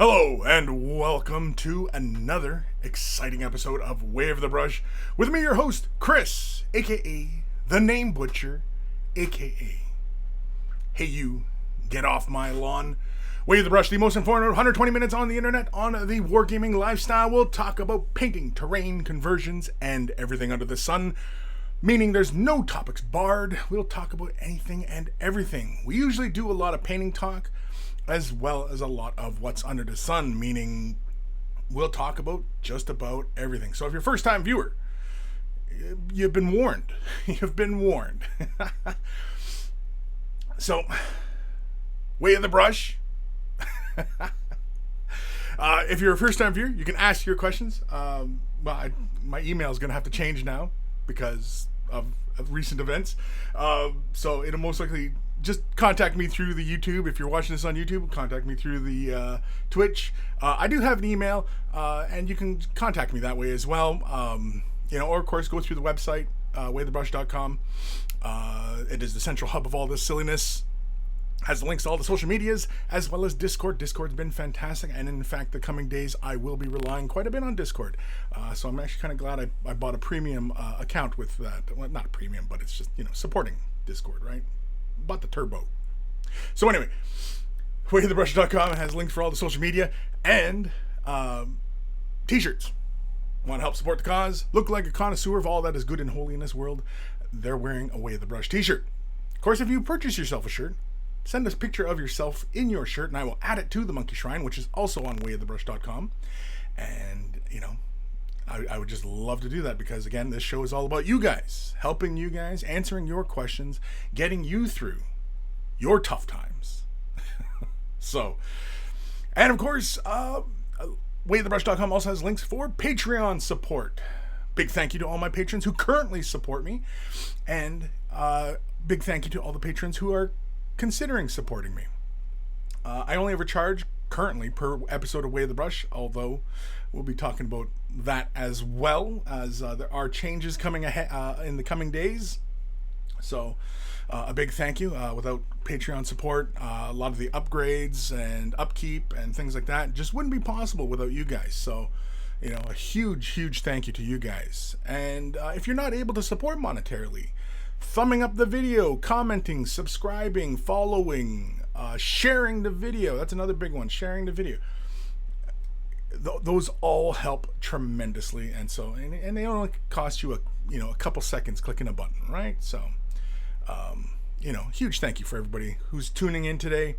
Hello and welcome to another exciting episode of Wave the Brush with me, your host, Kris, aka The Name Butcher, aka Hey You, Get Off My Lawn. Wave the Brush, the most informative 120 minutes on the internet on the wargaming lifestyle. We'll talk about painting, terrain, conversions, and everything under the sun. Meaning there's no topics barred. We'll talk about anything and everything. We usually do a lot of painting talk, as well as a lot of what's under the sun, meaning we'll talk about just about everything. So if you're a first-time viewer, you've been warned. You've been warned. So, way of the brush. If you're a first-time viewer, you can ask your questions. My email is going to have to change now because of recent events. So it'll most likely just contact me through the YouTube. If you're watching this on YouTube, contact me through the Twitch. I do have an email, and you can contact me that way as well. Or of course, go through the website, waythebrush.com. It is the central hub of all this silliness. Has the links to all the social medias, as well as Discord. Discord's been fantastic, and in fact, the coming days, I will be relying quite a bit on Discord. So I'm actually kind of glad I bought a premium account with that. Well, not premium, but it's just, supporting Discord, right? Bought the turbo. So anyway, waythebrush.com has links for all the social media and t-shirts. Want to help support the cause? Look like a connoisseur of all that is good and holy in this world? They're wearing a Way of the Brush t-shirt. Of course, if you purchase yourself a shirt, send us a picture of yourself in your shirt, and I will add it to the Monkey Shrine, which is also on wayofthebrush.com. And, I would just love to do that because, again, this show is all about you guys, helping you guys, answering your questions, getting you through your tough times. So, and of course, wayofthebrush.com also has links for Patreon support. Big thank you to all my patrons who currently support me, and big thank you to all the patrons who are considering supporting me. I only ever charge currently per episode of Way of the Brush, although we'll be talking about that as well, as there are changes coming ahead in the coming days. So a big thank you. Without Patreon support, a lot of the upgrades and upkeep and things like that just wouldn't be possible without you guys. So a huge thank you to you guys. And if you're not able to support monetarily, thumbing up the video, commenting, subscribing, following, sharing the video. That's another big one, sharing the video. Those all help tremendously, and they only cost you a couple seconds clicking a button, right? So, huge thank you for everybody who's tuning in today.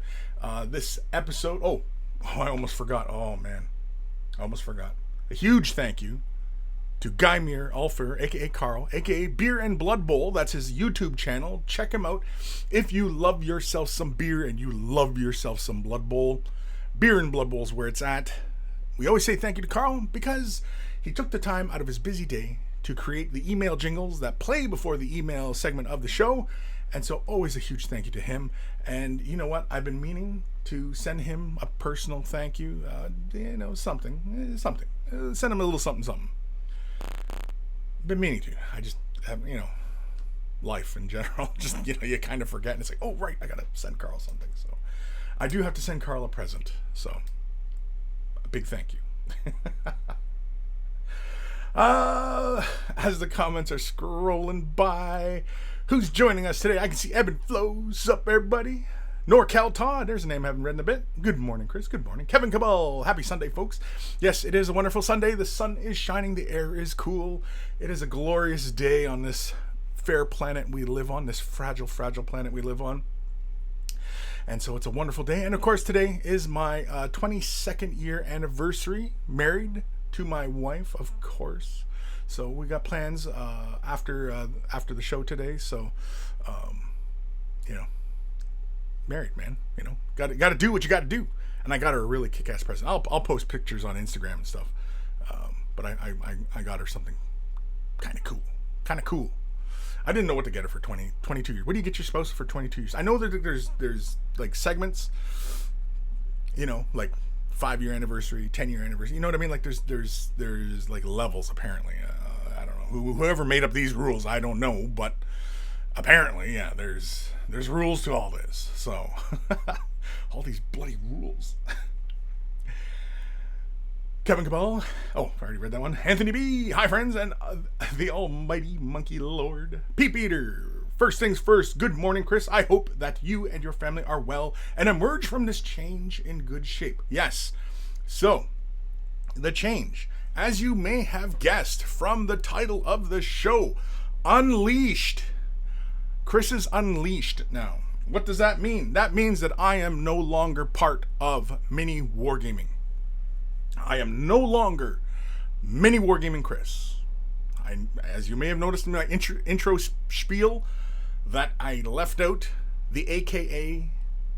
This episode. Oh, I almost forgot. Oh man, I almost forgot. A huge thank you to Guy Muir Alfer, aka Carl, aka Beer and Blood Bowl. That's his YouTube channel. Check him out if you love yourself some beer and you love yourself some Blood Bowl. Beer and Blood Bowl is where it's at. We always say thank you to Carl because he took the time out of his busy day to create the email jingles that play before the email segment of the show. And so always a huge thank you to him. And you know what? I've been meaning to send him a personal thank you. Something. Send him a little something. Been meaning to. I just have, life in general. Just, you kind of forget. And it's like, oh, right, I got to send Carl something. So I do have to send Carl a present. So a big thank you. As the comments are scrolling by, who's joining us today? I can see Ebb and Flow. What's up, everybody? NorCal Todd, there's a name I haven't read in a bit. Good morning, Chris. Good morning. Kevin Cabal, happy Sunday, folks. Yes, it is a wonderful Sunday. The sun is shining. The air is cool. It is a glorious day on this fair planet we live on, this fragile planet we live on. And so it's a wonderful day. And of course, today is my 22nd year anniversary, married to my wife, of course. So we got plans after the show today. So, married, man. Got to do what you got to do. And I got her a really kick-ass present. I'll post pictures on Instagram and stuff. But I got her something kind of cool. I didn't know what to get her for 22 years. What do you get your spouse for 22 years? I know that there's like segments, like 5-year anniversary, 10-year anniversary. You know what I mean? Like there's like levels apparently. I don't know whoever made up these rules. I don't know, but apparently, yeah, there's rules to all this. So all these bloody rules. Kevin Cabal. Oh, I already read that one. Anthony B. Hi, friends, and the almighty monkey lord. Pete Peter. First things first, good morning, Kris. I hope that you and your family are well and emerge from this change in good shape. Yes. So, the change, as you may have guessed from the title of the show, Unleashed. Kris is unleashed now. What does that mean? That means that I am no longer part of mini wargaming. I am no longer mini wargaming Kris. As you may have noticed in my intro spiel, that I left out the AKA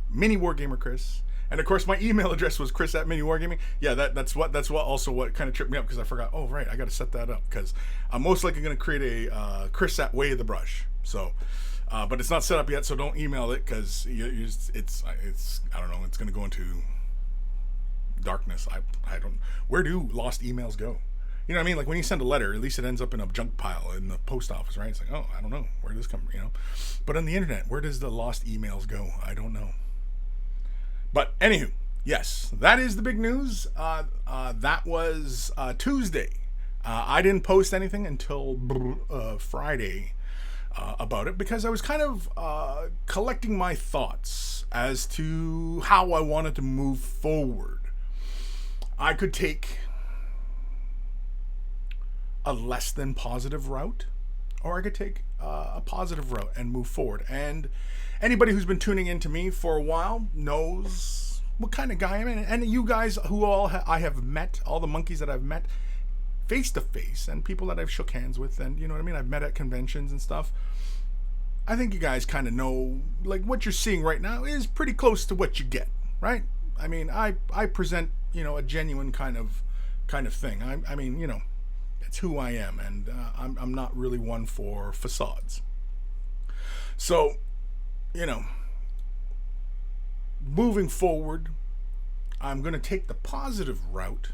mini wargamer Kris. And of course, my email address was Kris@miniwargaming. Yeah, that's what what kind of tripped me up, because I forgot. Oh, right, I got to set that up, because I'm most likely going to create a Kris at Way of the Brush. So, but it's not set up yet, so don't email it, because it's I don't know. It's going to go into darkness. I don't. Where do lost emails go? You know what I mean? Like when you send a letter, at least it ends up in a junk pile in the post office, right? It's like, oh, I don't know where does this come from, you know. But on the internet, where does the lost emails go? I don't know. But anywho, yes, that is the big news. That was Tuesday. I didn't post anything until Friday about it, because I was kind of collecting my thoughts as to how I wanted to move forward. I could take a less than positive route, or I could take a positive route and move forward. And anybody who's been tuning in to me for a while knows what kind of guy I am. And you guys who I have met, all the monkeys that I've met face to face, and people that I've shook hands with, and you know what I mean, I've met at conventions and stuff. I think you guys kind of know, like, what you're seeing right now is pretty close to what you get, right? I mean, I present, you know, a genuine kind of thing. I mean, you know, it's who I am, and I'm not really one for facades. So, you know, moving forward, I'm going to take the positive route,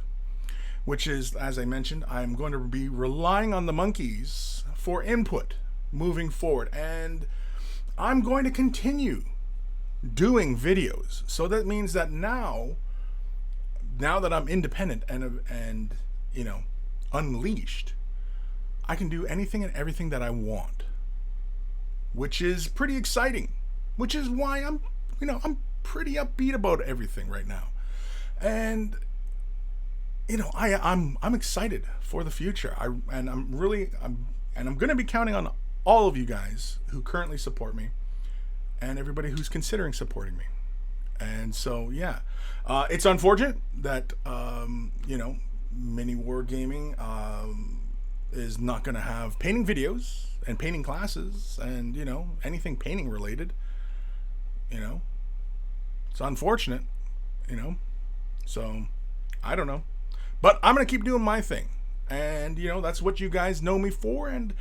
which is, as I mentioned, I'm going to be relying on the monkeys for input moving forward, and I'm going to continue doing videos. So that means that now that I'm independent and you know, unleashed, I can do anything and everything that I want, which is pretty exciting, which is why I'm pretty upbeat about everything right now. And you know, I'm excited for the future. I'm going to be counting on all of you guys who currently support me, and everybody who's considering supporting me. And so, yeah, it's unfortunate that you know, mini wargaming is not going to have painting videos and painting classes and, you know, anything painting related. You know, it's unfortunate, you know. So I don't know, but I'm going to keep doing my thing. And, you know, that's what you guys know me for. And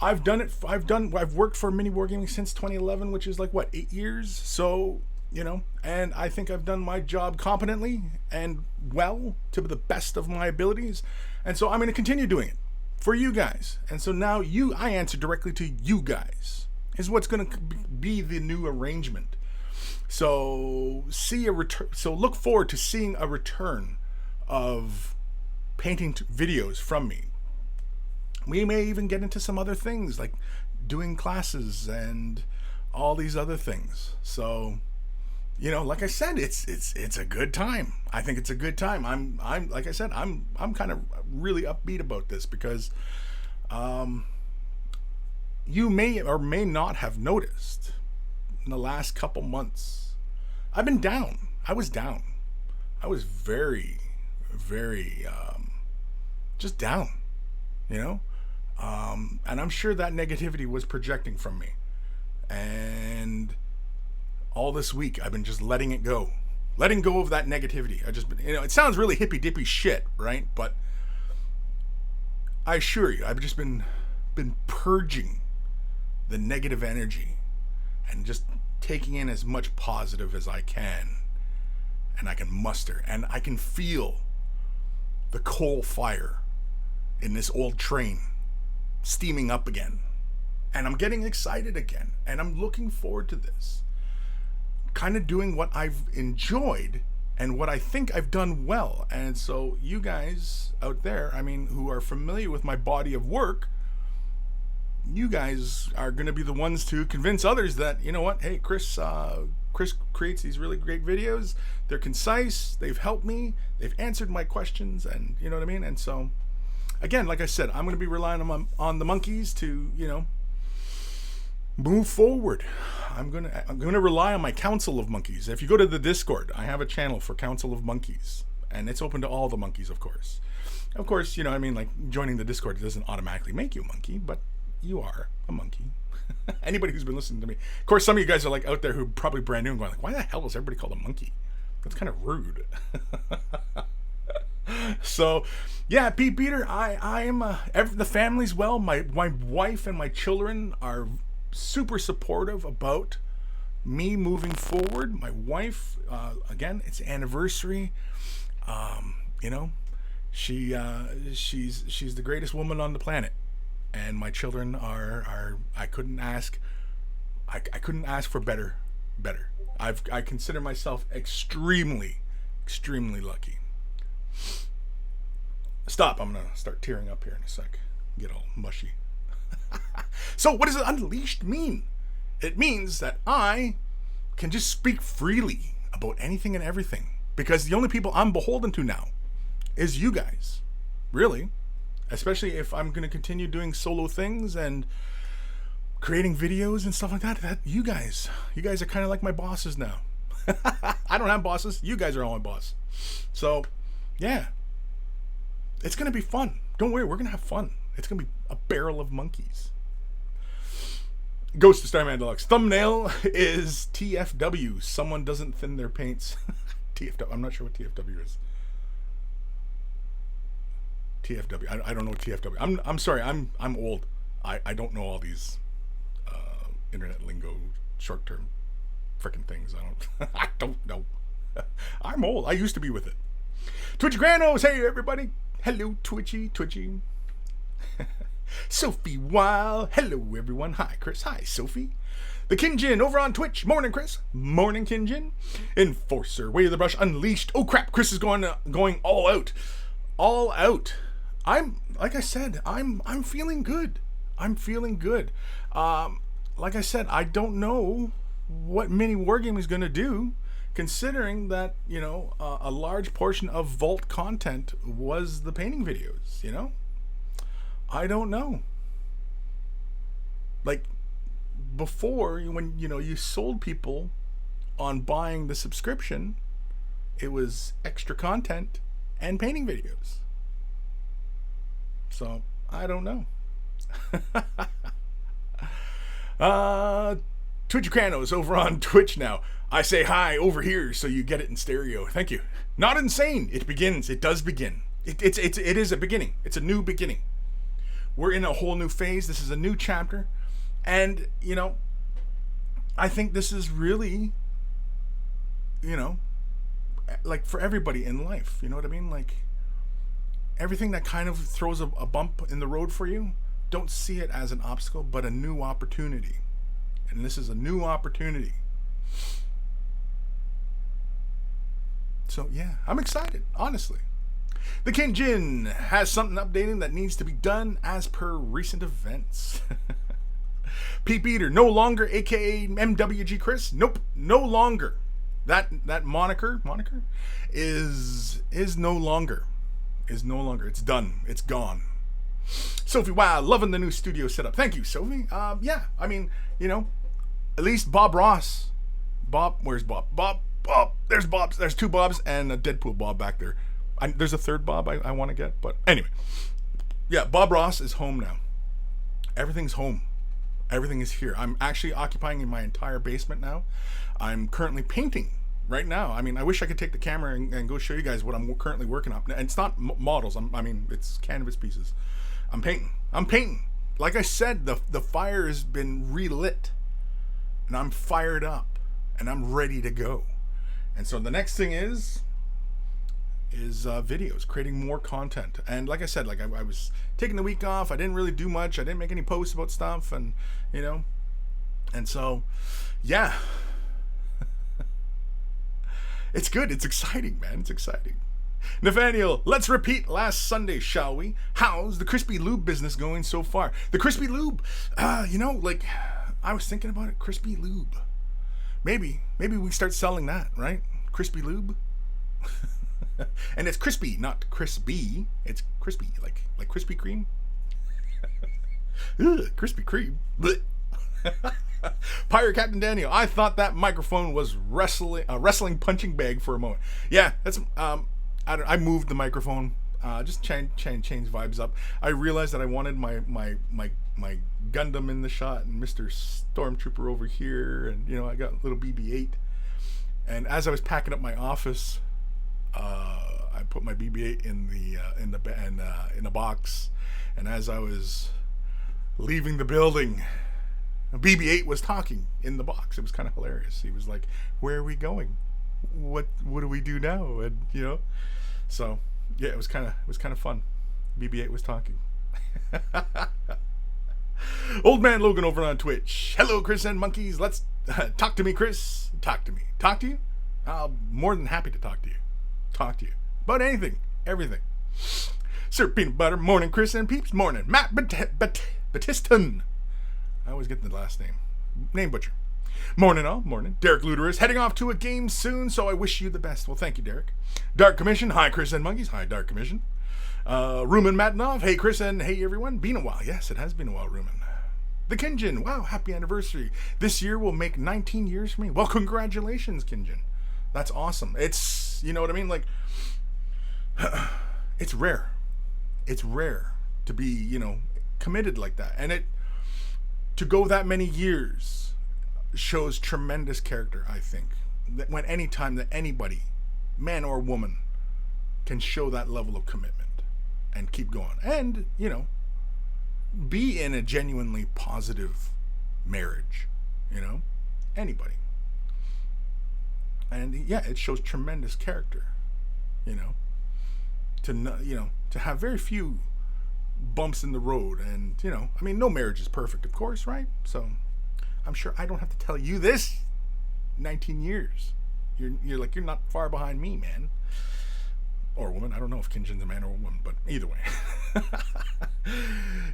I've done it. I've worked for mini wargaming since 2011, which is like, what, 8 years? So, you know, and I think I've done my job competently and well, to the best of my abilities. And so I'm going to continue doing it for you guys. And so now I answer directly to you guys, is what's going to be the new arrangement. So look forward to seeing a return of painting videos from me. We may even get into some other things, like doing classes and all these other things. So, you know, like I said, it's a good time. I think it's a good time. I'm like I said, I'm kind of really upbeat about this, because you may or may not have noticed in the last couple months, I've been down. I was down. I was very, very just down, you know? And I'm sure that negativity was projecting from me. And all this week, I've been just letting it go. Letting go of that negativity. I just been, you know, it sounds really hippy dippy shit, right? But I assure you, I've just been purging the negative energy and just taking in as much positive as I can, and I can muster, and I can feel the coal fire in this old train steaming up again, and I'm getting excited again, and I'm looking forward to this, kind of doing what I've enjoyed and what I think I've done well. And so you guys out there, I mean, who are familiar with my body of work, you guys are going to be the ones to convince others that, you know what, hey, Kris creates these really great videos. They're concise. They've helped me. They've answered my questions, and you know what I mean? And so, again, like I said, I'm going to be relying on the monkeys to, you know, move forward. I'm gonna rely on my Council of Monkeys. If you go to the Discord, I have a channel for Council of Monkeys, and it's open to all the monkeys, of course. Of course, you know, I mean, like, joining the Discord doesn't automatically make you a monkey, but you are a monkey. Anybody who's been listening to me. Of course, some of you guys are like out there who are probably brand new and going like, why the hell is everybody called a monkey? That's kind of rude. So, yeah, Pete Peter, I am, the family's well. My wife and my children are super supportive about me moving forward. My wife, again, it's anniversary. You know, she's the greatest woman on the planet. And my children are I couldn't ask for better. I consider myself extremely lucky. Stop, I'm gonna start tearing up here in a sec. Get all mushy. So what does unleashed mean? It means that I can just speak freely about anything and everything, because the only people I'm beholden to now is you guys. Really. Especially if I'm going to continue doing solo things and creating videos and stuff like that. You guys are kind of like my bosses now. I don't have bosses. You guys are all my boss. So, yeah. It's going to be fun. Don't worry, we're going to have fun. It's going to be a barrel of monkeys. Ghost of Starman Deluxe. Thumbnail is TFW. Someone doesn't thin their paints. TFW. I'm not sure what TFW is. TFW. I don't know what TFW. I'm sorry. I'm old. I don't know all these internet lingo, short term, frickin' things. I don't know. I'm old. I used to be with it. Twitchy Granos. Hey everybody. Hello Twitchy. Sophie Weil. Hello everyone. Hi Kris. Hi Sophie. The Kinjin over on Twitch. Morning Kris. Morning Kinjin. Enforcer. Way of the Brush Unleashed. Oh crap. Kris is going all out. All out. Like I said, I'm feeling good. I'm feeling good. Like I said, I don't know what mini wargame is going to do, considering that, you know, a large portion of Vault content was the painting videos, you know? I don't know. Like, before, when, you know, you sold people on buying the subscription, it was extra content and painting videos. So, I don't know. Twitch Kranos over on Twitch now. I say hi over here so you get it in stereo. Thank you. Not insane. It begins. It does begin. It is a beginning. It's a new beginning. We're in a whole new phase. This is a new chapter. And, you know, I think this is really, you know, like for everybody in life. You know what I mean? Like, everything that kind of throws a bump in the road for you, don't see it as an obstacle, but a new opportunity. And this is a new opportunity. So, yeah, I'm excited, honestly. The Kinjin has something updating that needs to be done as per recent events. Pete Beater, no longer, aka MWG Kris. Nope, no longer. That moniker is no longer. It's done. It's gone. Sophie, wow, loving the new studio setup. Thank you, Sophie. Yeah, I mean, you know, at least Bob Ross. Bob, where's Bob? Bob, there's Bob's. There's two Bobs and a Deadpool Bob back there. There's a third Bob I want to get, but anyway. Yeah, Bob Ross is home now. Everything's home. Everything is here. I'm actually occupying my entire basement now. I'm currently painting right now. I mean, I wish I could take the camera and go show you guys what I'm currently working on. And it's not models. I mean, it's canvas pieces. I'm painting. Like I said, the fire has been relit. And I'm fired up. And I'm ready to go. And so the next thing is videos, creating more content. And like I said, like I was taking the week off. I didn't really do much. I didn't make any posts about stuff. And, you know, and so, yeah. It's good. It's exciting, man. It's exciting. Nathaniel, let's repeat last Sunday, shall we? How's the crispy lube business going so far? The crispy lube, like, I was thinking about it, crispy lube. Maybe we start selling that, right? Crispy lube. And it's crispy, not crispy. It's crispy, like Krispy Kreme. Ugh, Krispy Kreme. Pirate Captain Daniel, I thought that microphone was a wrestling punching bag for a moment. Yeah, that's I moved the microphone, just change vibes up. I realized that I wanted my Gundam in the shot and Mr. Stormtrooper over here, and I got a little BB-8. And as I was packing up my office, I put my BB-8 in a box, and as I was leaving the building, BB-8 was talking in the box. It was kind of hilarious. He was like, "Where are we going? What do we do now?" And so yeah, it was kind of fun. BB-8 was talking. Old man Logan over on Twitch. Hello, Kris and monkeys. Let's talk to me, Kris. Talk to me. Talk to you? I'm more than happy to talk to you. Talk to you about anything, everything. Sir Peanut Butter. Morning, Kris and peeps. Morning, Matt Batiston. I always get the last name butcher. Morning all, morning. Derek Luder is heading off to a game soon, so I wish you the best. Well, thank you, Derek. Dark Commission. Hi, Kris and monkeys. Hi, Dark Commission. Rumen Matinov. Hey, Kris, and hey, everyone. Been a while. Yes, it has been a while, Rumen. The Kinjin. Wow, happy anniversary. This year will make 19 years for me. Well, congratulations, Kinjin. That's awesome. It's, you know what I mean? Like, it's rare. It's rare to be, committed like that. And to go that many years shows tremendous character, I think. That when any time that anybody, man or woman, can show that level of commitment and keep going. And, be in a genuinely positive marriage, anybody. And yeah, it shows tremendous character, to have very few bumps in the road. And, no marriage is perfect, of course, right? So I'm sure I don't have to tell you this. 19 years. You're not far behind me, man. Or woman. I don't know if Kinjin's a man or a woman, but either way.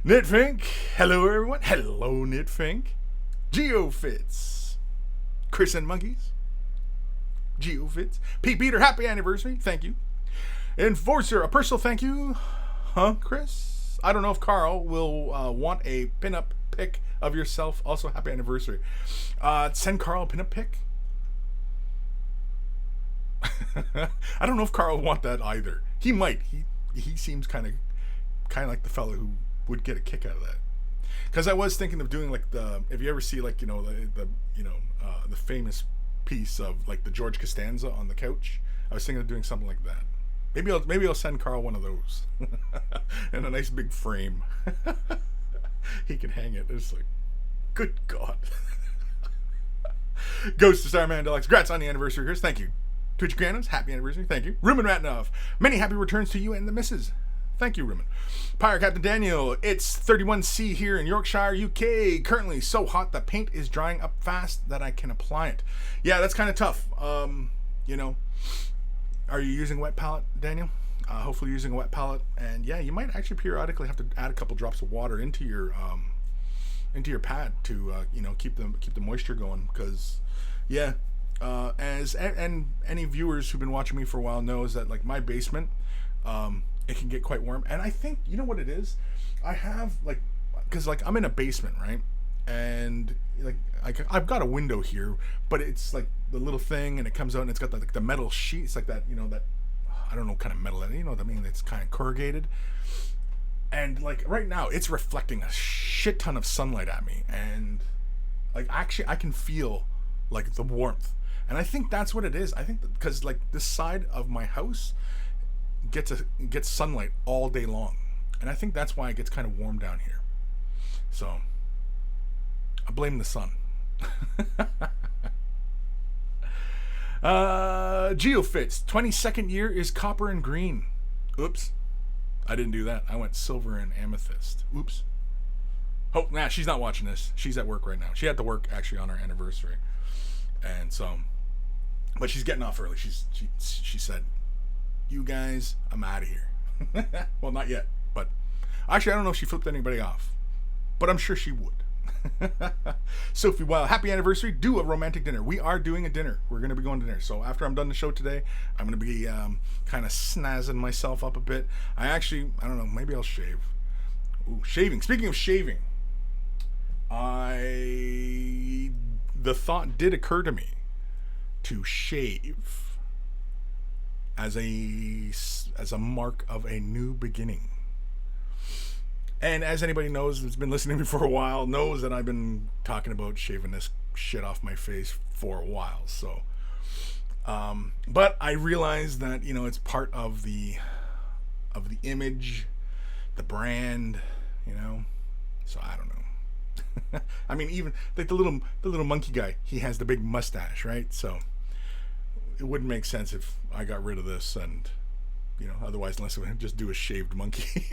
Knitfink. Hello, everyone. Hello, Knitfink. GeoFits. Kris and monkeys. GeoFits. Pete Peter, happy anniversary. Thank you. Enforcer, a personal thank you. Huh, Kris? I don't know if Carl will want a pinup pic of yourself. Also, happy anniversary. Send Carl a pinup pic. I don't know if Carl will want that either. He might. He seems kind of like the fellow who would get a kick out of that. Because I was thinking of doing if you ever see the famous piece of the George Costanza on the couch. I was thinking of doing something like that. Maybe I'll send Carl one of those in a nice big frame. He can hang it. It's like, good God. Ghost to Starman Deluxe. Congrats on the anniversary, Kris. Thank you. Twitch Granos, happy anniversary. Thank you. Rumen Ratnov. Many happy returns to you and the missus. Thank you, Rumen. Pirate Captain Daniel. It's 31C here in Yorkshire, UK. Currently so hot the paint is drying up fast that I can apply it. Yeah, that's kind of tough. Are you using a wet palette, Daniel? Hopefully using a wet palette. And yeah, you might actually periodically have to add a couple drops of water into your pad to keep the moisture going. Because yeah, and any viewers who've been watching me for a while knows that my basement, it can get quite warm. And I think what it is, I have because I'm in a basement, right? And I've got a window here, but it's the little thing, and it comes out and it's got the metal sheet. It's like that, that I don't know kind of metal. It's kind of corrugated. And right now, it's reflecting a shit ton of sunlight at me, and actually I can feel the warmth. And I think that's what it is. I think because this side of my house gets sunlight all day long, and I think that's why it gets kind of warm down here. So I blame the sun. GeoFits 22nd year is copper and green. Oops, I didn't do that. I went silver and amethyst. Oops. Oh, nah, she's not watching this. She's at work right now. She had to work actually on her anniversary, and so But she's getting off early. She said, "You guys, I'm out of here." Well, not yet, but actually, I don't know if she flipped anybody off, but I'm sure she would. Sophie, well, happy anniversary. Do a romantic dinner. We are doing a dinner. We're going to be going to dinner. So after I'm done the show today, I'm going to be kind of snazzing myself up a bit. I don't know, maybe I'll shave. Ooh, shaving. Speaking of shaving, the thought did occur to me to shave as a mark of a new beginning. And as anybody knows who's been listening to me for a while knows that I've been talking about shaving this shit off my face for a while. So, but I realized that, it's part of the image, the brand, So I don't know. I mean, even like the little monkey guy, he has the big mustache, right? So it wouldn't make sense if I got rid of this and, otherwise, unless I would just do a shaved monkey.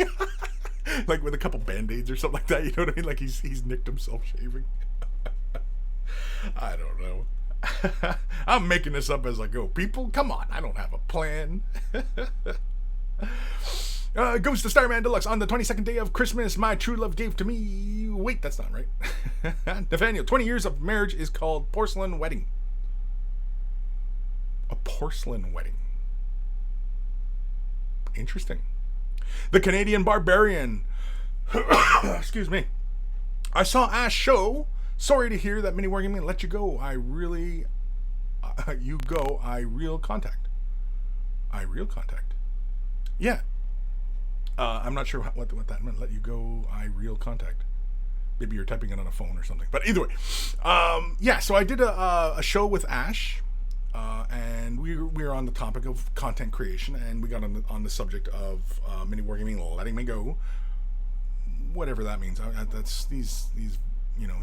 Like with a couple band-aids or something like that, you know what I mean? Like he's nicked himself shaving. I don't know. I'm making this up as I go. People, come on, I don't have a plan. Goes to Starman Deluxe. On the 22nd day of Christmas, my true love gave to me... Wait, that's not right. Nathaniel, 20 years of marriage is called porcelain wedding. A porcelain wedding. Interesting. The Canadian Barbarian. Excuse me. I saw Ash show. Sorry to hear that Mini Wargaming let you go. I really... you go. I real contact. Yeah. I'm not sure what that meant. Let you go. I real contact. Maybe you're typing it on a phone or something. But either way. Yeah, so I did a show with Ash. And we were on the topic of content creation, and we got on the subject of Mini Wargaming letting me go, whatever that means. That's these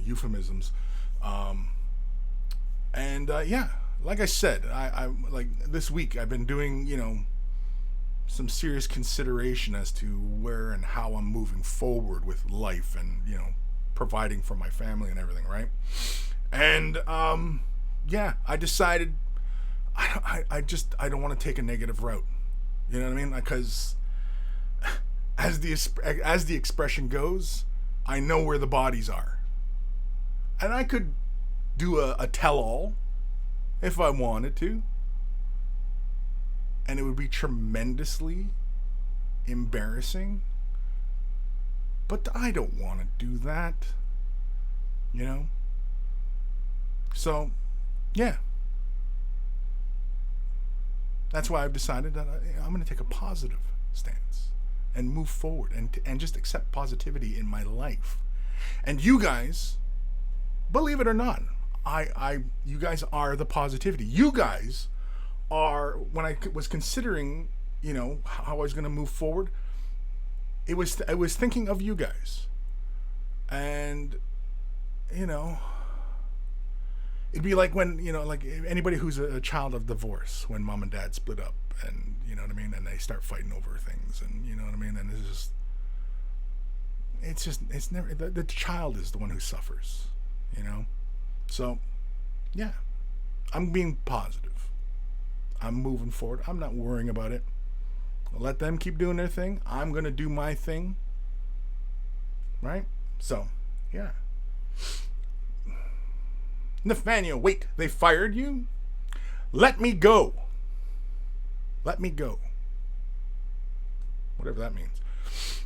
euphemisms, and yeah, like I said, I like this week I've been doing some serious consideration as to where and how I'm moving forward with life, and providing for my family and everything, right? And yeah, I decided. I don't want to take a negative route. You know what I mean? Because as the expression goes, I know where the bodies are. And I could do a tell-all if I wanted to. And it would be tremendously embarrassing. But I don't want to do that. So, yeah. That's why I've decided that I'm going to take a positive stance and move forward and just accept positivity in my life. And you guys, believe it or not, you guys are the positivity. You guys are, when I was considering, how I was going to move forward, I was thinking of you guys. And, it'd be like when, like anybody who's a child of divorce, when mom and dad split up, and you know what I mean, and they start fighting over things, and you know what I mean, and it's never, the child is the one who suffers, So, yeah, I'm being positive. I'm moving forward. I'm not worrying about it. I'll let them keep doing their thing. I'm going to do my thing. Right? So, yeah. Nathaniel, wait, they fired you? Let me go. Let me go. Whatever that means.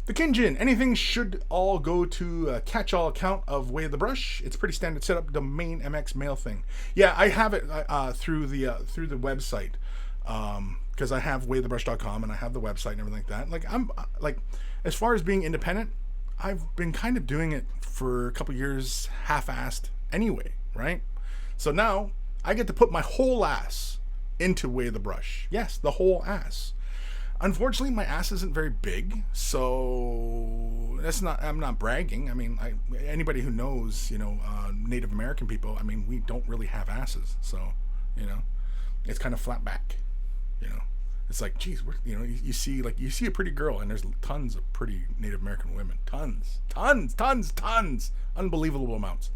The Kinjin, anything should all go to a catch-all account of Way of the Brush. It's pretty standard setup, domain MX mail thing. Yeah, I have it through the website, because I have wayofthebrush.com and I have the website and everything like that. Like I'm like, as far as being independent, I've been kind of doing it for a couple years, half-assed anyway, right? So now I get to put my whole ass into Way of the Brush. Yes, the whole ass. Unfortunately, my ass isn't very big, so I'm not bragging. I mean, anybody who knows, Native American people, I mean, we don't really have asses, so, it's kind of flat back, It's like, geez, you see a pretty girl, and there's tons of pretty Native American women, tons, unbelievable amounts.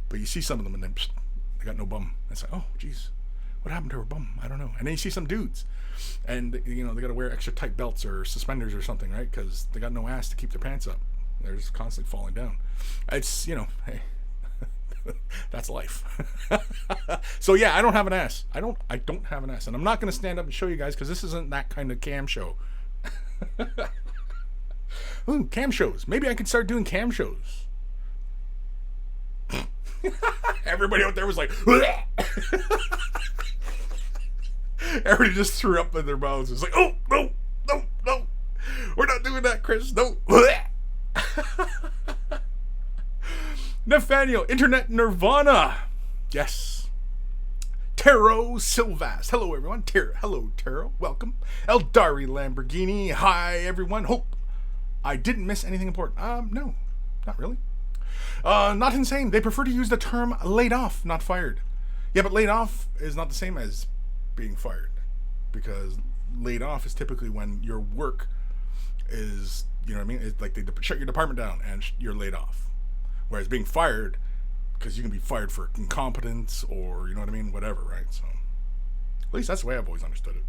But you see some of them, and then They got no bum. It's like, oh, geez, what happened to her bum? I don't know. And then you see some dudes, and they got to wear extra tight belts or suspenders or something, right? Because they got no ass to keep their pants up. They're just constantly falling down. It's, hey, that's life. So yeah, I don't have an ass. I don't have an ass, and I'm not going to stand up and show you guys because this isn't that kind of cam show. Ooh, cam shows. Maybe I could start doing cam shows. Everybody out there was like, everybody just threw up in their mouths. It's like, oh, no, we're not doing that, Kris. No. Nathaniel, Internet Nirvana. Yes. Taro Silvas. Hello, everyone. Hello, Taro. Welcome. Eldari Lamborghini. Hi, everyone. Hope I didn't miss anything important. No, not really. Not insane. They prefer to use the term laid off, not fired. Yeah, but laid off is not the same as being fired, because laid off is typically when your work is, you know what I mean? It's like they shut your department down and you're laid off. Whereas being fired, because you can be fired for incompetence or, you know what I mean, whatever, right? So at least that's the way I've always understood it.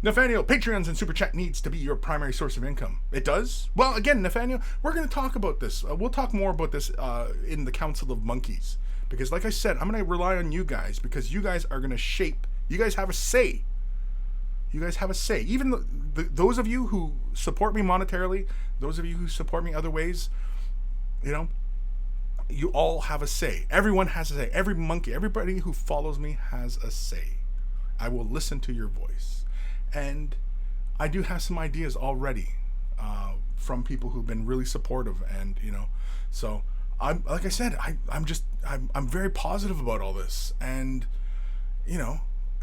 Nathaniel, Patreons and Super Chat needs to be your primary source of income. It does? Well, again, Nathaniel, we're going to talk about this. We'll talk more about this in the Council of Monkeys. Because like I said, I'm going to rely on you guys because you guys are going to shape. You guys have a say. You guys have a say. Even those of you who support me monetarily, those of you who support me other ways, you all have a say. Everyone has a say. Every monkey, everybody who follows me has a say. I will listen to your voice. And I do have some ideas already from people who've been really supportive. And, so I'm, like I said, I'm very positive about all this. And,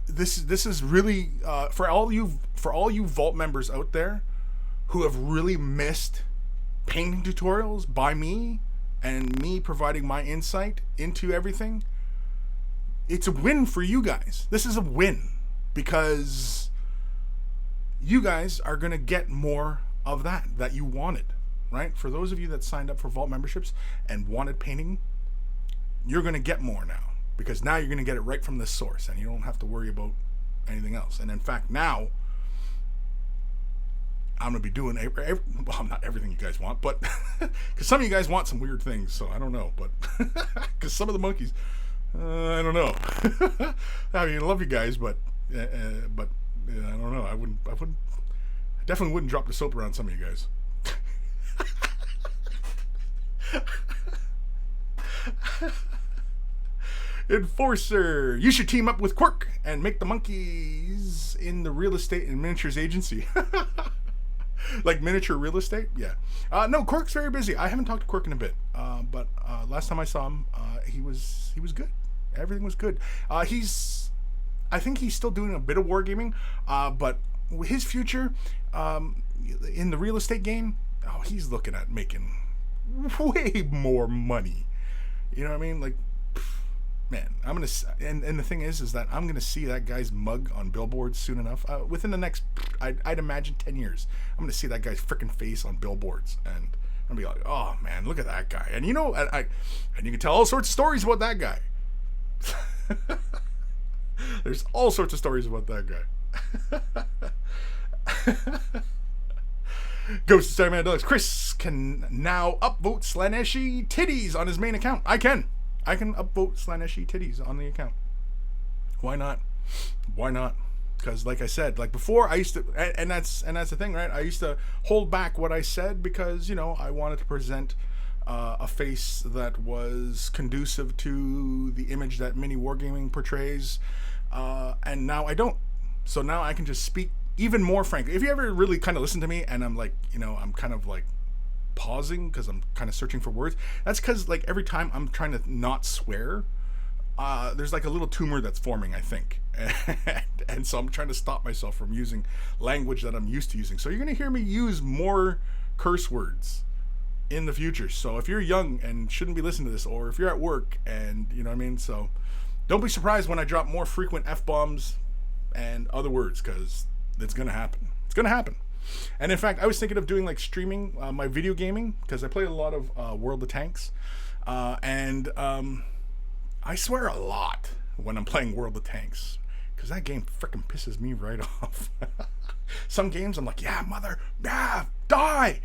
this is really, for all you Vault members out there who have really missed painting tutorials by me and me providing my insight into everything, it's a win for you guys. This is a win because you guys are going to get more of that you wanted, right? For those of you that signed up for Vault memberships and wanted painting, you're going to get more now because now you're going to get it right from the source and you don't have to worry about anything else. And in fact, now I'm going to be doing, well, not everything you guys want, but because some of you guys want some weird things, so I don't know, but because some of the monkeys, I don't know. I mean, I love you guys, but I don't know. I definitely wouldn't drop the soap around some of you guys. Enforcer, you should team up with Quirk and make the monkeys in the real estate and miniatures agency. Like miniature real estate? Yeah. No, Quirk's very busy. I haven't talked to Quirk in a bit. But last time I saw him, he was good. Everything was good. I think he's still doing a bit of wargaming, but his future in the real estate game, he's looking at making way more money. You know what I mean? Like, man, I'm gonna, and the thing is that I'm gonna see that guy's mug on billboards soon enough. Within the next, I'd imagine 10 years, I'm gonna see that guy's freaking face on billboards, and I'm gonna be like, oh man, look at that guy. And and you can tell all sorts of stories about that guy. There's all sorts of stories about that guy. Ghost of Starman Deluxe. Kris can now upvote Slaneshi titties on his main account. I can upvote Slaneshi titties on the account. Why not? Because like I said, like before, I used to, and that's the thing, right? I used to hold back what I said because I wanted to present a face that was conducive to the image that mini wargaming portrays, and now I don't. So now I can just speak even more frankly. If you ever really kind of listen to me and I'm like, I'm kind of like pausing because I'm kind of searching for words, that's because like every time I'm trying to not swear, there's like a little tumor that's forming, I think. And so I'm trying to stop myself from using language that I'm used to using. So you're going to hear me use more curse words in the future. So if you're young and shouldn't be listening to this, or if you're at work and you know what I mean, so don't be surprised when I drop more frequent F-bombs and other words, because it's going to happen. It's going to happen. And in fact, I was thinking of doing like streaming my video gaming, because I play a lot of World of Tanks. And I swear a lot when I'm playing World of Tanks because that game freaking pisses me right off. Some games I'm like, yeah, mother, yeah, die.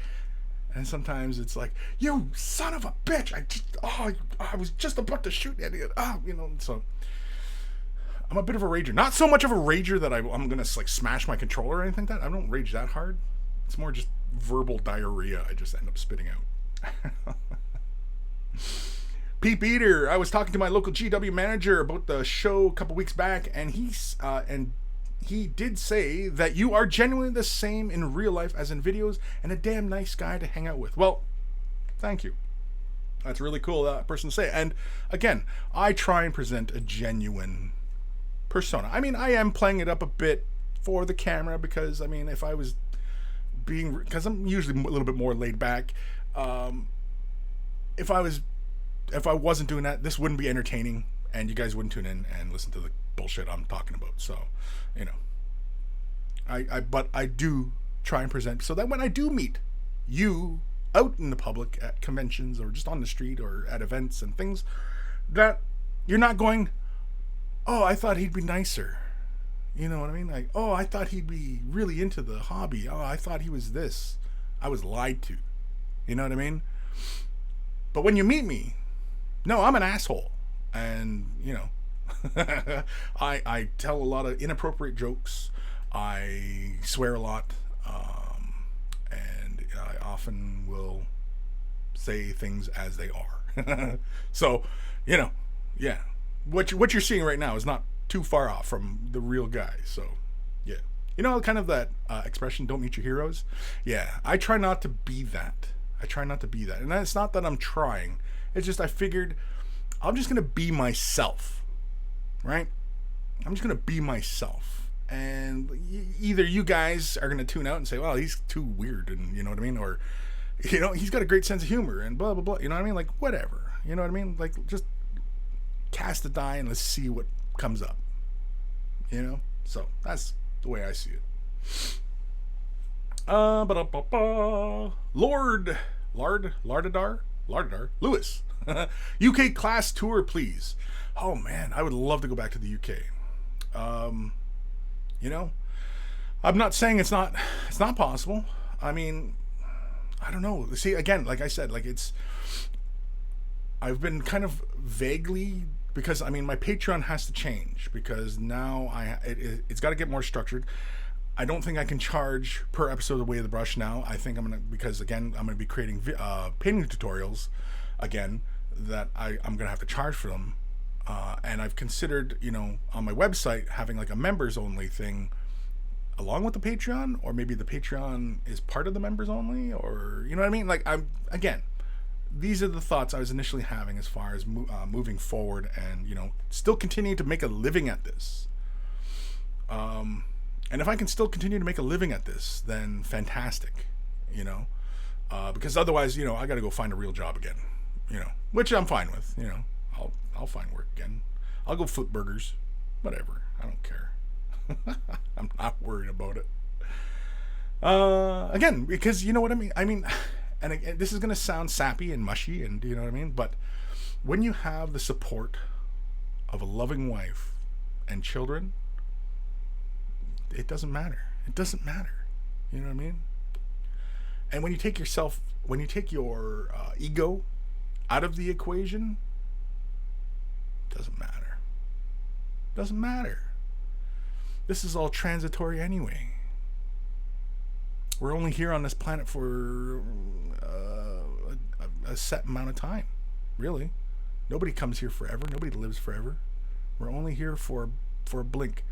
And sometimes it's like, you son of a bitch! I was just about to shoot at it. So I'm a bit of a rager. Not so much of a rager that I'm gonna like smash my controller or anything like that. I don't rage that hard. It's more just verbal diarrhea I just end up spitting out. Pete Beater, I was talking to my local GW manager about the show a couple weeks back, and he did say that you are genuinely the same in real life as in videos and a damn nice guy to hang out with. Well, thank you. That's really cool person to say. And again, I try and present a genuine persona. I mean, I am playing it up a bit for the camera because, I mean, if I was because I'm usually a little bit more laid back, if I wasn't doing that, this wouldn't be entertaining and you guys wouldn't tune in and listen to the bullshit I'm talking about. So, but I do try and present so that when I do meet you out in the public at conventions or just on the street or at events and things, that you're not going, oh, I thought he'd be nicer. You know what I mean? Like, oh, I thought he'd be really into the hobby. Oh, I thought he was this. I was lied to. You know what I mean? But when you meet me, no, I'm an asshole. And, I tell a lot of inappropriate jokes. I swear a lot. And I often will say things as they are. So, yeah. What you're seeing right now is not too far off from the real guy. So, yeah. Kind of that expression, don't meet your heroes. Yeah, I try not to be that. And it's not that I'm trying. It's just I figured I'm just going to be myself. Right? I'm just going to be myself. And either you guys are going to tune out and say, well, he's too weird, and you know what I mean? Or, he's got a great sense of humor and blah, blah, blah. You know what I mean? Like, whatever. You know what I mean? Like, just cast a die and let's see what comes up. So that's the way I see it. Lardadar Lewis. UK class tour, please. Oh man, I would love to go back to the UK. I'm not saying it's not possible. I mean, I don't know. See, again, like I said, I've been kind of vaguely, because I mean my Patreon has to change because now it's got to get more structured. I don't think I can charge per episode of Way of the Brush now. I think because again I'm gonna be creating painting tutorials again that I'm gonna have to charge for them. And I've considered, on my website having like a members only thing along with the Patreon, or maybe the Patreon is part of the members only, or you know what I mean? Like these are the thoughts I was initially having as far as moving forward and, still continuing to make a living at this. And if I can still continue to make a living at this, then fantastic, because otherwise, I got to go find a real job again, which I'm fine with, I'll find work again. I'll go flip burgers, whatever. I don't care. I'm not worried about it. Again, because you know what I mean? And again, this is going to sound sappy and mushy, and you know what I mean? But when you have the support of a loving wife and children, it doesn't matter. It doesn't matter. You know what I mean? And when you take your ego out of the equation, doesn't matter. Doesn't matter. This is all transitory anyway. We're only here on this planet for a set amount of time. Really. Nobody comes here forever. Nobody lives forever. We're only here for a blink.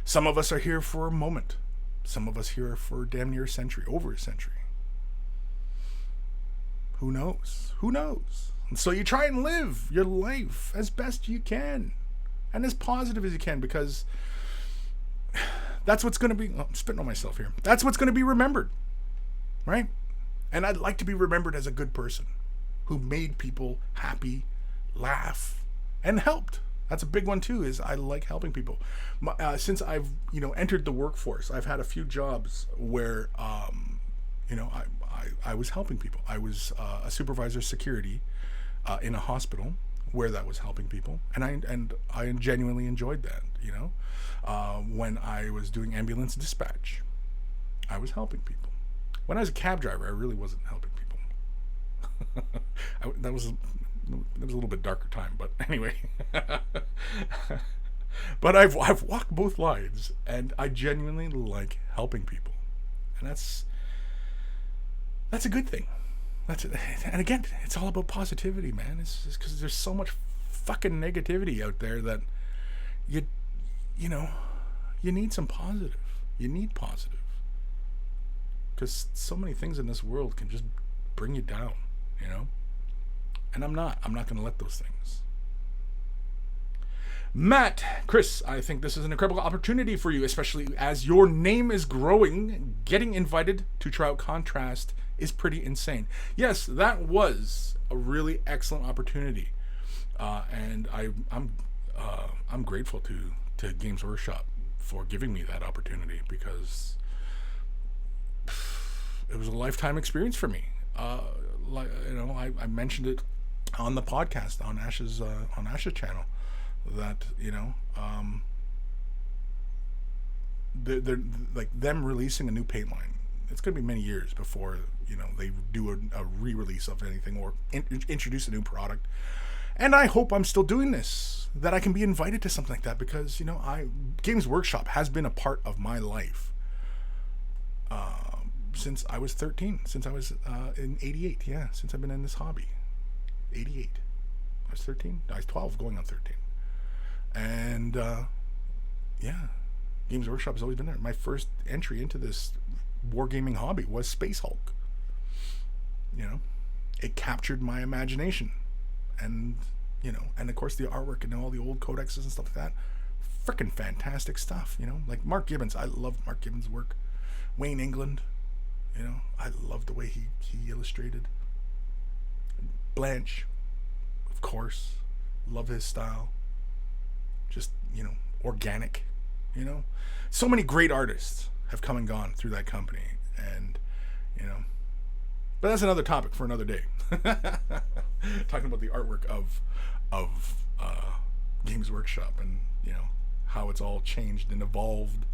Some of us are here for a moment. Some of us here for damn near a century, over a century. Who knows? Who knows? And so you try and live your life as best you can and as positive as you can, because that's what's going to be, I'm spitting on myself here. That's what's going to be remembered, right? And I'd like to be remembered as a good person who made people happy, laugh, and helped. That's a big one too, is I like helping people. Since I've, entered the workforce, I've had a few jobs where, I was helping people. I was a supervisor of security in a hospital where that was helping people, and I genuinely enjoyed that. When I was doing ambulance dispatch, I was helping people. When I was a cab driver, I really wasn't helping people. That was a little bit darker time, but anyway. But I've walked both lines, and I genuinely like helping people, and that's a good thing. And again, it's all about positivity, man. It's just because there's so much fucking negativity out there that you need some positive. You need positive, because so many things in this world can just bring you down, And I'm not going to let those things. Matt, Kris, I think this is an incredible opportunity for you, especially as your name is growing. Getting invited to try out Contrast is pretty insane. Yes, that was a really excellent opportunity, and I'm grateful to Games Workshop for giving me that opportunity, because it was a lifetime experience for me. I mentioned it on the podcast on Ash's channel, that they're like them releasing a new paint line. It's going to be many years before they do a re-release of anything or introduce a new product. And I hope I'm still doing this, that I can be invited to something like that, because Games Workshop has been a part of my life since I was 13, since I was in 88. Yeah, since I've been in this hobby. 88. I was 13. I was 12, going on 13. And Games Workshop has always been there. My first entry into this wargaming hobby was Space Hulk. It captured my imagination, and of course the artwork and all the old codexes and stuff like that. Freaking fantastic stuff. Like Mark Gibbons. I loved Mark Gibbons' work. Wayne England. I loved the way he illustrated. Blanche, of course, love his style. Just organic. So many great artists have come and gone through that company, and but that's another topic for another day. Talking about the artwork of Games Workshop, and how it's all changed and evolved.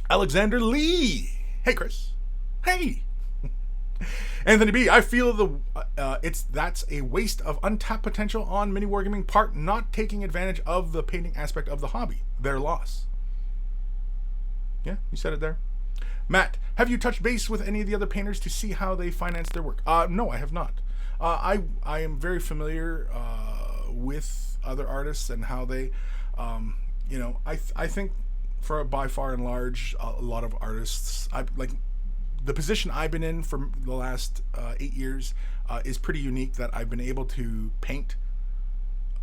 Alexander Lee, hey Kris, hey. Anthony B, I feel that's a waste of untapped potential on mini wargaming part, not taking advantage of the painting aspect of the hobby. Their loss. Yeah, you said it there. Matt, have you touched base with any of the other painters to see how they finance their work? No, I have not. I am very familiar with other artists and how they, I think by far and large, a lot of artists, the position I've been in for the last 8 years is pretty unique, that I've been able to paint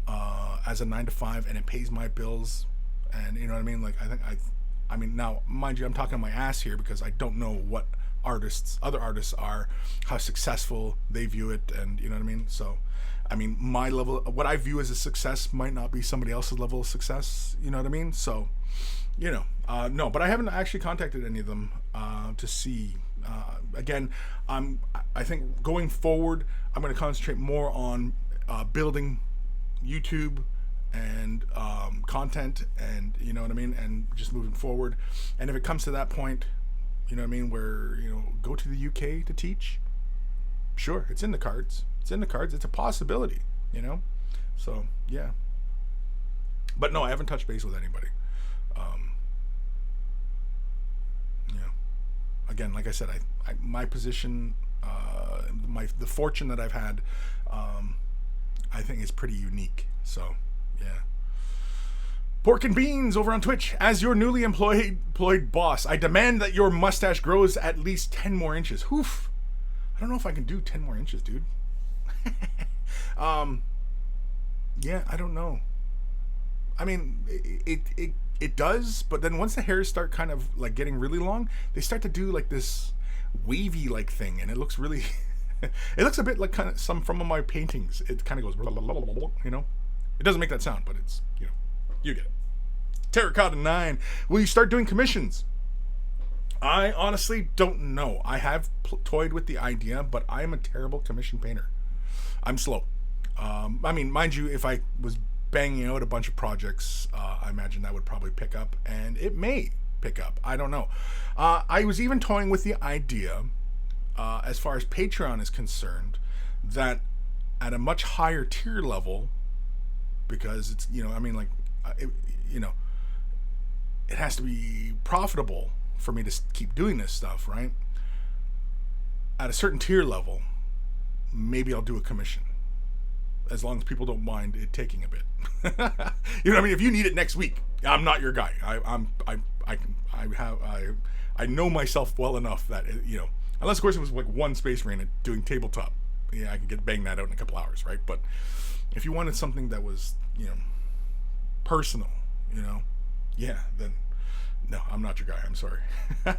as a 9-to-5, and it pays my bills, and you know what I mean. I mean, now, mind you, I'm talking my ass here, because I don't know what other artists are, how successful they view it, and you know what I mean. So, I mean, my level, what I view as a success, might not be somebody else's level of success. You know what I mean? So, no, but I haven't actually contacted any of them to see. Again, I think going forward, I'm going to concentrate more on building YouTube and content, and you know what I mean, and just moving forward. And if it comes to that point, you know what I mean, where go to the UK to teach, sure, it's in the cards. It's a possibility, So yeah. But no, I haven't touched base with anybody. Again, like I said, my position, the fortune that I've had, I think is pretty unique. So, yeah. Pork and Beans over on Twitch. As your newly employed boss, I demand that your mustache grows at least 10 more inches. Oof. I don't know if I can do 10 more inches, dude. Yeah, I don't know. I mean, it does, but then once the hairs start kind of like getting really long, they start to do like this wavy like thing, and it looks really it looks a bit like kind of some from my paintings. It kind of goes, It doesn't make that sound, but it's, you get it. Terracotta 9, will you start doing commissions? I honestly don't know. I have toyed with the idea, but I am a terrible commission painter. I'm slow. I mean, mind you, if I was banging out a bunch of projects, I imagine that would probably pick up, and it may pick up. I don't know. I was even toying with the idea, as far as Patreon is concerned, that at a much higher tier level, because it's, I mean, like, it, it has to be profitable for me to keep doing this stuff, right? At a certain tier level, maybe I'll do a commission, as long as people don't mind it taking a bit. You know what I mean? If you need it next week, I'm not your guy. I know myself well enough that, unless of course it was like one Space Marine doing tabletop, I could bang that out in a couple hours, right? But if you wanted something that was, personal, then no, I'm not your guy. I'm sorry.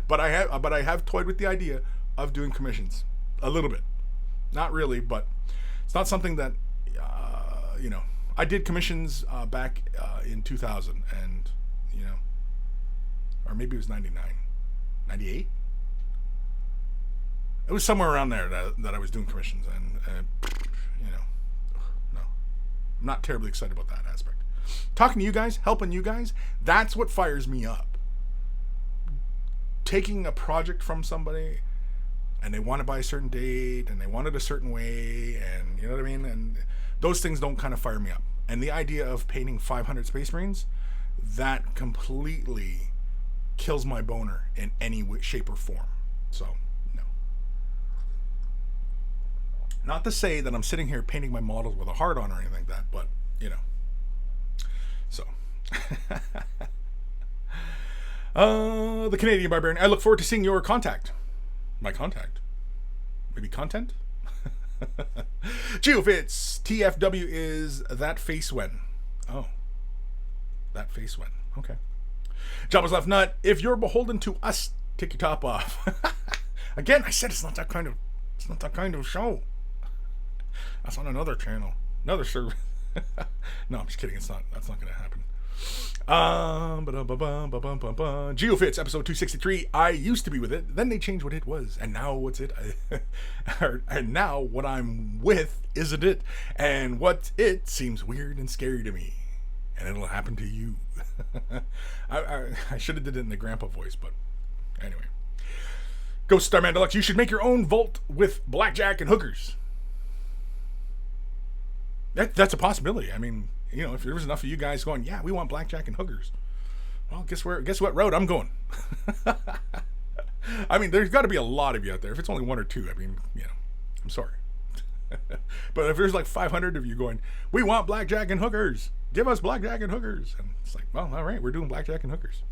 but I have toyed with the idea of doing commissions a little bit. Not really, but it's not something that, I did commissions back in 2000, and, or maybe it was 99, 98. It was somewhere around there that I was doing commissions, and no, I'm not terribly excited about that aspect. Talking to you guys, helping you guys, that's what fires me up. Taking a project from somebody, and they want it by a certain date, and they want it a certain way, and you know what I mean? And those things don't kind of fire me up. And the idea of painting 500 Space Marines, that completely kills my boner in any way, shape, or form. So, no. Not to say that I'm sitting here painting my models with a heart on or anything like that, but, So. The Canadian Barbarian. I look forward to seeing your contact. My contact? Maybe content? Geofits. TFW is that face when. Oh. That face when. Okay. Jabba's left nut. If you're beholden to us, take your top off. Again, I said it's not that kind of show. That's on another channel. Another service. No, I'm just kidding. That's not gonna happen. Geofits, episode 263. I used to be with it, then they changed what it was, and now what's it? And now what I'm with isn't it, and what it seems weird and scary to me, and it'll happen to you. I should have did it in the grandpa voice, but anyway. Ghost Starman Deluxe, you should make your own vault with blackjack and hookers. That's a possibility. I mean, if there was enough of you guys going, yeah, we want blackjack and hookers. Well, guess what road I'm going. I mean, there's got to be a lot of you out there. If it's only one or two, I mean, I'm sorry. But if there's like 500 of you going, we want blackjack and hookers. Give us blackjack and hookers. And it's like, well, all right, we're doing blackjack and hookers.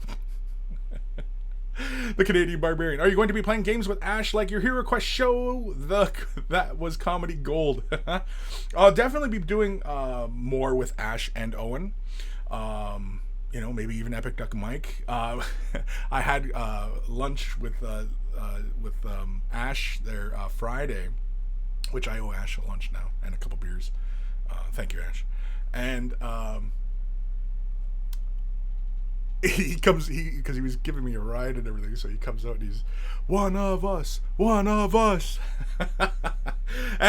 The Canadian Barbarian. Are you going to be playing games with Ash like your Hero Quest show? That was comedy gold. I'll definitely be doing more with Ash and Owen. Maybe even Epic Duck Mike. I had lunch with Ash there Friday, which I owe Ash a lunch now and a couple beers. Thank you, Ash. And because he was giving me a ride and everything, so he comes out and he's one of us. And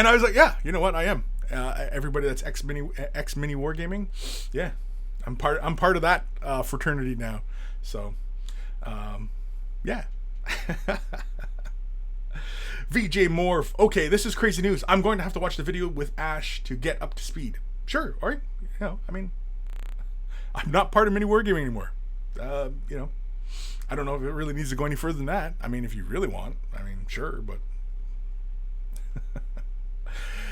I was like, yeah, you know what, I am. Everybody that's X mini wargaming, yeah, I'm part of that fraternity now. So, yeah. VJ Morph. Okay, this is crazy news. I'm going to have to watch the video with Ash to get up to speed. Sure, all right. I mean, I'm not part of mini wargaming anymore. I don't know if it really needs to go any further than that. I mean, if you really want, I mean, sure, but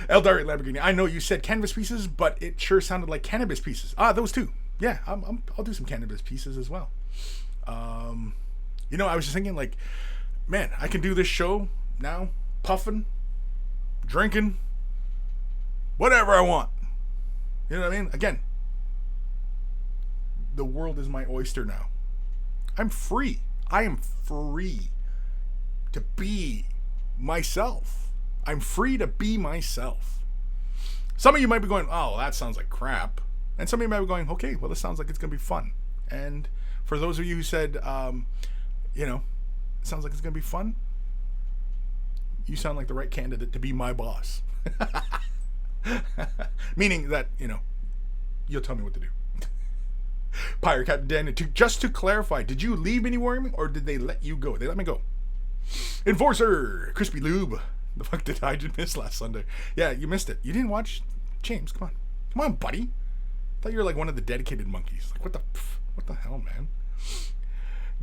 Eldari Lamborghini. I know you said canvas pieces, but it sure sounded like cannabis pieces. Those two. Yeah, I'll do some cannabis pieces as well. I was just thinking, like, man, I can do this show now, puffing, drinking, whatever I want. You know what I mean? Again, the world is my oyster now. I'm free. I am free to be myself. I'm free to be myself. Some of you might be going, oh, that sounds like crap. And some of you might be going, okay, well, this sounds like it's going to be fun. And for those of you who said, it sounds like it's going to be fun, you sound like the right candidate to be my boss. Meaning that, you'll tell me what to do. Pyre Captain Dan, just to clarify, did you leave Mini Wargaming or did they let you go? They let me go. Enforcer, Crispy Lube. The fuck did I just miss last Sunday? Yeah, you missed it. You didn't watch James. Come on, buddy. I thought you were like one of the dedicated monkeys. Like, what the hell, man?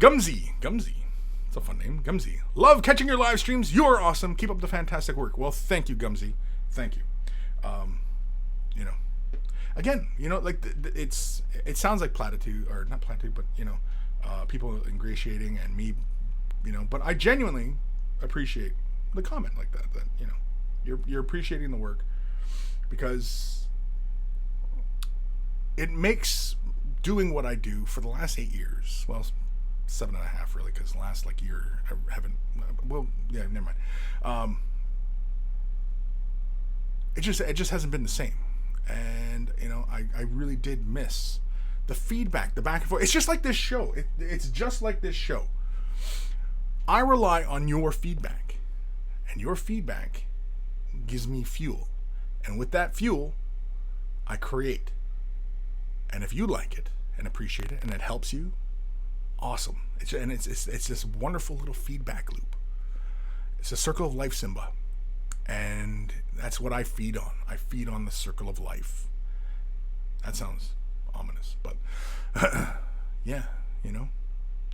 Gumsy. It's a fun name. Gumsy. Love catching your live streams. You're awesome. Keep up the fantastic work. Well, thank you, Gumsy. Thank you. Again, like it sounds like platitude, or not platitude, but people ingratiating and me, but I genuinely appreciate the comment like that you're appreciating the work, because it makes doing what I do for the last 8 years, well, 7.5 really, because the last year I haven't, well, yeah, never mind. It just hasn't been the same. And, I really did miss the feedback, the back and forth. It's just like this show. It's just like this show. I rely on your feedback. And your feedback gives me fuel. And with that fuel, I create. And if you like it and appreciate it and it helps you, awesome. It's this wonderful little feedback loop. It's a circle of life, Simba. And that's what I feed on. I feed on the circle of life. That sounds ominous, but yeah,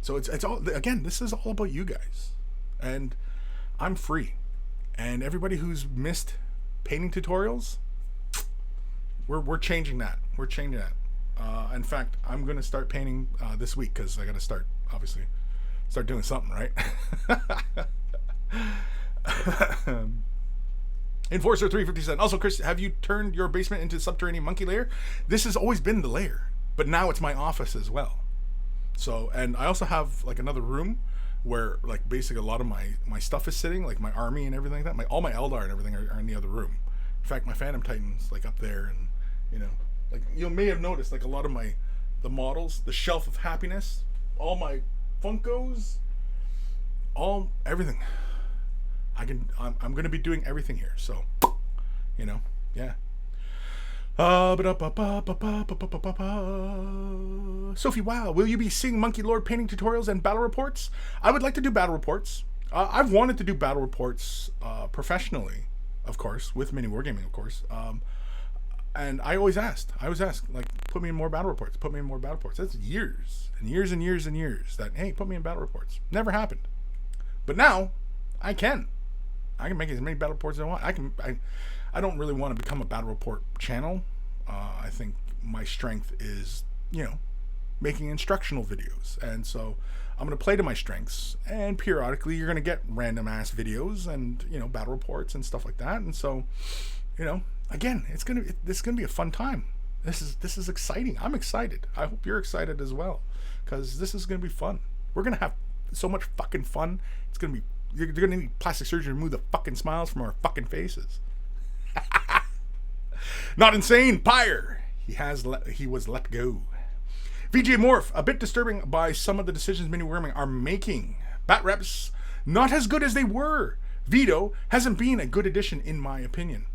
So it's all, again, this is all about you guys. And I'm free. And everybody who's missed painting tutorials, we're changing that. We're changing that. In fact, I'm going to start painting this week, because I got to start doing something, right? Enforcer 357. Also, Kris, have you turned your basement into subterranean monkey lair? This has always been the lair, but now it's my office as well. So, and I also have another room where basically a lot of my stuff is sitting, like my army and everything like that. All my Eldar and everything are in the other room. In fact, my Phantom Titan's up there, and you may have noticed a lot of the models, the Shelf of Happiness, all my Funkos, everything. I'm going to be doing everything here, so yeah. Sophie, wow, will you be seeing Monkey Lord painting tutorials and battle reports? I would like to do battle reports. I've wanted to do battle reports professionally, of course, with Mini Wargaming, of course. And I always asked, put me in more battle reports. Put me in more battle reports. That's years and years and years and years that, hey, put me in battle reports. Never happened. But now I can make as many battle reports as I want. I don't really want to become a battle report channel. I think my strength is, making instructional videos. And so I'm going to play to my strengths. And periodically you're going to get random ass videos and, battle reports and stuff like that. And so, again, this is going to be a fun time. This is exciting. I'm excited. I hope you're excited as well, because this is going to be fun. We're going to have so much fucking fun. It's going to be, you're going to need plastic surgery to remove the fucking smiles from our fucking faces. Not insane. Pyre. He was let go. VJ Morph. A bit disturbing by some of the decisions Mini Wargaming are making. Bat reps not as good as they were. Vito hasn't been a good addition in my opinion.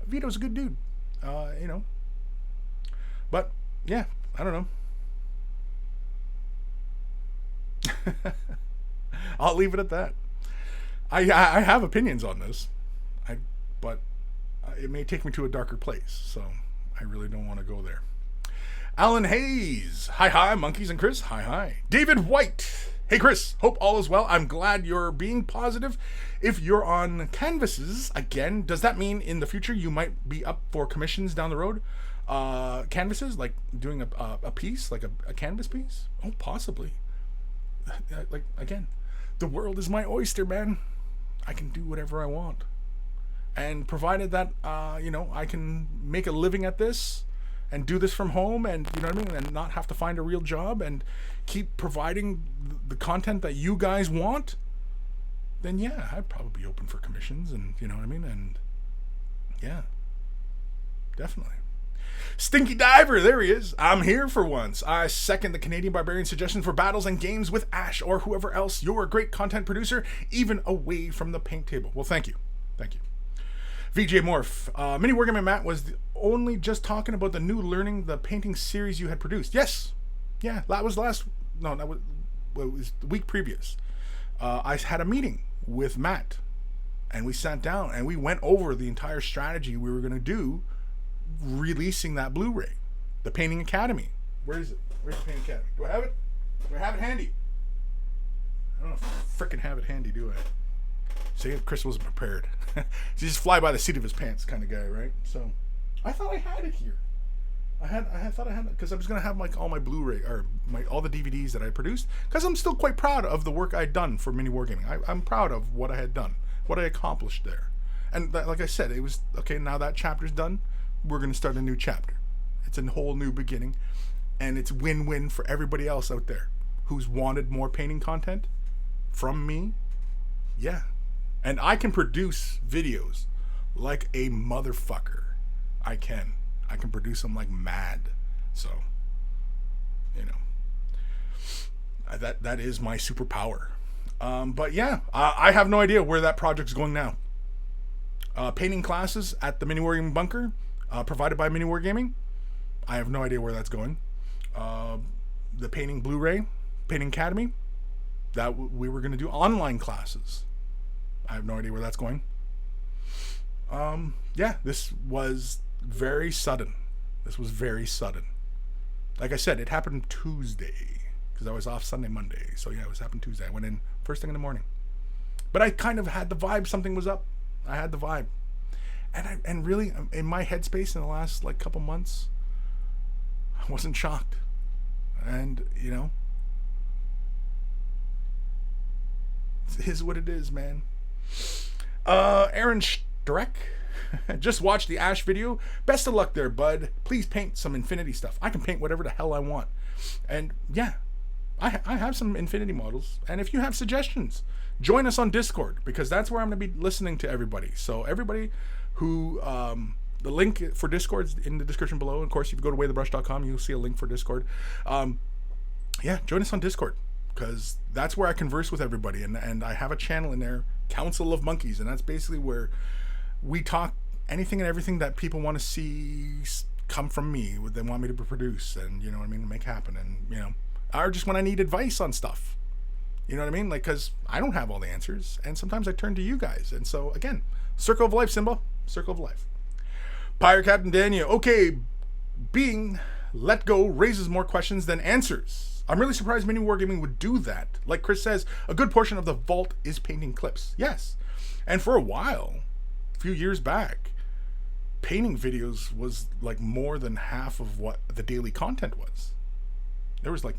Vito's a good dude. But yeah, I don't know. I'll leave it at that. I have opinions on this, but it may take me to a darker place, so I really don't want to go there. Alan Hayes. Hi, monkeys and Kris. Hi. David White. Hey, Kris. Hope all is well. I'm glad you're being positive. If you're on canvases again, does that mean in the future you might be up for commissions down the road? Canvases, like doing a piece, like a canvas piece? Oh, possibly. Again, the world is my oyster, man. I can do whatever I want. And provided that, I can make a living at this and do this from home and, and not have to find a real job and keep providing the content that you guys want, then yeah, I'd probably be open for commissions and, and yeah, definitely. Stinky Diver, there he is. I'm here for once. I second the Canadian Barbarian suggestion for battles and games with Ash or whoever else. You're a great content producer, even away from the paint table. Well, thank you. VJ Morph. Mini Wargaming Matt was only just talking about the new learning the painting series you had produced. Yes. Yeah, that was it was the week previous. I had a meeting with Matt, and we sat down and we went over the entire strategy we were going to do releasing that Blu-ray, the Painting Academy. Where is it? Where's the Painting Academy? Do I have it? Do I have it handy? I don't know if I freaking have it handy, do I? See, Kris wasn't prepared. He's just fly by the seat of his pants kind of guy, right? So I thought I had it here. I thought I had it because I was gonna have like all my Blu-ray or all the DVDs that I produced, because I'm still quite proud of the work I'd done for Mini Wargaming. I'm proud of what I had done, what I accomplished there, and like I said, it was okay. Now that chapter's done, we're gonna start a new chapter. It's a whole new beginning, and it's win-win for everybody else out there who's wanted more painting content from me. Yeah, and I can produce videos like a motherfucker. I can produce them like mad. So, you know, that is my superpower. But yeah, I have no idea where that project's going now. Painting classes at the Mini Wargaming Bunker, provided by Mini Wargaming. I have no idea where that's going. The painting Blu-ray, Painting Academy, that we were going to do online classes. I have no idea where that's going. Yeah, this was very sudden. This was very sudden. Like I said, it happened Tuesday because I was off Sunday, Monday. So yeah, it happened Tuesday. I went in first thing in the morning, but I kind of had the vibe something was up. I had the vibe, and really in my headspace in the last like couple months, I wasn't shocked, and you know, it is what it is, man. Aaron Streck. Just watched the Ash video. Best of luck there, bud. Please paint some Infinity stuff. I can paint whatever the hell I want. And yeah, I have some Infinity models. And if you have suggestions, join us on Discord, because that's where I'm going to be listening to everybody. So everybody who, the link for Discord's in the description below. Of course, if you go to waythebrush.com, you'll see a link for Discord. Yeah, join us on Discord, because that's where I converse with everybody. And I have a channel in there, Council of Monkeys. And that's basically where we talk anything and everything that people want to see come from me, what they want me to produce, and you know what I mean, make happen, and you know, or just when I need advice on stuff, you know what I mean, like, because I don't have all the answers, and sometimes I turn to you guys, and so again, circle of life, Simba, circle of life. Pirate Captain Daniel, okay, being let go raises more questions than answers. I'm really surprised Mini Wargaming would do that. Like Kris says, a good portion of the vault is painting clips. Yes, and for a while, a few years back, painting videos was like more than half of what the daily content was. There was like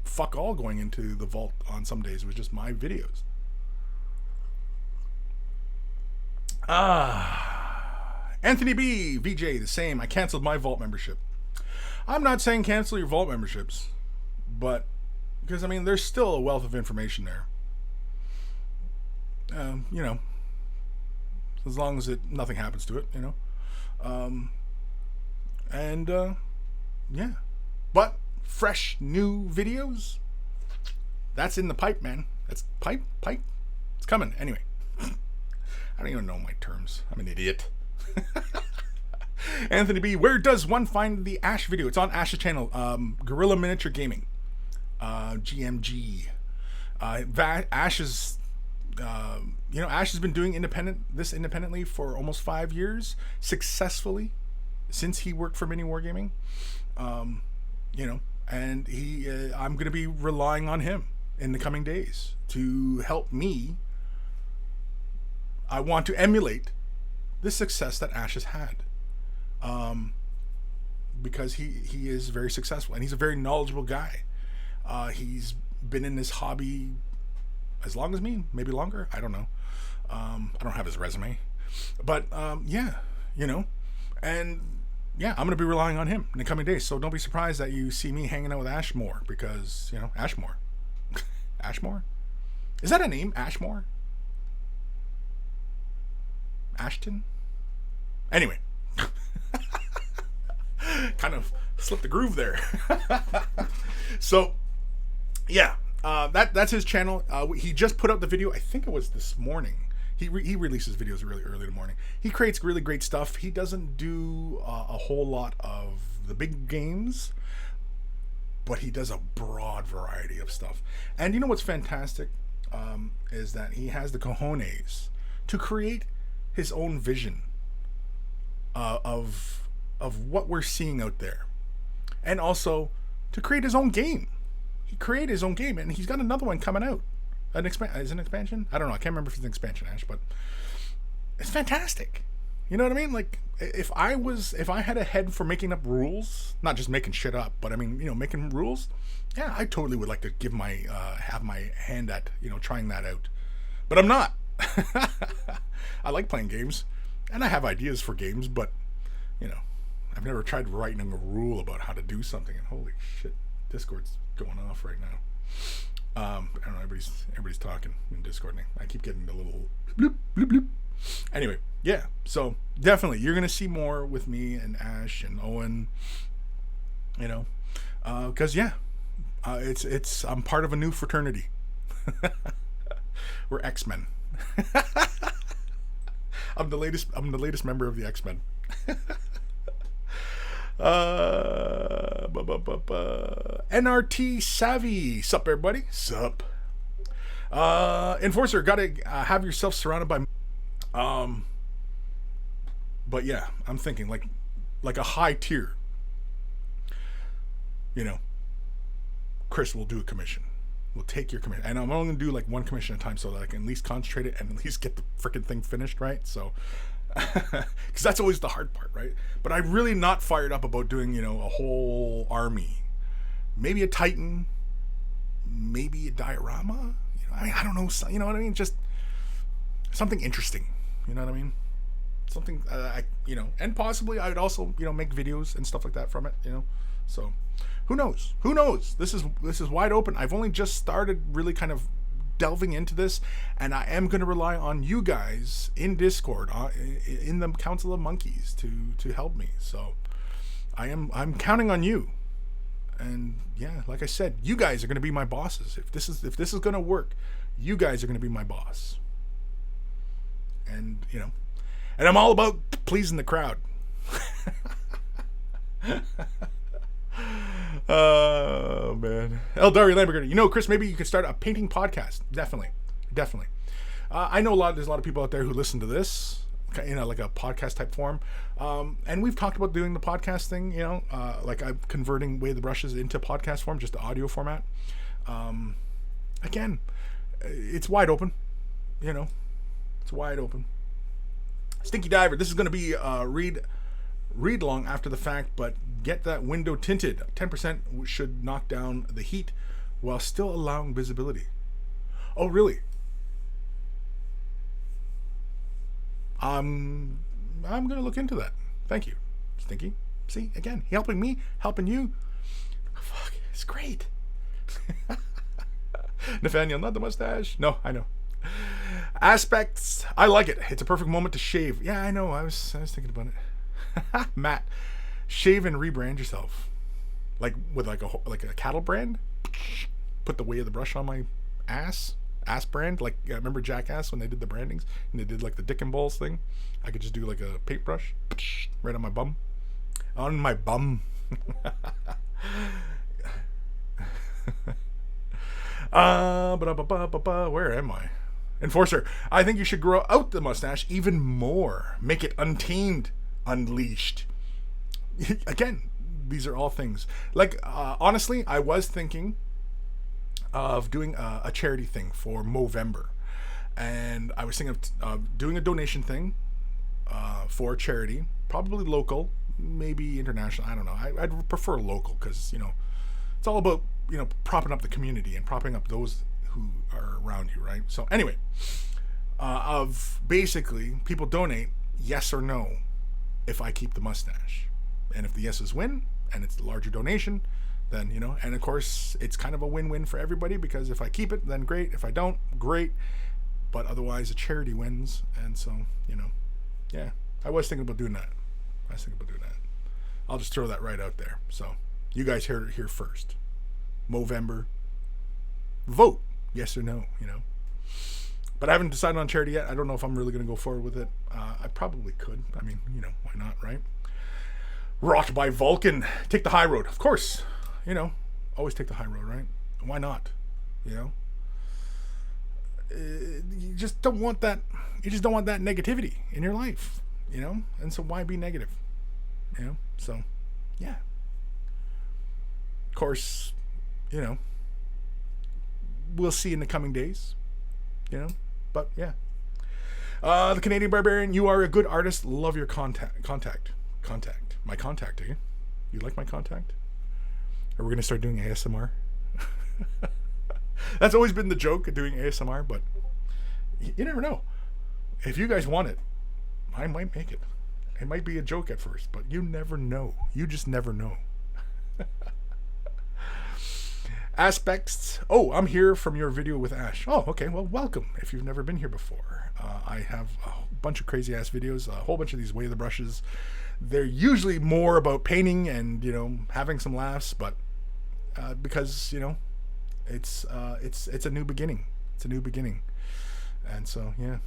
fuck all going into the vault on some days. It was just my videos. Anthony B, VJ, the same. I canceled my vault membership. I'm not saying cancel your vault memberships, but because I mean there's still a wealth of information there. You know, as long as nothing happens to it, you know. Yeah, but fresh new videos, that's in the pipe, man. That's pipe, it's coming. Anyway, I don't even know my terms. I'm an idiot. Anthony B, where does one find the Ash video? It's on Ash's channel, Guerrilla Miniature Gaming, GMG. Ash is, you know, Ash has been doing this independently for almost 5 years, successfully, since he worked for Mini Wargaming. You know, and I'm going to be relying on him in the coming days to help me. I want to emulate the success that Ash has had, because he is very successful and he's a very knowledgeable guy. He's been in this hobby as long as me, maybe longer. I don't know. I don't have his resume, but yeah, you know, and yeah, I'm going to be relying on him in the coming days. So don't be surprised that you see me hanging out with Ashmore, because, you know, Ashmore. Ashmore? Is that a name? Ashmore? Ashton? Anyway. Kind of slipped the groove there. So, yeah. That's his channel. He just put out the video, I think it was this morning. He releases videos really early in the morning. He creates really great stuff. He doesn't do a whole lot of the big games, but he does a broad variety of stuff. And you know what's fantastic is that he has the cojones to create his own vision of what we're seeing out there, and also to create his own game. He created his own game, and he's got another one coming out. Is it an expansion? I don't know. I can't remember if it's an expansion, Ash, but it's fantastic. You know what I mean? Like, if I had a head for making up rules, not just making shit up, but I mean, making rules, yeah, I totally would like to give have my hand at, trying that out. But I'm not. I like playing games, and I have ideas for games, but, I've never tried writing a rule about how to do something, and holy shit, Discord's going off right now. I don't know, everybody's talking in Discord, and I keep getting the little bloop, bloop, bloop. Anyway, yeah, so definitely you're going to see more with me and Ash and Owen, because it's I'm part of a new fraternity. We're X-Men. I'm the latest member of the X-Men. NRT Savvy. Sup, everybody? Sup. Enforcer, gotta have yourself surrounded by but yeah, I'm thinking like a high tier. Kris will do a commission. We'll take your commission, and I'm only gonna do like one commission at a time so that I can at least concentrate it and at least get the freaking thing finished, right? So because that's always the hard part, right? But I'm really not fired up about doing, a whole army. Maybe a Titan, maybe a diorama. I don't know. You know what I mean? Just something interesting. You know what I mean? Something, and possibly I would also, make videos and stuff like that from it. So who knows? Who knows? This is wide open. I've only just started really kind of delving into this, and I am going to rely on you guys in Discord, in the Council of Monkeys, to help me. So I'm counting on you. And yeah, like I said, you guys are going to be my bosses. If this is going to work, you guys are going to be my boss. And and I'm all about pleasing the crowd. Oh man, Eldari Lamborghini. Kris, maybe you could start a painting podcast. Definitely. I know there's a lot of people out there who listen to this, like a podcast type form. And we've talked about doing the podcast thing. Like I'm converting Way the Brushes into podcast form, just the audio format. Again, it's wide open. It's wide open. Stinky Diver. This is going to be read long after the fact, but get that window tinted. 10% should knock down the heat while still allowing visibility. Oh, really? I'm gonna look into that. Thank you, Stinky. See, again, helping me, helping you. Fuck, it's great. Nathaniel, not the mustache. No, I know. Aspects, I like it. It's a perfect moment to shave. Yeah, I know. I was thinking about it. Matt, shave and rebrand yourself, like with like a cattle brand. Put the Way of the Brush on my ass brand. Like, I remember Jackass when they did the brandings and they did like the dick and balls thing. I could just do like a paintbrush right on my bum. Where am I? Enforcer, I think you should grow out the mustache even more. Make it untamed, unleashed. Again, these are all things. Like, honestly, I was thinking of doing a charity thing for Movember. And I was thinking of doing a donation thing for charity, probably local, maybe international. I don't know. I'd prefer local because, it's all about, propping up the community and propping up those who are around you, right? So anyway, of basically people donate yes or no if I keep the mustache. And if the yeses win and it's a larger donation, then, and of course it's kind of a win-win for everybody because if I keep it, then great. If I don't, great. But otherwise a charity wins. And so, yeah, I was thinking about doing that. I'll just throw that right out there. So you guys heard it here first. Movember. Vote. Yes or no, But I haven't decided on charity yet. I don't know if I'm really going to go forward with it. I probably could. I mean, you know, why not, right? Wrought by Vulcan. Take the high road. Of course. You know, always take the high road, right? Why not? You know? You just don't want that. You just don't want that negativity in your life, you know? And so why be negative? You know? So, yeah. Of course, you know, we'll see in the coming days, you know? But, yeah. The Canadian Barbarian, you are a good artist. Love your contact. My contact, eh? You like my contact? Are we going to start doing ASMR? That's always been the joke of doing ASMR, but you never know. If you guys want it, I might make it. It might be a joke at first, but you never know. You just never know. Aspects. Oh, I'm here from your video with Ash. Oh, okay. Well, welcome if you've never been here before. I have a bunch of crazy ass videos, a whole bunch of these Way the Brushes. They're usually more about painting and, you know, having some laughs, but because, you know, it's a new beginning. It's a new beginning. And so, yeah.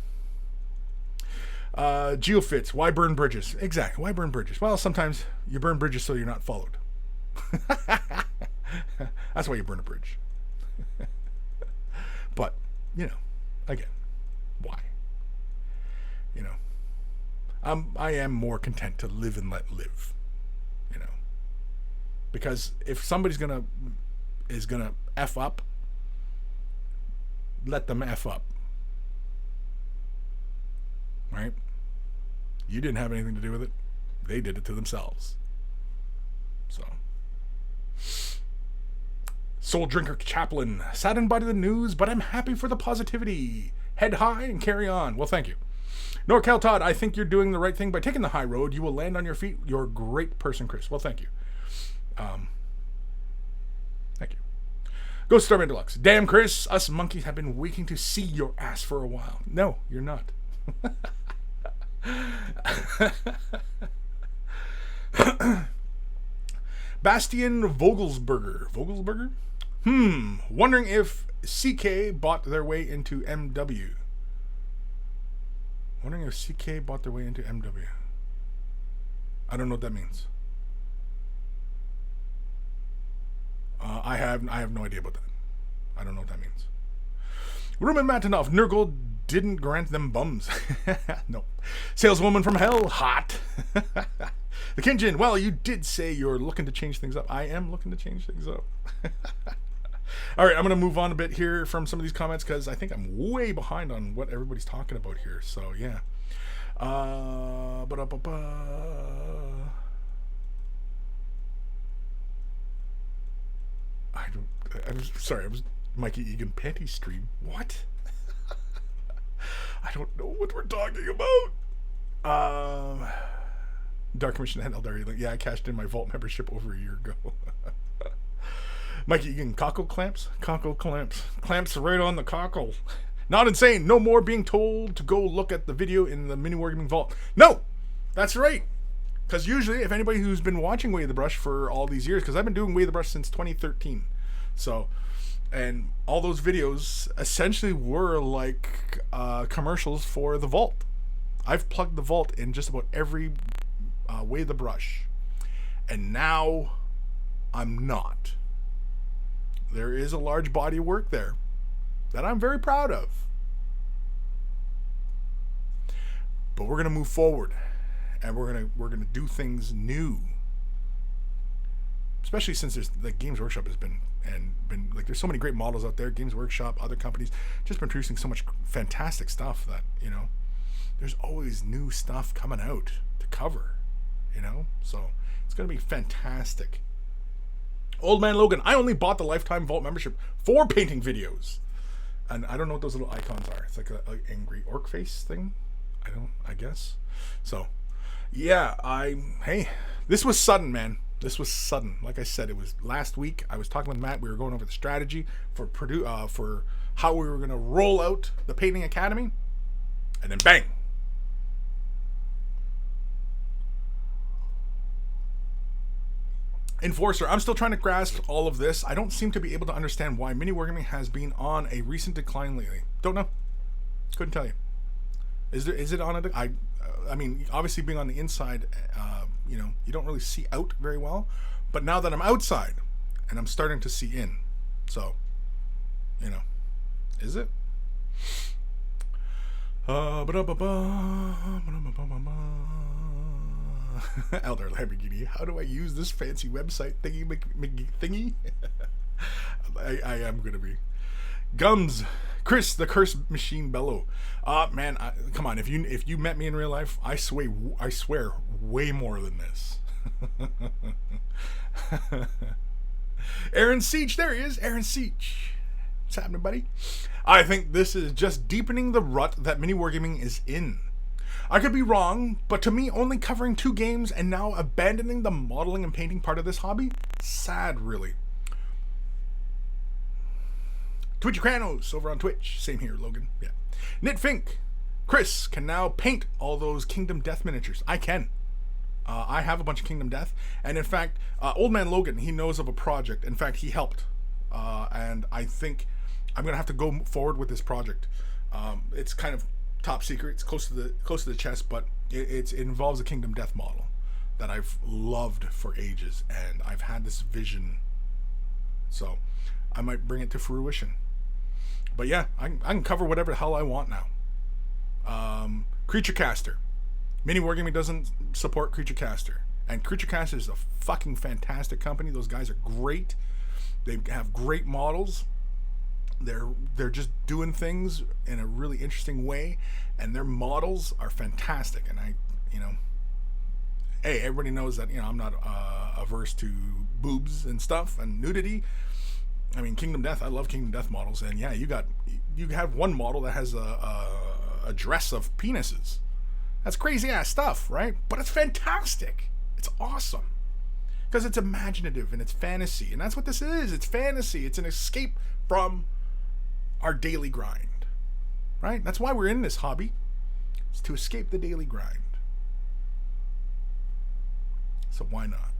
Geofits. Why burn bridges? Exactly. Why burn bridges? Well, sometimes you burn bridges so you're not followed. That's why you burn a bridge. But, you know, again, why? You know, I am more content to live and let live. You know, because if somebody's is gonna F up, let them F up. Right? You didn't have anything to do with it. They did it to themselves. So. Soul Drinker Chaplain. Saddened by the news, but I'm happy for the positivity. Head high and carry on. Well, thank you. NorCal Todd, I think you're doing the right thing by taking the high road. You will land on your feet. You're a great person, Kris. Well, thank you. Thank you. Ghost Starman Deluxe. Damn, Kris, us monkeys have been waiting to see your ass for a while. No, you're not. Bastian Vogelsberger? Wondering if CK bought their way into MW. Wondering if CK bought their way into MW. I don't know what that means. I have no idea about that. I don't know what that means. Ruben Matinov, Nurgle didn't grant them bums. No. Saleswoman from hell, hot. The Kinjin, well, you did say you're looking to change things up. I am looking to change things up. All right, I'm going to move on a bit here from some of these comments because I think I'm way behind on what everybody's talking about here. So, yeah. I'm sorry, I was Mikey Egan panty stream. What? I don't know what we're talking about. Dark Commission and Eldari. Yeah, I cashed in my Vault membership over a year ago. Mikey Egan, cockle clamps? Cockle clamps. Clamps right on the cockle. Not insane. No more being told to go look at the video in the Mini Wargaming Vault. No! That's right. Because usually, if anybody who's been watching Way the Brush for all these years, because I've been doing Way the Brush since 2013. So, and all those videos essentially were like commercials for the Vault. I've plugged the Vault in just about every Way the Brush. And now, I'm not. There is a large body of work there that I'm very proud of. But we're going to move forward. And we're gonna do things new. Especially since there's the Games Workshop has been like there's so many great models out there. Games Workshop, other companies, just been producing so much fantastic stuff that, you know, there's always new stuff coming out to cover, you know? So it's gonna be fantastic. Old Man Logan, I only bought the Lifetime Vault membership for painting videos. And I don't know what those little icons are. It's like a angry orc face thing. I guess. So yeah, hey, this was sudden, man. This was sudden. Like I said, it was last week. I was talking with Matt. We were going over the strategy for how we were going to roll out the Painting Academy. And then bang. Enforcer, I'm still trying to grasp all of this. I don't seem to be able to understand why Mini Wargaming has been on a recent decline lately. Don't know. Couldn't tell you. Is it on it? I mean, obviously being on the inside, you don't really see out very well. But now that I'm outside, and I'm starting to see in, so, is it? Elder Lamborghini, how do I use this fancy website thingy? I am gonna be. Gums, Kris, the cursed machine bellow. Man, come on. If you met me in real life, I swear way more than this. Aaron Seach, there he is. Aaron Seach, what's happening, buddy? I think this is just deepening the rut that mini wargaming is in. I could be wrong, but to me, only covering 2 games and now abandoning the modeling and painting part of this hobby, sad, really. Twitch Kranos over on Twitch. Same here, Logan. Yeah. Knitfink. Kris can now paint all those Kingdom Death miniatures. I can. I have a bunch of Kingdom Death. And in fact, Old Man Logan, he knows of a project. In fact, he helped. And I think I'm going to have to go forward with this project. It's kind of top secret. It's close to the chest, but it involves a Kingdom Death model that I've loved for ages. And I've had this vision. So I might bring it to fruition. But yeah, I can cover whatever the hell I want now. Creature Caster. Mini Wargaming doesn't support Creature Caster. And Creature Caster is a fucking fantastic company. Those guys are great. They have great models. They're just doing things in a really interesting way. And their models are fantastic. And hey, everybody knows that, I'm not averse to boobs and stuff and nudity. I mean, Kingdom Death, I love Kingdom Death models, and yeah, you have one model that has a dress of penises. That's crazy ass stuff, right? But it's fantastic. It's awesome. Because it's imaginative and it's fantasy, and that's what this is. It's fantasy. It's an escape from our daily grind, right? That's why we're in this hobby. It's to escape the daily grind. So why not?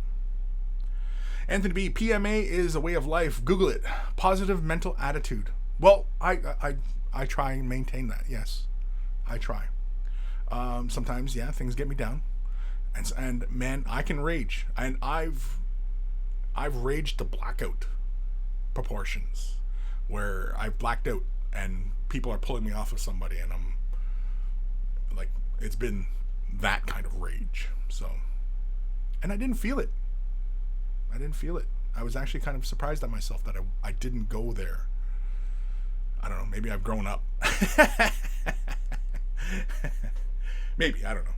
Anthony B, PMA is a way of life. Google it. Positive mental attitude. Well, I try and maintain that. Yes, I try. Sometimes, yeah, things get me down, and man, I can rage, and I've raged to blackout proportions, where I've blacked out, and people are pulling me off of somebody, and I'm like, it's been that kind of rage. So, and I didn't feel it. I was actually kind of surprised at myself that I didn't go there. I don't know. Maybe I've grown up. Maybe. I don't know.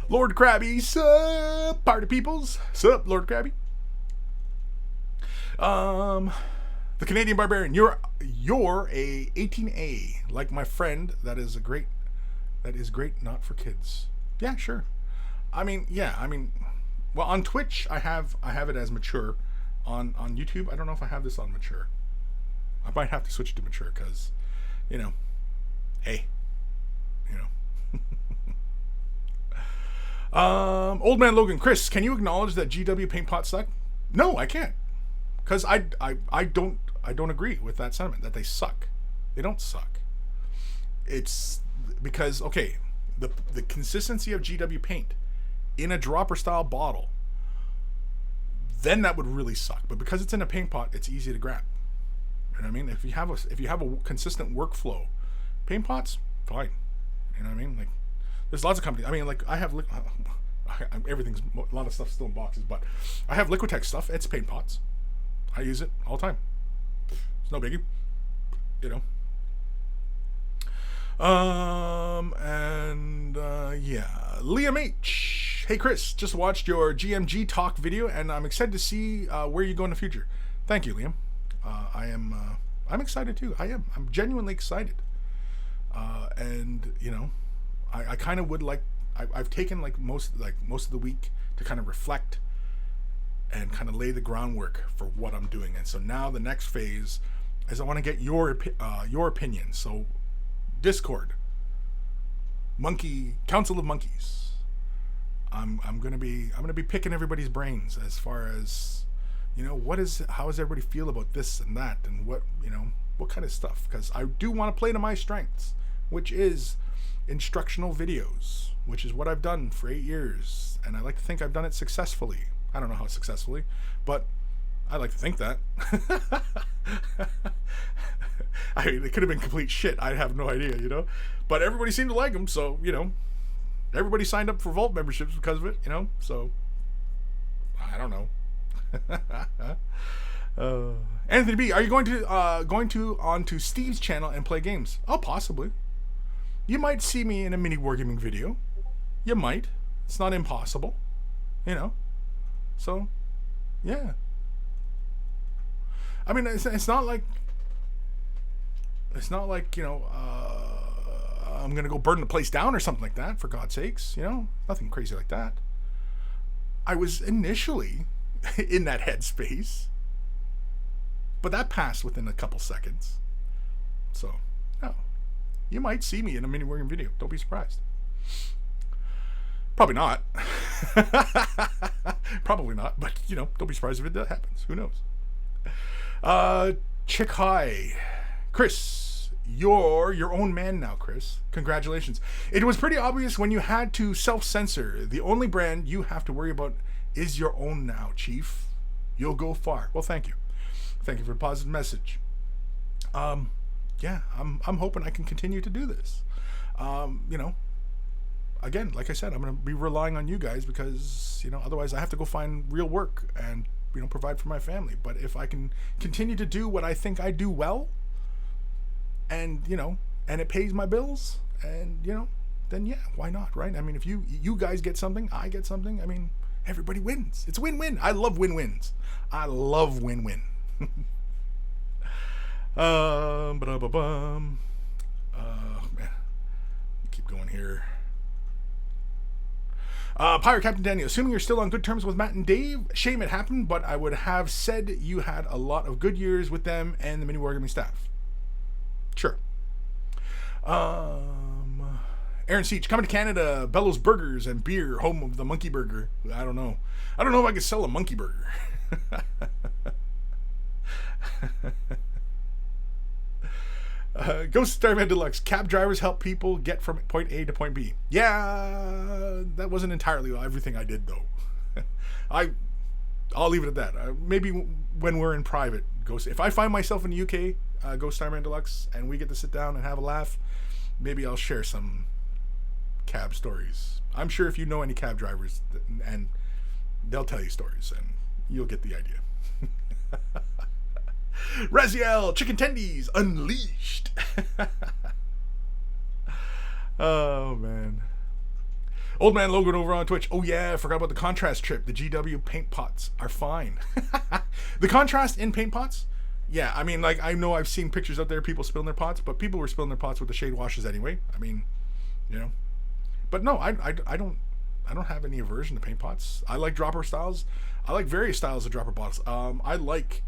Lord Krabby, sup, party peoples. Sup, Lord Krabby. The Canadian Barbarian. You're a 18A, like my friend. That is great, not for kids. Yeah, sure. Well, on Twitch, I have it as mature. On YouTube, I don't know if I have this on mature. I might have to switch to mature because, hey, Old Man Logan, Kris, can you acknowledge that GW paint pots suck? No, I can't, because I don't agree with that sentiment that they suck. They don't suck. It's because, okay, the consistency of GW paint in a dropper style bottle, then that would really suck. But because it's in a paint pot, it's easy to grab. You know what I mean? If you have a consistent workflow, paint pots, fine. You know what I mean? Like, there's lots of companies. I mean, like, I have everything's, a lot of stuff still in boxes, but I have Liquitex stuff. It's paint pots. I use it all the time. It's no biggie. Yeah, Liam H. Hey Kris, just watched your GMG talk video, and I'm excited to see where you go in the future. Thank you, Liam. I'm excited too. I'm genuinely excited. And I kind of would like. I've taken most of the week to kind of reflect and kind of lay the groundwork for what I'm doing. And so now the next phase is I want to get your opinion. So Discord, Council of Monkeys. I'm gonna be picking everybody's brains as far as how does everybody feel about this and that, and what kind of stuff, because I do want to play to my strengths, which is instructional videos, which is what I've done for 8 years. And I like to think I've done it successfully. I don't know how successfully, but I like to think that. I mean, it could have been complete shit. I have no idea, you know? But everybody seemed to like them, so, you know, everybody signed up for Vault memberships because of it, you know? So, I don't know. Anthony B, are you going to onto Steve's channel and play games? Oh, possibly. You might see me in a mini wargaming video. You might. It's not impossible, you know. So, yeah. I mean, it's not like you know, I'm gonna go burn the place down or something like that. For God's sakes, you know, nothing crazy like that. I was initially in that headspace, but that passed within a couple seconds. So, no, you might see me in a mini wargaming video. Don't be surprised. Probably not. Probably not, but you know, don't be surprised if it happens. Who knows? Chick High. Kris, you're your own man now, Kris. Congratulations. It was pretty obvious when you had to self-censor. The only brand you have to worry about is your own now, Chief. You'll go far. Well, thank you. Thank you for the positive message. Yeah, I'm hoping I can continue to do this. You know, again, like I said, I'm going to be relying on you guys because, you know, otherwise I have to go find real work and, you know, provide for my family. But if I can continue to do what I think I do well, and, you know, and it pays my bills, and, you know, then yeah, why not, right? I mean, if you guys get something, I get something, I mean, everybody wins. It's win-win. I love win-wins. I love win-win. Man, keep going here. Pirate Captain Daniel, assuming you're still on good terms with Matt and Dave, shame it happened, but I would have said you had a lot of good years with them and the mini wargaming staff. Sure. Aaron Siege, coming to Canada, Bellows Burgers and Beer, home of the Monkey Burger. I don't know if I could sell a monkey burger. Ghost Starman Deluxe, cab drivers help people get from point A to point B. Yeah, that wasn't entirely everything I did, though. I'll leave it at that. Maybe when we're in private, Ghost. If I find myself in the UK, Ghost Starman Deluxe, and we get to sit down and have a laugh, maybe I'll share some cab stories. I'm sure if you know any cab drivers, and they'll tell you stories, and you'll get the idea. Raziel, Chicken Tendies, Unleashed. Oh, man. Old Man Logan over on Twitch. Oh, yeah, I forgot about the contrast trip. The GW paint pots are fine. The contrast in paint pots? Yeah, I mean, like, I know I've seen pictures out there, people spilling their pots, but people were spilling their pots with the shade washes anyway. I mean, you know. But no, I don't have any aversion to paint pots. I like dropper styles. I like various styles of dropper bottles. I like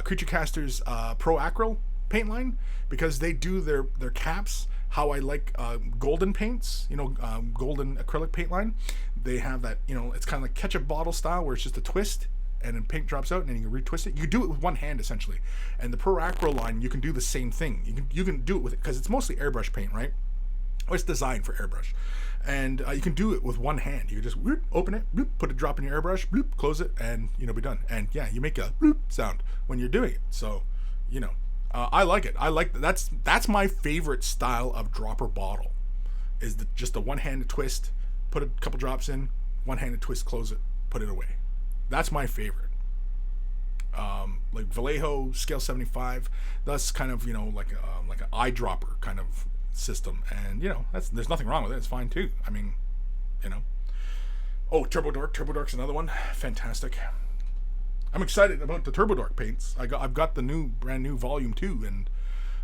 Creature Caster's Pro Acryl paint line because they do their caps how I like golden paints, you know, golden acrylic paint line. They have that, you know, it's kind of like ketchup bottle style where it's just a twist and then paint drops out and then you can retwist it. You can do it with one hand essentially. And the Pro Acryl line, you can do the same thing. You can do it with it because it's mostly airbrush paint, right? Well, it's designed for airbrush. And you can do it with one hand. You can just whoop, open it, whoop, put a drop in your airbrush, whoop, close it, and, you know, be done. And yeah, you make a whoop sound when you're doing it. So, you know, I like it. I like that's my favorite style of dropper bottle, is just the one-handed twist, put a couple drops in, one-handed twist, close it, put it away. That's my favorite. Like Vallejo Scale 75, that's kind of, you know, like an eyedropper kind of system, and you know, there's nothing wrong with it. It's fine too. I mean, you know. Oh, Turbo Dork's another one. Fantastic. I'm excited about the Turbo Dork paints. I've got the brand new volume 2, and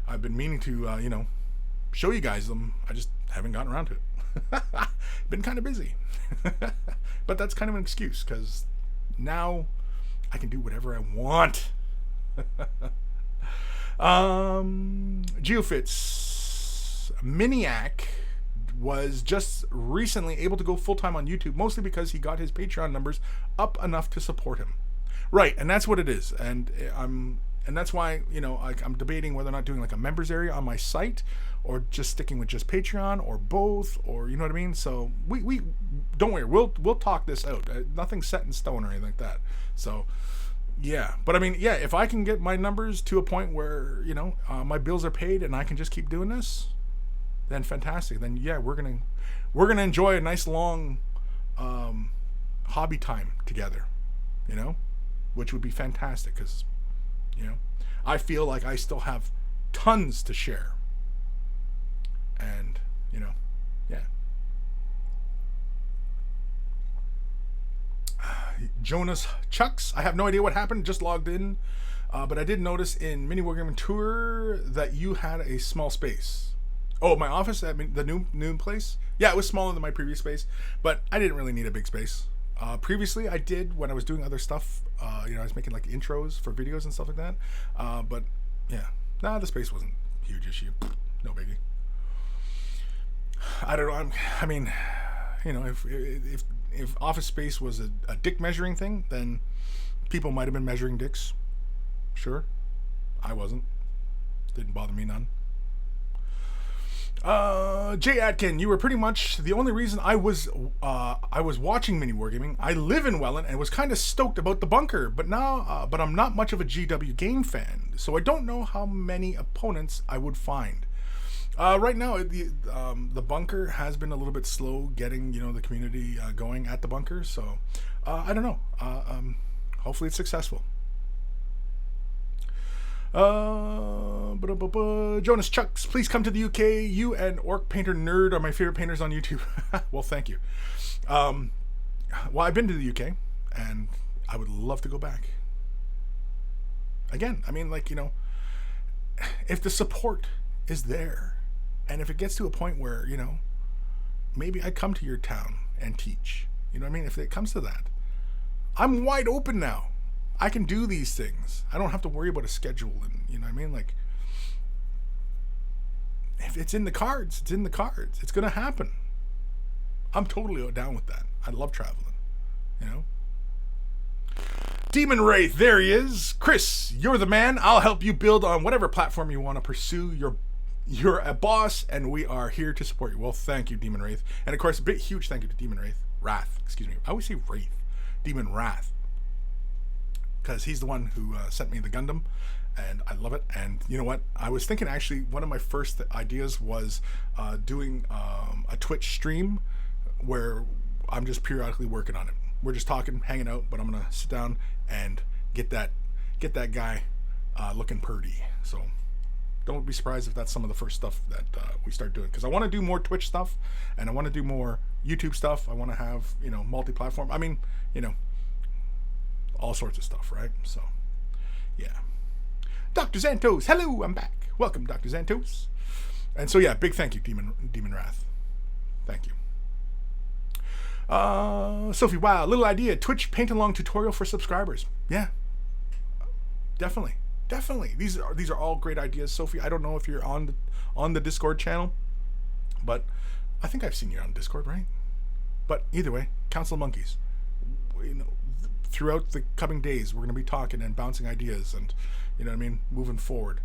I've been meaning to you know, show you guys them. I just haven't gotten around to it. Been kind of busy. But that's kind of an excuse because now I can do whatever I want. Geofits Miniac was just recently able to go full-time on YouTube, mostly because he got his Patreon numbers up enough to support him. Right, and that's what it is. And And that's why, like, I'm debating whether or not doing like a members area on my site, or just sticking with just Patreon, or both, or you know what I mean. So we don't worry, we'll talk this out. Nothing's set in stone or anything like that. So yeah, but I mean, yeah, if I can get my numbers to a point where my bills are paid and I can just keep doing this, then fantastic. Then yeah, we're gonna enjoy a nice long hobby time together, which would be fantastic because I feel like I still have tons to share. And, yeah. Jonas Chucks, I have no idea what happened, just logged in. But I did notice in Mini Wargaming Tour that you had a small space. Oh, my office at the new place? Yeah, it was smaller than my previous space, but I didn't really need a big space. Previously, I did when I was doing other stuff. I was making like intros for videos and stuff like that. But yeah, the space wasn't a huge issue. No biggie. I don't know. I mean, if office space was a dick measuring thing, then people might have been measuring dicks. Sure, I wasn't. Didn't bother me none. Jay Atkin, you were pretty much the only reason I was watching Mini Wargaming. I live in Welland and was kind of stoked about the bunker, but I'm not much of a GW game fan, so I don't know how many opponents I would find. Right now, the bunker has been a little bit slow getting the community going at the bunker, so I don't know. Hopefully, it's successful. Jonas Chucks, please come to the UK. You and Orc Painter Nerd are my favorite painters on YouTube. Well, thank you. Well, I've been to the UK, and I would love to go back. Again, I mean, like, if the support is there, and if it gets to a point where, maybe I come to your town and teach. You know what I mean? If it comes to that, I'm wide open now. I can do these things. I don't have to worry about a schedule, and you know what I mean? Like, if it's in the cards, it's in the cards. It's gonna happen. I'm totally down with that. I love traveling, Demon Wraith, there he is. Kris, you're the man. I'll help you build on whatever platform you want to pursue. You're a boss, and we are here to support you. Well, thank you, Demon Wraith. And of course, a big, huge thank you to Demon Wrath. Excuse me. I always say Wraith. Demon Wrath. Because he's the one who sent me the Gundam, and I love it. And you know what? I was thinking, actually, one of my first ideas was doing a Twitch stream where I'm just periodically working on it. We're just talking, hanging out, but I'm going to sit down and get that guy looking purdy. So don't be surprised if that's some of the first stuff that we start doing. Because I want to do more Twitch stuff, and I want to do more YouTube stuff. I want to have, multi-platform. I mean, all sorts of stuff, right? So, yeah. Dr. Xantos, hello, I'm back. Welcome, Dr. Xantos. And so, yeah, big thank you, Demon Wrath. Thank you. Sophie, wow, little idea. Twitch paint-along tutorial for subscribers. Yeah. Definitely. These are all great ideas, Sophie. I don't know if you're on the Discord channel, but I think I've seen you on Discord, right? But either way, Council of Monkeys. Throughout the coming days, we're going to be talking and bouncing ideas and, moving forward.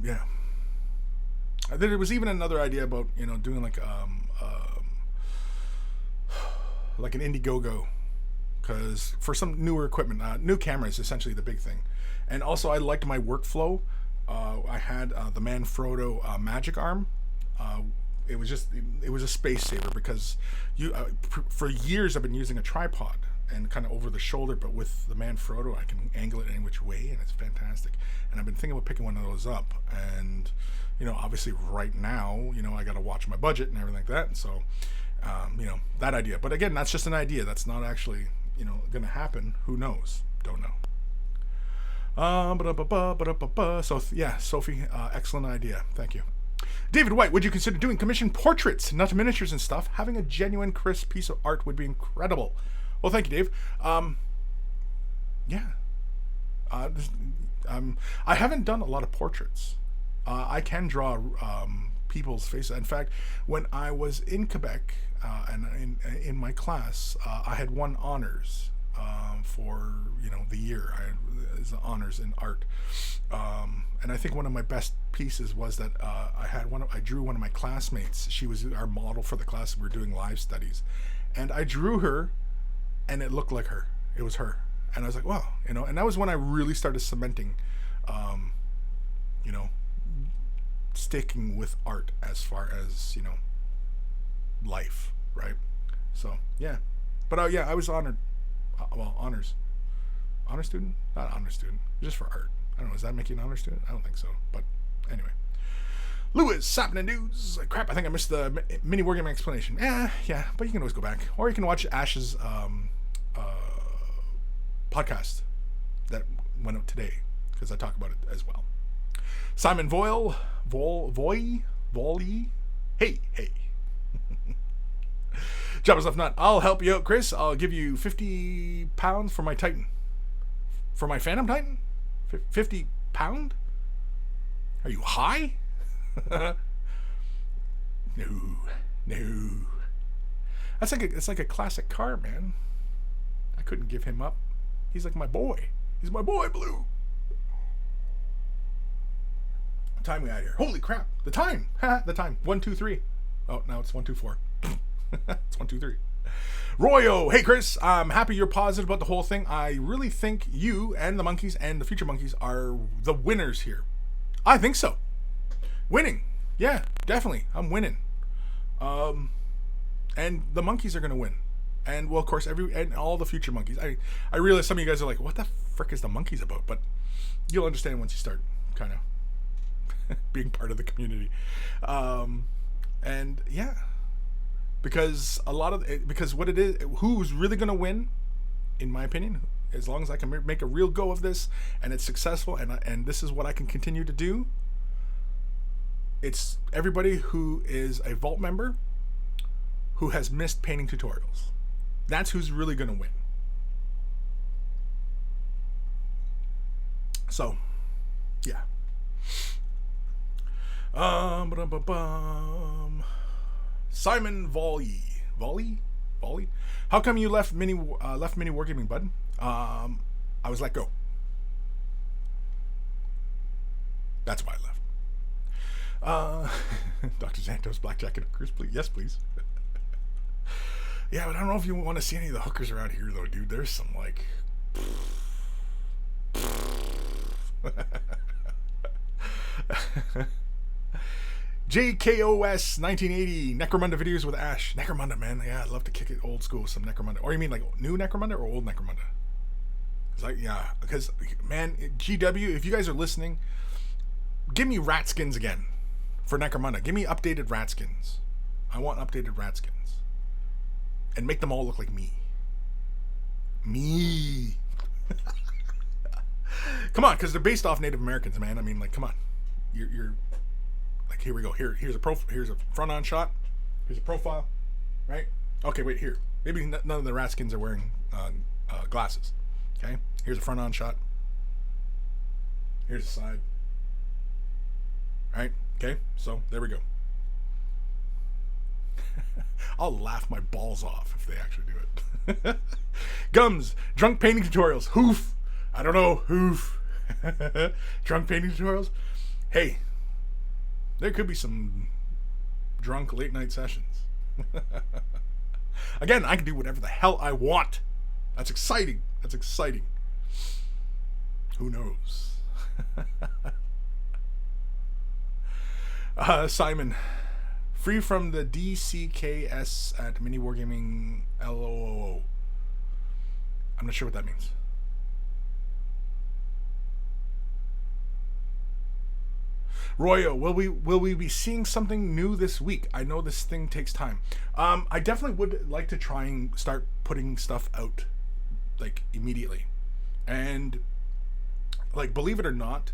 Yeah. There was even another idea about, doing like an Indiegogo, because for some newer equipment, new camera is essentially the big thing. And also I liked my workflow. I had the Manfrotto magic arm. It was a space saver because for years I've been using a tripod and kind of over the shoulder, but with the Manfrotto I can angle it any which way, and it's fantastic. And I've been thinking about picking one of those up, and obviously right now I got to watch my budget and everything like that, and so that idea. But again, that's just an idea. That's not actually going to happen. Who knows? Don't know. So yeah, Sophie, excellent idea. Thank you. David White, would you consider doing commissioned portraits, not miniatures and stuff? Having a genuine crisp piece of art would be incredible. Well, thank you, Dave. Yeah. I haven't done a lot of portraits. I can draw people's faces. In fact, when I was in Quebec and in my class, I had won honors for the year. As honors in art, and I think one of my best pieces was that I drew one of my classmates. She was our model for the class. We were doing live studies, and I drew her, and it looked like her. It was her, and I was like, wow, And that was when I really started cementing, sticking with art as far as life, right? So yeah, but yeah, I was honored. Honors. Honor student? Not honor student. Just for art. I don't know. Does that make you an honor student? I don't think so. But anyway. Lewis, happening news. Crap, I think I missed the mini wargaming explanation. Yeah, but you can always go back. Or you can watch Ash's podcast that went out today, because I talk about it as well. Simon Voyle. Hey. Jabba's Left Nut. I'll help you out, Kris. I'll give you £50 for my Titan. For my Phantom Titan? £50? Are you high? No. It's like a classic car, man. I couldn't give him up. He's like my boy. He's my boy, Blue. What time we at here? Holy crap. The time. The time. 1, 2, 3. Oh, now it's 1, 2, 4. It's 1, 2, 3. Royo, hey Kris, I'm happy you're positive about the whole thing. I really think you and the monkeys and the future monkeys are the winners here. I think so. Winning. Yeah, definitely. I'm winning. And the monkeys are gonna win. And well, of course, and all the future monkeys. I realize some of you guys are like, what the frick is the monkeys about? But you'll understand once you start kind of being part of the community. And yeah. Because what it is, who's really going to win, in my opinion, as long as I can make a real go of this and it's successful and this is what I can continue to do, it's everybody who is a Vault member who has missed painting tutorials. That's who's really going to win. So, yeah. Simon Volley. How come you left mini wargaming, bud? I was let go. That's why I left. Dr. Zantos, Black Jacket hookers, please. Yes, please. Yeah, but I don't know if you want to see any of the hookers around here, though, dude. There's some like. JKOS 1980 Necromunda videos with Ash. Necromunda, man. Yeah, I'd love to kick it old school with some Necromunda. Or you mean like new Necromunda or old Necromunda? Because man, GW, if you guys are listening, give me rat skins again for Necromunda. Give me updated rat skins. I want updated rat skins. And make them all look like me. Me. Come on, because they're based off Native Americans, man. I mean, like, come on. You're like, here we go. Here's a front on shot. Here's a profile, right? Okay, wait, here. Maybe none of the rat skins are wearing glasses. Okay, here's a front on shot. Here's the side. Right? Okay, so there we go. I'll laugh my balls off if they actually do it. Gums, drunk painting tutorials. Hoof. I don't know. Hoof. Drunk painting tutorials. Hey, there could be some drunk late night sessions. Again, I can do whatever the hell I want. That's exciting. That's exciting. Who knows? Simon, free from the DCKS at Mini Wargaming LOO. I'm not sure what that means. Royo, will we be seeing something new this week? I know this thing takes time. I definitely would like to try and start putting stuff out like immediately. And like, believe it or not,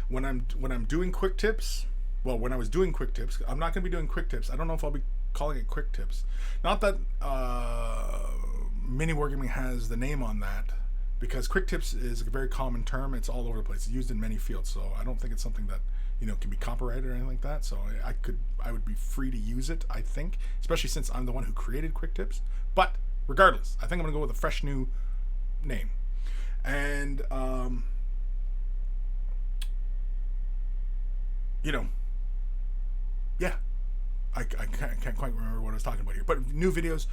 when I'm doing quick tips, well, when I was doing quick tips, I'm not going to be doing quick tips. I don't know if I'll be calling it quick tips. Not that Mini Wargaming has the name on that, because quick tips is a very common term. It's all over the place. It's used in many fields, so I don't think it's something that can be copyrighted or anything like that. So I would be free to use it, I think, especially since I'm the one who created quick tips. But regardless, I think I'm gonna go with a fresh new name. And, you know, yeah, I can't quite remember what I was talking about here. But new videos,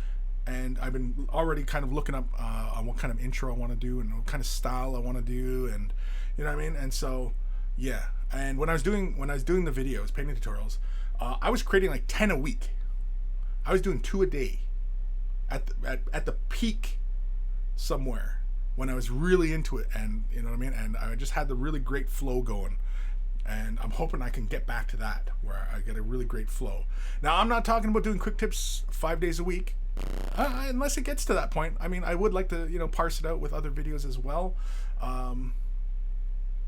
and I've been already kind of looking up on what kind of intro I want to do and what kind of style I want to do, and you know what I mean. And so, yeah. And when I was doing the videos, painting tutorials, I was creating like 10 a week. I was doing 2 a day at the peak somewhere when I was really into it, and you know what I mean. And I just had the really great flow going. And I'm hoping I can get back to that where I get a really great flow. Now, I'm not talking about doing quick tips 5 days a week, unless it gets to that point. I mean, I would like to, you know, parse it out with other videos as well.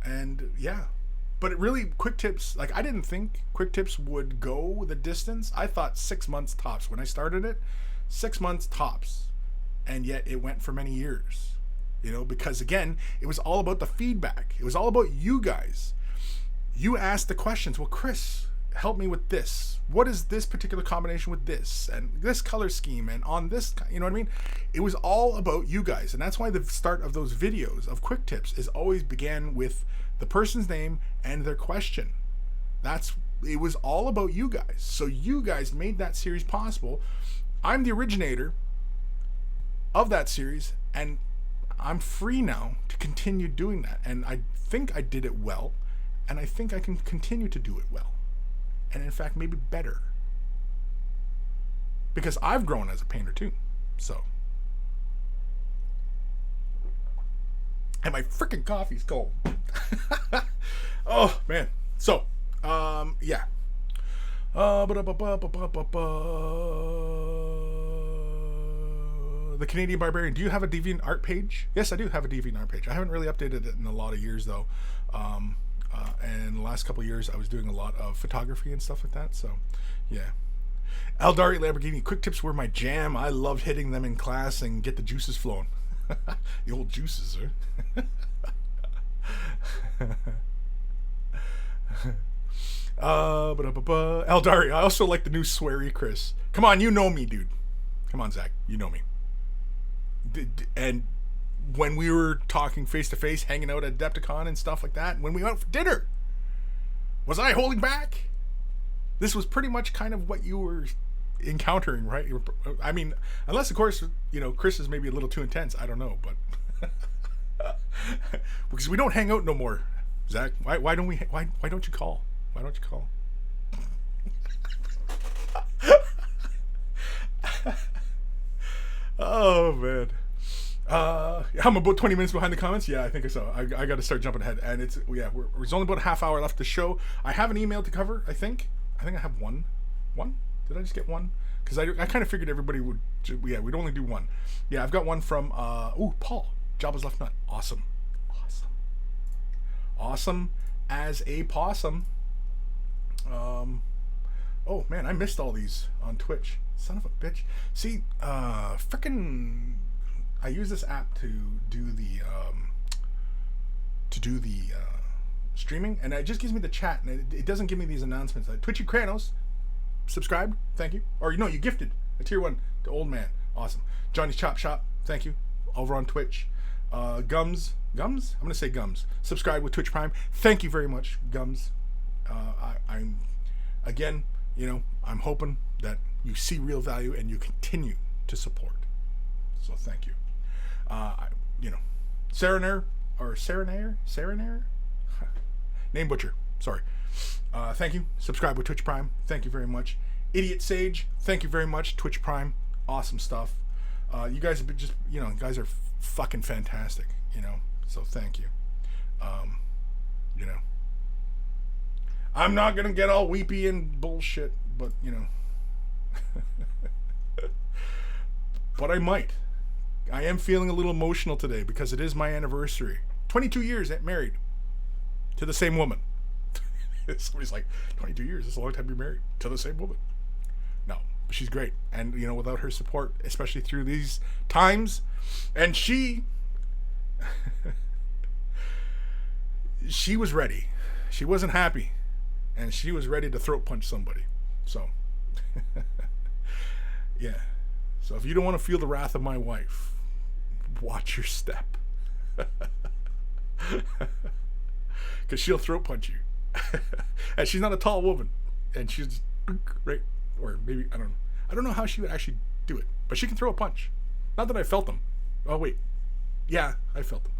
And yeah, but it really, quick tips, like I didn't think quick tips would go the distance. I thought 6 months tops when I started it, 6 months tops. And yet it went for many years, you know, because again, it was all about the feedback. It was all about you guys. You asked the questions. Well, Kris, help me with this. What is this particular combination with this and this color scheme and on this, you know what I mean? It was all about you guys. And that's why the start of those videos of quick tips is always began with the person's name and their question. It was all about you guys. So you guys made that series possible. I'm the originator of that series, and I'm free now to continue doing that. And I think I did it well. And I think I can continue to do it well. And in fact, maybe better. Because I've grown as a painter too. So. And my freaking coffee's cold. Oh, man. So, yeah. The Canadian Barbarian. Do you have a DeviantArt page? Yes, I do have a DeviantArt page. I haven't really updated it in a lot of years, though. And the last couple of years, I was doing a lot of photography and stuff like that. So, yeah. Eldari Lamborghini. Quick tips were my jam. I loved hitting them in class and get the juices flowing. The old juices, right? Eldari. I also like the new sweary Kris. Come on, you know me, dude. Come on, Zach. You know me. And when we were talking face to face, hanging out at Adepticon and stuff like that, when we went for dinner, was I holding back? This was pretty much kind of what you were encountering, right? I mean, unless of course, you know, Kris is maybe a little too intense. I don't know, but because we don't hang out no more, Zach. Why don't you call? Why don't you call? Oh man. I'm about 20 minutes behind the comments. Yeah, I think so. I got to start jumping ahead, and there's only about a half hour left to show. I have an email to cover. I think I have one. Did I just get one? Because I kind of figured everybody would. Yeah, we'd only do one. Yeah, I've got one from Paul. Job is left nut. Awesome as a possum. Oh man, I missed all these on Twitch. Son of a bitch. See, frickin'. I use this app to do the streaming, and it just gives me the chat, and it doesn't give me these announcements. Like Twitchy Kranos, subscribed, thank you. Or you gifted a tier 1 to Old Man, awesome. Johnny's Chop Shop, thank you. Over on Twitch, Gums, I'm gonna say Gums. Subscribe with Twitch Prime, thank you very much, Gums. I'm again, I'm hoping that you see real value and you continue to support. So thank you. Serenair? Name butcher. Sorry. Thank you. Subscribe with Twitch Prime. Thank you very much. Idiot Sage. Thank you very much. Twitch Prime. Awesome stuff. You guys have been just, guys are fucking fantastic, so thank you. I'm not going to get all weepy and bullshit, but, but I might. I am feeling a little emotional today because it is my anniversary. 22 years married to the same woman. Somebody's like, 22 years, that's a long time to be married to the same woman. No, but she's great. And, without her support, especially through these times, and she was ready. She wasn't happy. And she was ready to throat punch somebody. So, yeah. So if you don't want to feel the wrath of my wife, watch your step. Because she'll throat punch you. And she's not a tall woman. And she's just, right? Or maybe, I don't know. I don't know how she would actually do it. But she can throw a punch. Not that I felt them. Oh, wait. Yeah, I felt them.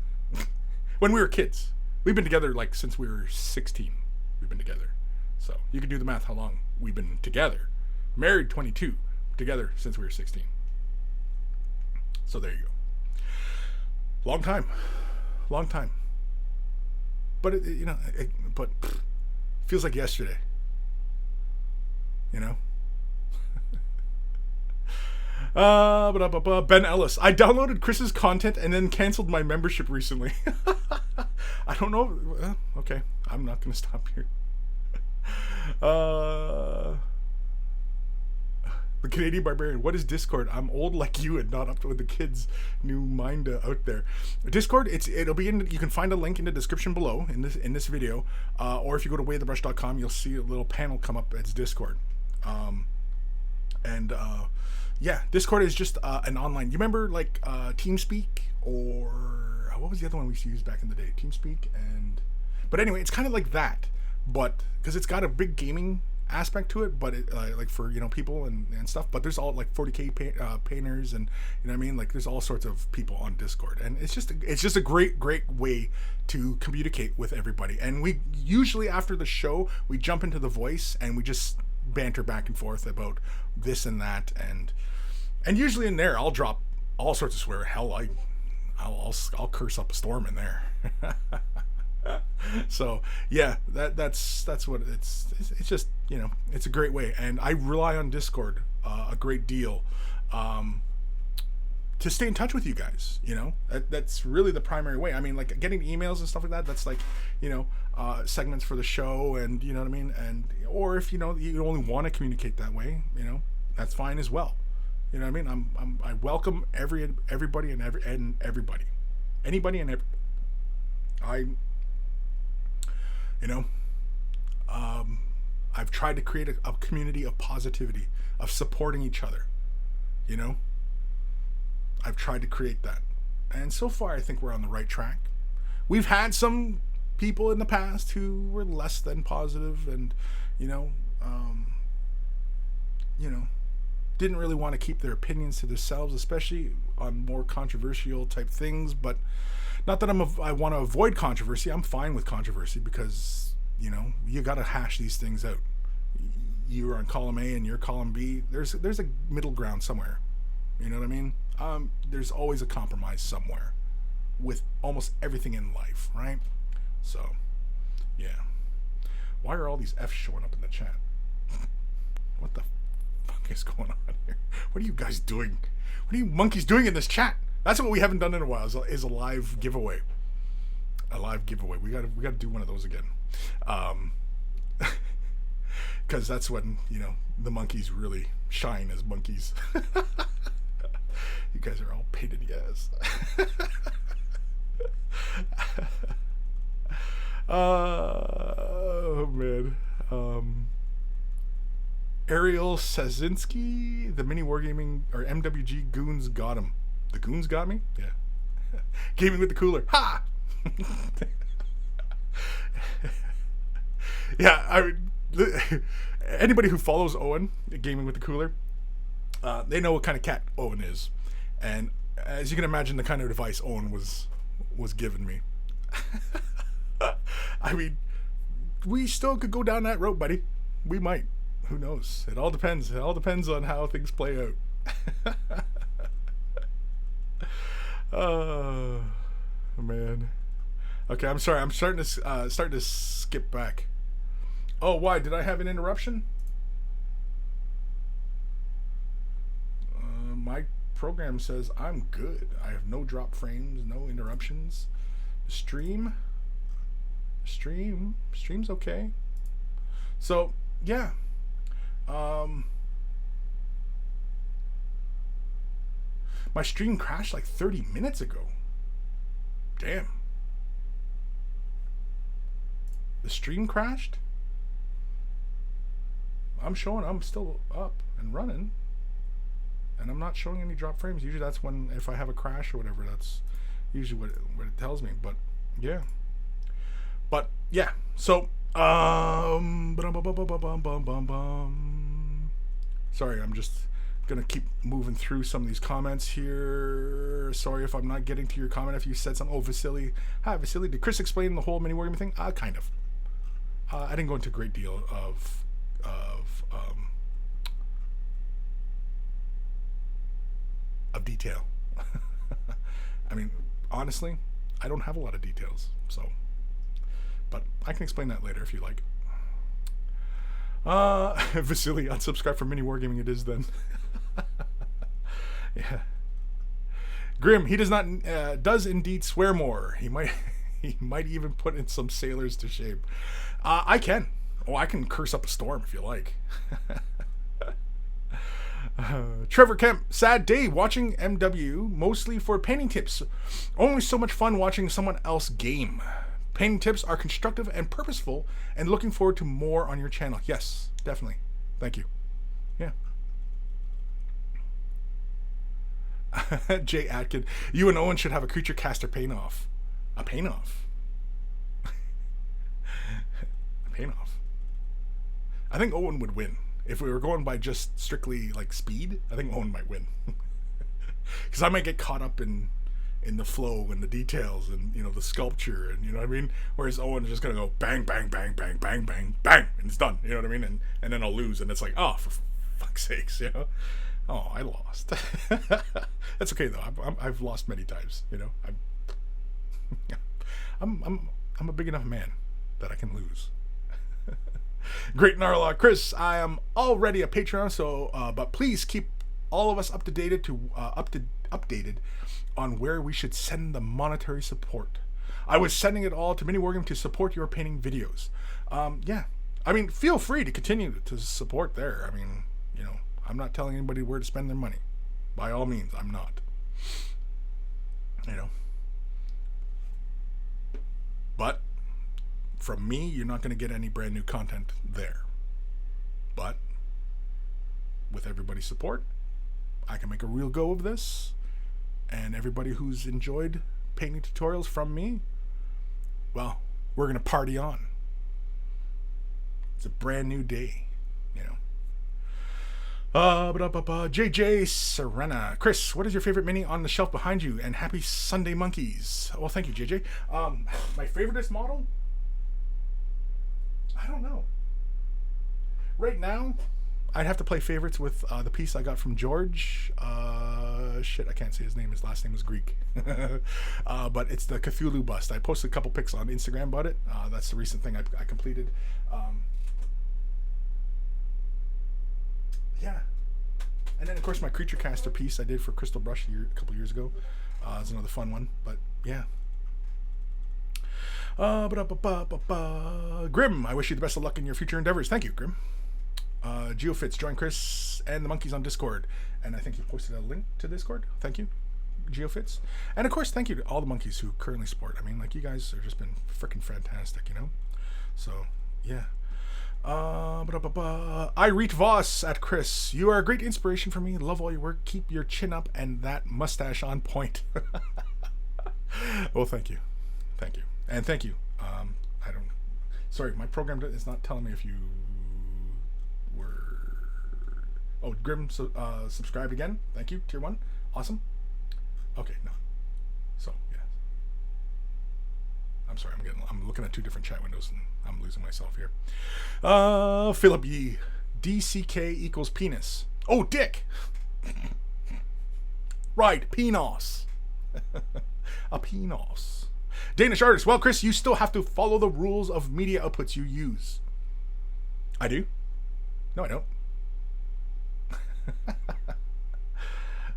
When we were kids. We've been together like since we were 16. We've been together. So you can do the math how long we've been together. Married 22. Together since we were 16. So there you go. Long time. Long time. But, feels like yesterday. You know? Ben Ellis. I downloaded Kris's content and then canceled my membership recently. I don't know. Okay. I'm not going to stop here. The Canadian Barbarian. What is Discord? I'm old like you and not up to the kids' new mind out there. Discord. It'll be in. You can find a link in the description below in this video, or if you go to waythebrush.com, you'll see a little panel come up. It's Discord, yeah, Discord is just an online. You remember like TeamSpeak or what was the other one we used to use back in the day? TeamSpeak but anyway, it's kind of like that, but because it's got a big gaming aspect to it, but it like for people and stuff. But there's all like 40k painters and you know what I mean. Like there's all sorts of people on Discord, and it's just a great way to communicate with everybody. And we usually after the show we jump into the voice and we just banter back and forth about this and that, and usually in there I'll drop all sorts of swear. Hell, I'll curse up a storm in there. So yeah, that's what it's just it's a great way, and I rely on Discord a great deal to stay in touch with you guys. That's really the primary way. I mean, like getting emails and stuff like that, that's like segments for the show, and you know what I mean, and or if you only want to communicate that way, that's fine as well. You know what I mean? I welcome everybody and everybody, anybody and I've tried to create a community of positivity, of supporting each other. I've tried to create that, and so far I think we're on the right track. We've had some people in the past who were less than positive, and didn't really want to keep their opinions to themselves, especially on more controversial type things. But not that I want to avoid controversy. I'm fine with controversy because you got to hash these things out. You're on column A and you're column B. There's a middle ground somewhere. You know what I mean? There's always a compromise somewhere with almost everything in life, right? So, yeah. Why are all these F's showing up in the chat? What the fuck is going on here? What are you guys doing? What are you monkeys doing in this chat? That's what we haven't done in a while. Is a live giveaway. A live giveaway. We gotta do one of those again. Because that's when the monkeys really shine as monkeys. You guys are all pain in the ass. Oh man. Ariel Sazinski, the mini wargaming or MWG goons got him. The goons got me? Yeah. Gaming with the cooler. Ha! Yeah, anybody who follows Owen, Gaming with the Cooler, they know what kind of cat Owen is. And as you can imagine, the kind of advice Owen was giving me. I mean, we still could go down that road, buddy. We might. Who knows? It all depends. It all depends on how things play out. Oh, man. Okay, I'm sorry. I'm starting to skip back. Oh, why? Did I have an interruption? My program says I'm good. I have no drop frames, no interruptions. Stream's okay. So, yeah. My stream crashed like 30 minutes ago. Damn. The stream crashed? I'm showing I'm still up and running. and I'm not showing any drop frames. Usually that's when, if I have a crash or whatever, that's usually what it tells me. But yeah, so sorry, I'm just gonna keep moving through some of these comments here. Sorry if I'm not getting to your comment. If you said something, Vasily, hi Vasily, did Kris explain the whole mini wargaming thing? Kind of. I didn't go into a great deal of detail. I mean, honestly, I don't have a lot of details, so, but I can explain that later if you like. Vasily, unsubscribe from mini wargaming. It is then. Yeah. Grim, he does indeed swear more. He might even put in some sailors to shame. I can. Oh, I can curse up a storm if you like. Trevor Kemp, sad day watching MW, mostly for painting tips. Only so much fun watching someone else game. Painting tips are constructive and purposeful, and looking forward to more on your channel. Yes, definitely. Thank you. Yeah. Jay Atkin, you and Owen should have a creature caster paint-off. A paint-off. A paint-off. I think Owen would win. If we were going by just strictly like speed, I think Owen might win. Because I might get caught up in the flow and the details and, you know, the sculpture and, you know what I mean? Whereas Owen is just going to go bang, bang, bang, bang, bang, bang, bang, and it's done. You know what I mean? And then I'll lose and it's like, oh, for fuck's sakes, you know? Oh, I lost. That's okay though. I've lost many times, you know? I'm a big enough man that I can lose. Great Narlock, Kris, I am already a Patreon, so but please keep all of us updated on where we should send the monetary support. I was sending it all to Mini Wargame to support your painting videos. Yeah, I mean, feel free to continue to support there. I mean, you know, I'm not telling anybody where to spend their money. By all means, I'm not. You know, but from me, you're not going to get any brand new content there. But with everybody's support, I can make a real go of this. And everybody who's enjoyed painting tutorials from me, well, we're going to party on. It's a brand new day, you know. JJ Serena. Kris, what is your favorite mini on the shelf behind you? And happy Sunday, monkeys. Well, thank you, JJ. My favoriteest model? I don't know. Right now, I'd have to play favorites with the piece I got from George. Shit, I can't say his name. His last name is Greek. But it's the Cthulhu bust. I posted a couple pics on Instagram about it. That's the recent thing I completed. Yeah. And then, of course, my Creature Caster piece I did for Crystal Brush a couple years ago. It's another fun one. But, yeah. Grim, I wish you the best of luck in your future endeavors. Thank you, Grim. GeoFits, join Kris and the monkeys on Discord. And I think you posted a link to Discord. Thank you, GeoFits. And of course, thank you to all the monkeys who currently support. I mean, like, you guys have just been freaking fantastic, you know? So, yeah. I read Voss at Kris. You are a great inspiration for me. Love all your work. Keep your chin up and that mustache on point. Well, thank you. Thank you. And thank you. Sorry, my program is not telling me if you were. Oh, Grim subscribed again. Thank you. Tier 1. Awesome. Okay, no. So, yeah. I'm sorry, I'm looking at two different chat windows and I'm losing myself here. Philip Yee. DCK equals penis. Oh, dick. Right, penos. A penos. Danish artist. Well, Kris, you still have to follow the rules of media outputs you use. I do? No, I don't.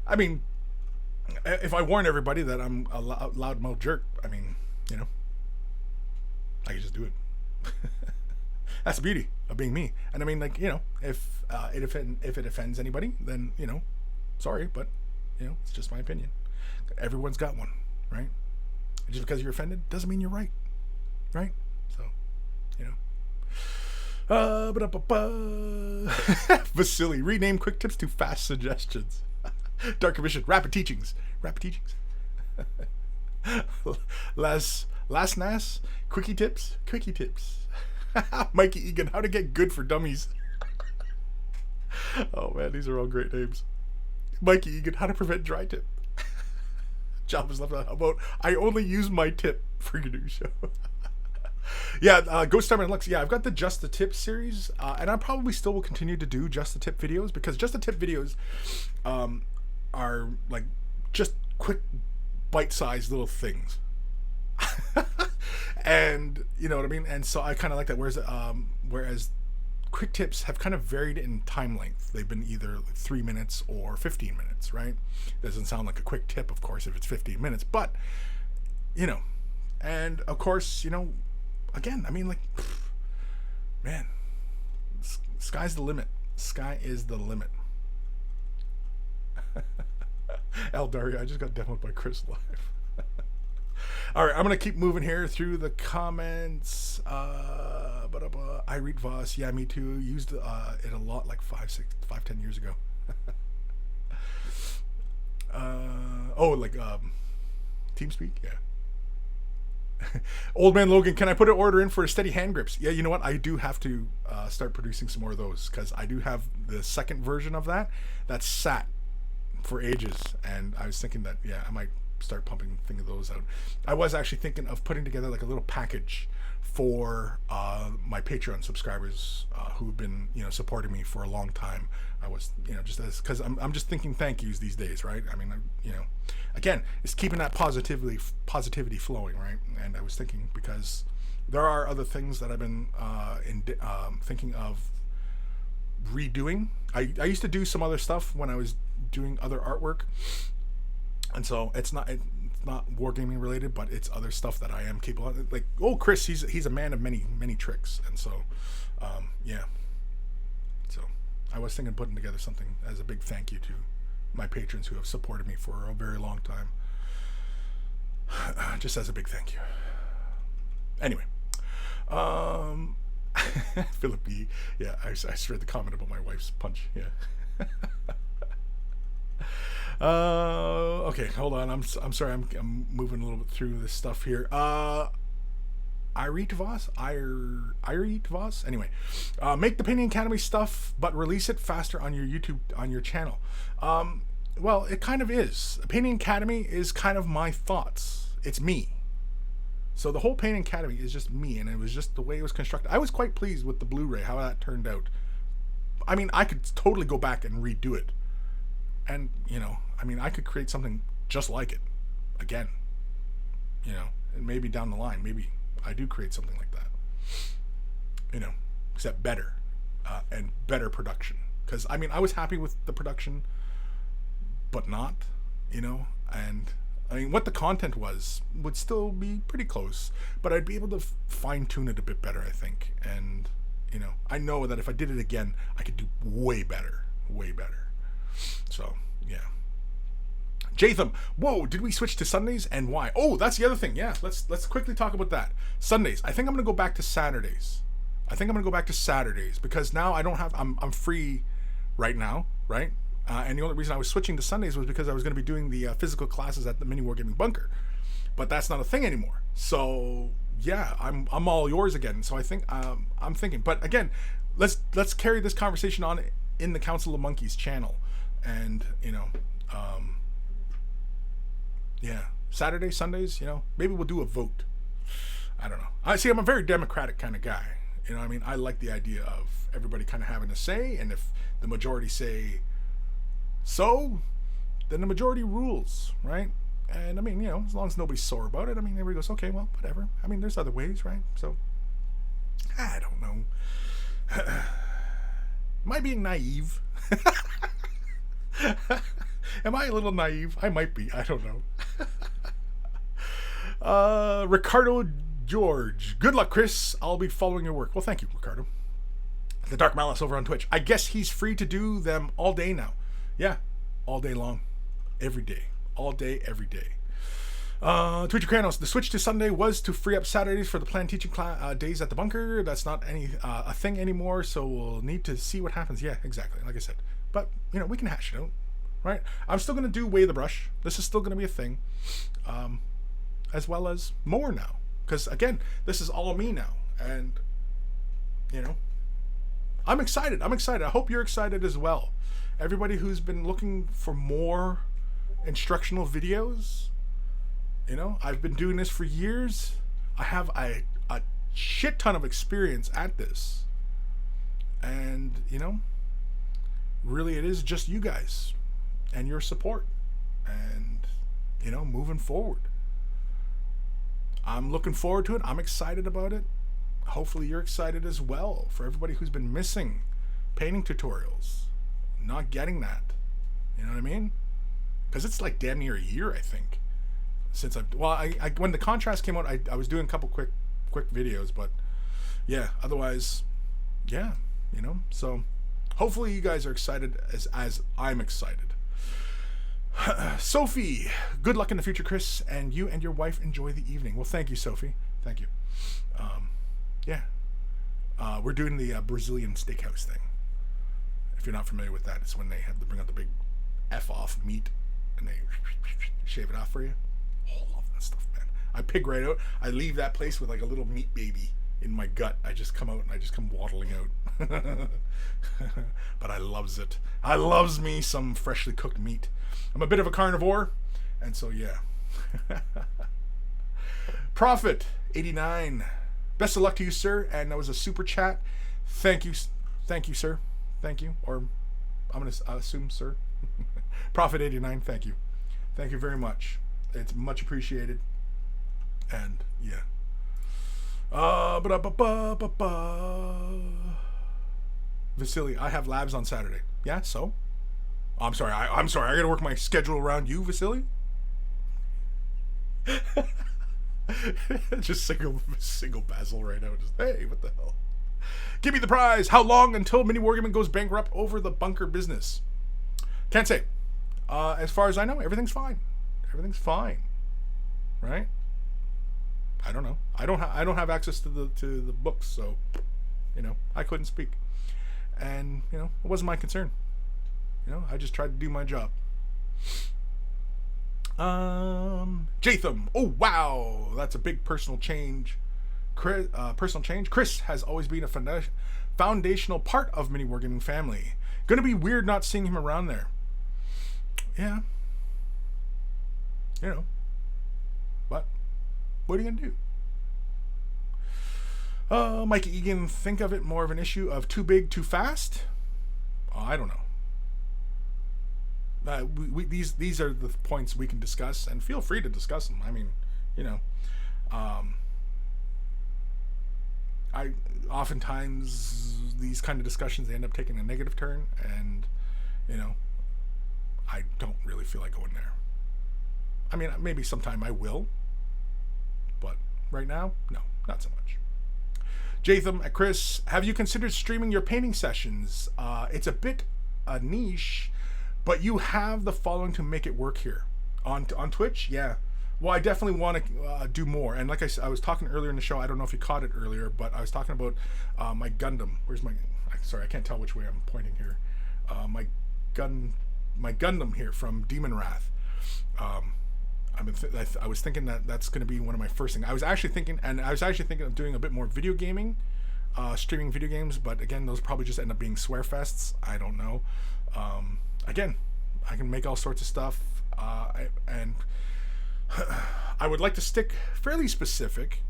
I mean, if I warn everybody that I'm a loudmouth jerk, I mean, you know, I can just do it. That's the beauty of being me. And I mean, like, you know, if it offends anybody, then, you know, sorry, but, you know, it's just my opinion. Everyone's got one, right? Just because you're offended doesn't mean you're right. Right? So, you know. Vasily, rename quick tips to fast suggestions. Dark Commission, rapid teachings. Rapid teachings. Last Nas, quickie tips. Quickie tips. Mikey Egan, how to get good for dummies. Oh man, these are all great names. Mikey Egan, how to prevent dry tip. Job is left out. How about I only use my tip for your new show. Yeah, Ghost Timer and Lux. Yeah, I've got the Just the Tip series, and I probably still will continue to do Just the Tip videos, because Just the Tip videos are like just quick, bite-sized little things. And you know what I mean. And so I kind of like that. Whereas quick tips have kind of varied in time length. They've been either 3 minutes or 15 minutes, right? Doesn't sound like a quick tip, of course, if it's 15 minutes, but you know. And of course, you know, again, I mean, like, man, sky's the limit. Sky is the limit. El Daria, I just got demoed by Kris live. All right, I'm gonna keep moving here through the comments. I read Voss. Yeah, me too. Used it a lot, like 10 years ago. TeamSpeak. Yeah. Old Man Logan, can I put an order in for steady hand grips? Yeah, you know what? I do have to start producing some more of those, because I do have the second version of that's sat for ages, and I was thinking that, yeah, I might start pumping thing of those out. I was actually thinking of putting together like a little package for my Patreon subscribers who've been, you know, supporting me for a long time. I was, you know, just as, because I'm just thinking thank yous these days, right? I mean, you know, again, it's keeping that positivity flowing, right? And I was thinking, because there are other things that I've been thinking of redoing. I used to do some other stuff when I was doing other artwork, and so it's not wargaming related, but it's other stuff that I am capable of. Like, Kris, he's a man of many tricks, and so yeah. So I was thinking of putting together something as a big thank you to my patrons who have supported me for a very long time, just as a big thank you. Anyway, Philip B. Yeah, I read the comment about my wife's punch. Yeah. Okay, hold on. I'm sorry. I'm moving a little bit through this stuff here. Voss. Anyway, make the Painting Academy stuff, but release it faster on your YouTube, on your channel. Well, it kind of is. Painting Academy is kind of my thoughts. It's me. So the whole Painting Academy is just me, and it was just the way it was constructed. I was quite pleased with the Blu-ray, how that turned out. I mean, I could totally go back and redo it. And, you know, I mean, I could create something just like it again, you know, and maybe down the line, maybe I do create something like that, you know, except better, and better production. Because, I mean, I was happy with the production, but not, you know, and I mean, what the content would still be pretty close, but I'd be able to fine tune it a bit better, I think. And, you know, I know that if I did it again, I could do way better. So, yeah. Jatham, whoa, did we switch to Sundays, and why? Oh, that's the other thing. Yeah, let's quickly talk about that. Sundays. I think I'm going to go back to Saturdays. Because now I'm free right now, right? And the only reason I was switching to Sundays was because I was going to be doing the physical classes at the Mini Wargaming Bunker. But that's not a thing anymore. So, yeah, I'm all yours again. So I think I'm thinking, but again, let's carry this conversation on in the Council of Monkeys channel. And, you know, yeah, Saturday, Sundays, you know, maybe we'll do a vote. I don't know. I'm a very democratic kind of guy. You know what I mean? I like the idea of everybody kind of having a say, and if the majority say so, then the majority rules, right? And I mean, you know, as long as nobody's sore about it, I mean, everybody goes, okay, well, whatever. I mean, there's other ways, right? So, I don't know. Am I being naive? Am I a little naive? I might be. I don't know. Ricardo George. Good luck, Kris. I'll be following your work. Well, thank you, Ricardo. The Dark Malice over on Twitch. I guess he's free to do them all day now. Yeah, all day long. Every day. All day, every day. Twitcher Kranos, the switch to Sunday was to free up Saturdays for the planned teaching days at the bunker. That's not a thing anymore, so we'll need to see what happens. Yeah, exactly, like I said. But, you know, we can hash it out, right? I'm still going to do Weigh the Brush. This is still going to be a thing, as well as more now. Because, again, this is all me now. And, you know, I'm excited. I'm excited. I hope you're excited as well. Everybody who's been looking for more instructional videos, you know, I've been doing this for years. I have a shit ton of experience at this. And, you know, really it is just you guys and your support. And, you know, moving forward. I'm looking forward to it. I'm excited about it. Hopefully you're excited as well. For everybody who's been missing painting tutorials, not getting that. You know what I mean? Because it's like damn near a year, I think, since I when the contrast came out, I was doing a couple quick videos, but yeah, otherwise, yeah, you know. So hopefully you guys are excited as I'm excited. Sophie, good luck in the future, Kris, and you and your wife enjoy the evening. Well, thank you, Sophie. Thank you. Yeah, we're doing the Brazilian steakhouse thing. If you're not familiar with that, it's when they have to bring out the big F-off meat and they shave it off for you. Oh, I love that stuff, man. I pig right out. I leave that place with like a little meat baby in my gut. I just come out and I just come waddling out. But I loves it. I loves me some freshly cooked meat. I'm a bit of a carnivore, and so yeah. Prophet 89. Best of luck to you, sir. And that was a super chat. Thank you, sir. Thank you. Or I'm gonna assume, sir. Prophet 89. Thank you. Thank you very much. It's much appreciated. And yeah. Vasily, I have labs on Saturday. Yeah, so? I'm sorry. I'm sorry. I gotta work my schedule around you, Vasily. Just single Basil right now. Just, hey, what the hell? Give me the prize. How long until Mini Wargaming goes bankrupt over the bunker business? Can't say. As far as I know, everything's fine. Everything's fine, right? I don't know. I don't have access to the books, so you know I couldn't speak, and you know it wasn't my concern. You know, I just tried to do my job. Jatham. Oh wow, that's a big personal change. Personal change. Kris has always been a foundational part of Mini Wargaming family. Gonna be weird not seeing him around there. Yeah. You know. But what are you gonna do? Mike Egan, think of it more of an issue of too big, too fast? Oh, I don't know. These are the points we can discuss, and feel free to discuss them. I mean, you know, I oftentimes these kind of discussions they end up taking a negative turn, and you know, I don't really feel like going there. I mean, maybe sometime I will, but right now, no, not so much. Jatham at Kris, have you considered streaming your painting sessions? It's a bit a niche, but you have the following to make it work here. On Twitch, yeah. Well, I definitely want to do more. And like I was talking earlier in the show, I don't know if you caught it earlier, but I was talking about my Gundam. Where's my... Sorry, I can't tell which way I'm pointing here. My Gundam here from Demon Wrath. I was thinking that's going to be one of my first things. I was actually thinking of doing a bit more video gaming, streaming video games, but again, those probably just end up being swear fests. I don't know. Again, I can make all sorts of stuff, and I would like to stick fairly specific,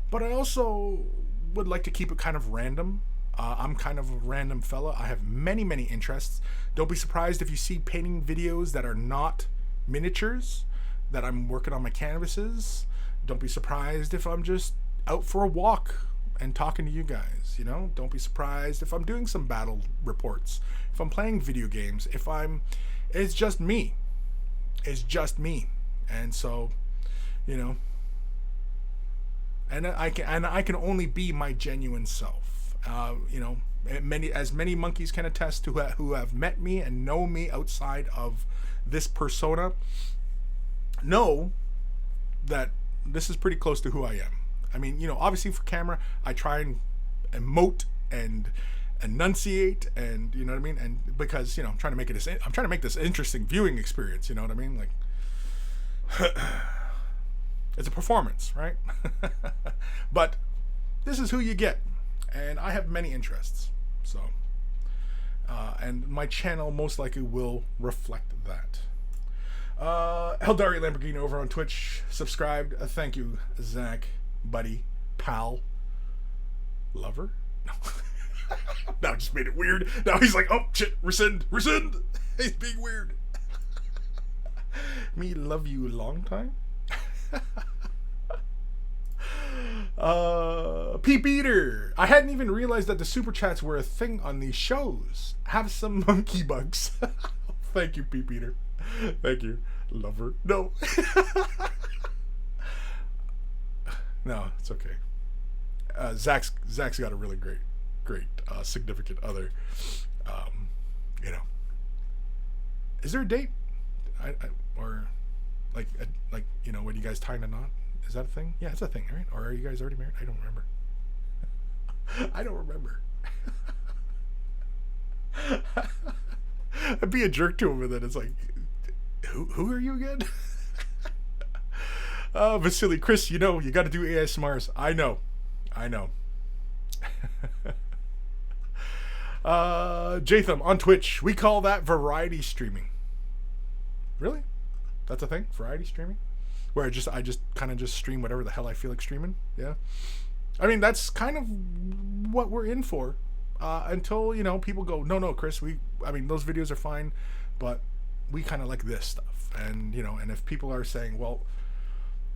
but I also would like to keep it kind of random. I'm kind of a random fella. I have many, many interests. Don't be surprised if you see painting videos that are not miniatures, that I'm working on my canvases. Don't be surprised if I'm just out for a walk and talking to you guys, you know? Don't be surprised if I'm doing some battle reports, if I'm playing video games, it's just me. It's just me. And so, you know, and I can only be my genuine self. You know, many monkeys can attest to who have met me and know me outside of this persona, know that this is pretty close to who I am. I mean, you know, obviously for camera, I try and emote and enunciate, and you know what I mean. And because I'm trying to make this interesting viewing experience. You know what I mean? Like, it's a performance, right? But this is who you get, and I have many interests, so and my channel most likely will reflect that. Eldari Lamborghini over on Twitch subscribed. Thank you, Zach, buddy, pal, lover. No. Now just made it weird. Now he's like, oh shit, rescind. He's being weird. Me love you a long time. Peep Eater. I hadn't even realized that the super chats were a thing on these shows. Have some monkey bugs. Thank you, Peep Eater. Thank you, lover. No. No, it's okay. Zach's got a really great significant other. Is there a date? Or like when you guys tie a knot? Is that a thing? Yeah, it's a thing, right? Or are you guys already married? I don't remember. I don't remember. I'd be a jerk to him, and then it's like, who are you again? Vasily, Kris, you got to do ASMRs. I know. Jatham on Twitch. We call that variety streaming. Really? That's a thing? Variety streaming? Where I just kind of stream whatever the hell I feel like streaming. Yeah. I mean, that's kind of what we're in for. Until, people go, no, Kris, those videos are fine, but we kind of like this stuff. And, and if people are saying, well,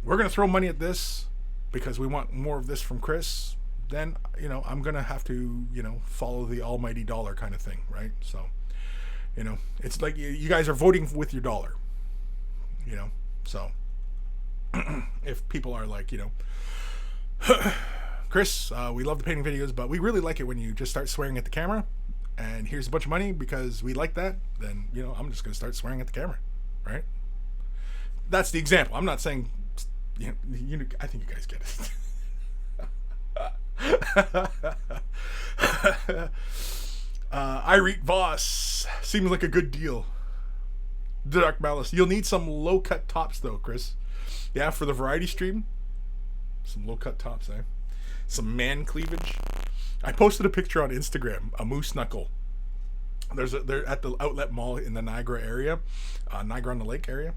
we're going to throw money at this because we want more of this from Kris, then, I'm going to have to, follow the almighty dollar kind of thing, right? So, it's like you guys are voting with your dollar, so if people are like, Kris, we love the painting videos, but we really like it when you just start swearing at the camera, and here's a bunch of money because we like that, then, I'm just going to start swearing at the camera, right? That's the example. I'm not saying, I think you guys get it. Irete Voss seems like a good deal. The Dark Malice. You'll need some low-cut tops, though, Kris. Yeah, for the variety stream. Some low-cut tops, eh? Some man cleavage. I posted a picture on Instagram, a moose knuckle. They're at the outlet mall in the Niagara area, Niagara on the Lake area,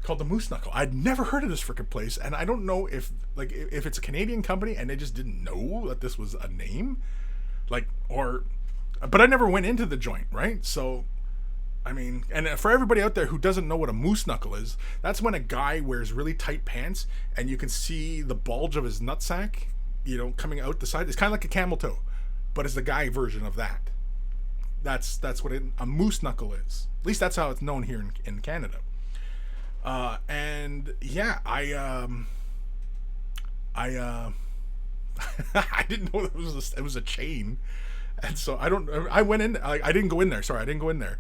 called the Moose Knuckle. I'd never heard of this freaking place, and I don't know if it's a Canadian company and they just didn't know that this was a name, but I never went into the joint, right? So, I mean, and for everybody out there who doesn't know what a moose knuckle is, that's when a guy wears really tight pants and you can see the bulge of his nutsack, coming out the side. It's kind of like a camel toe, but it's the guy version of that. That's what a moose knuckle is. At least that's how it's known here in Canada. And yeah, I didn't know that it was a chain, and so I went in. I didn't go in there. Sorry, I didn't go in there.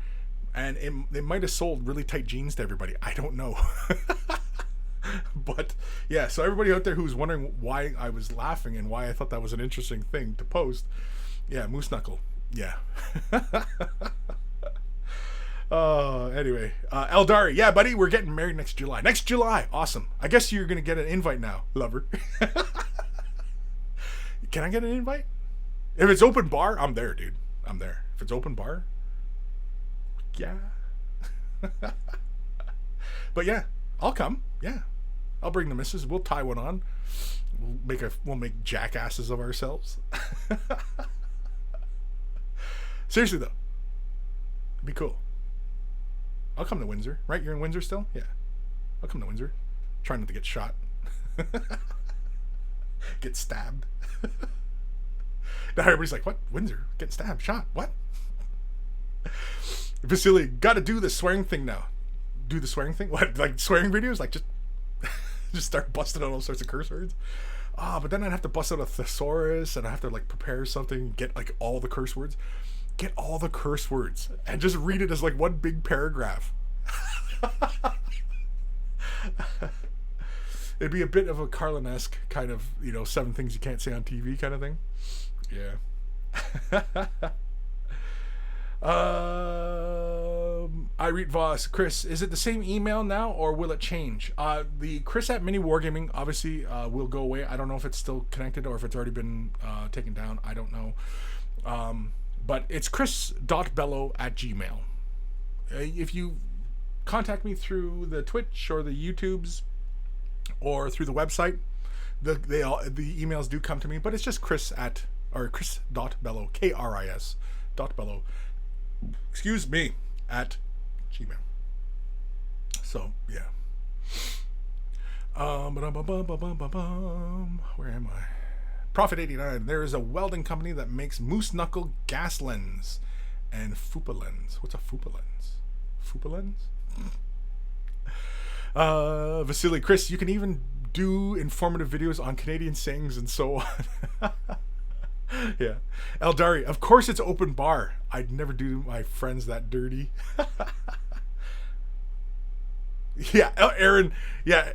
And they might have sold really tight jeans to everybody. I don't know. But yeah, so everybody out there who's wondering why I was laughing and why I thought that was an interesting thing to post, yeah, moose knuckle. Yeah. Anyway, Eldari, yeah, buddy, we're getting married next July. Next July, awesome. I guess you're gonna get an invite now, lover. Can I get an invite? If it's open bar, I'm there, dude. I'm there. If it's open bar, yeah. But yeah, I'll come. Yeah, I'll bring the missus. We'll tie one on. We'll make jackasses of ourselves. Seriously though, it'd be cool. I'll come to Windsor. Right? You're in Windsor still? Yeah. I'll come to Windsor. Try not to get shot. Get stabbed. Now everybody's like, what? Windsor? Getting stabbed? Shot? What? Vasily, gotta do the swearing thing now. Do the swearing thing? What? Like swearing videos? Like just start busting out all sorts of curse words? But then I'd have to bust out a thesaurus and I have to prepare something, get all the curse words. Get all the curse words and just read it as one big paragraph. It'd be a bit of a Carlin-esque kind of, 7 things you can't say on TV kind of thing. Yeah. I read Voss. Kris, is it the same email now or will it change? The Kris at Mini Wargaming obviously will go away. I don't know if it's still connected or if it's already been taken down. I don't know. But it's kris.bello@gmail. If you contact me through the Twitch or the YouTubes or through the website, the emails do come to me, but it's just kris.bello, KRIS.bello, excuse me, at Gmail. So, yeah. Where am I? Profit89. There is a welding company that makes moose knuckle gas lens and fupa lens. What's a fupa lens? Fupa lens? Vasily, Kris, you can even do informative videos on Canadian sayings and so on. Yeah. Eldari, of course it's open bar. I'd never do my friends that dirty. Yeah, Aaron. Yeah,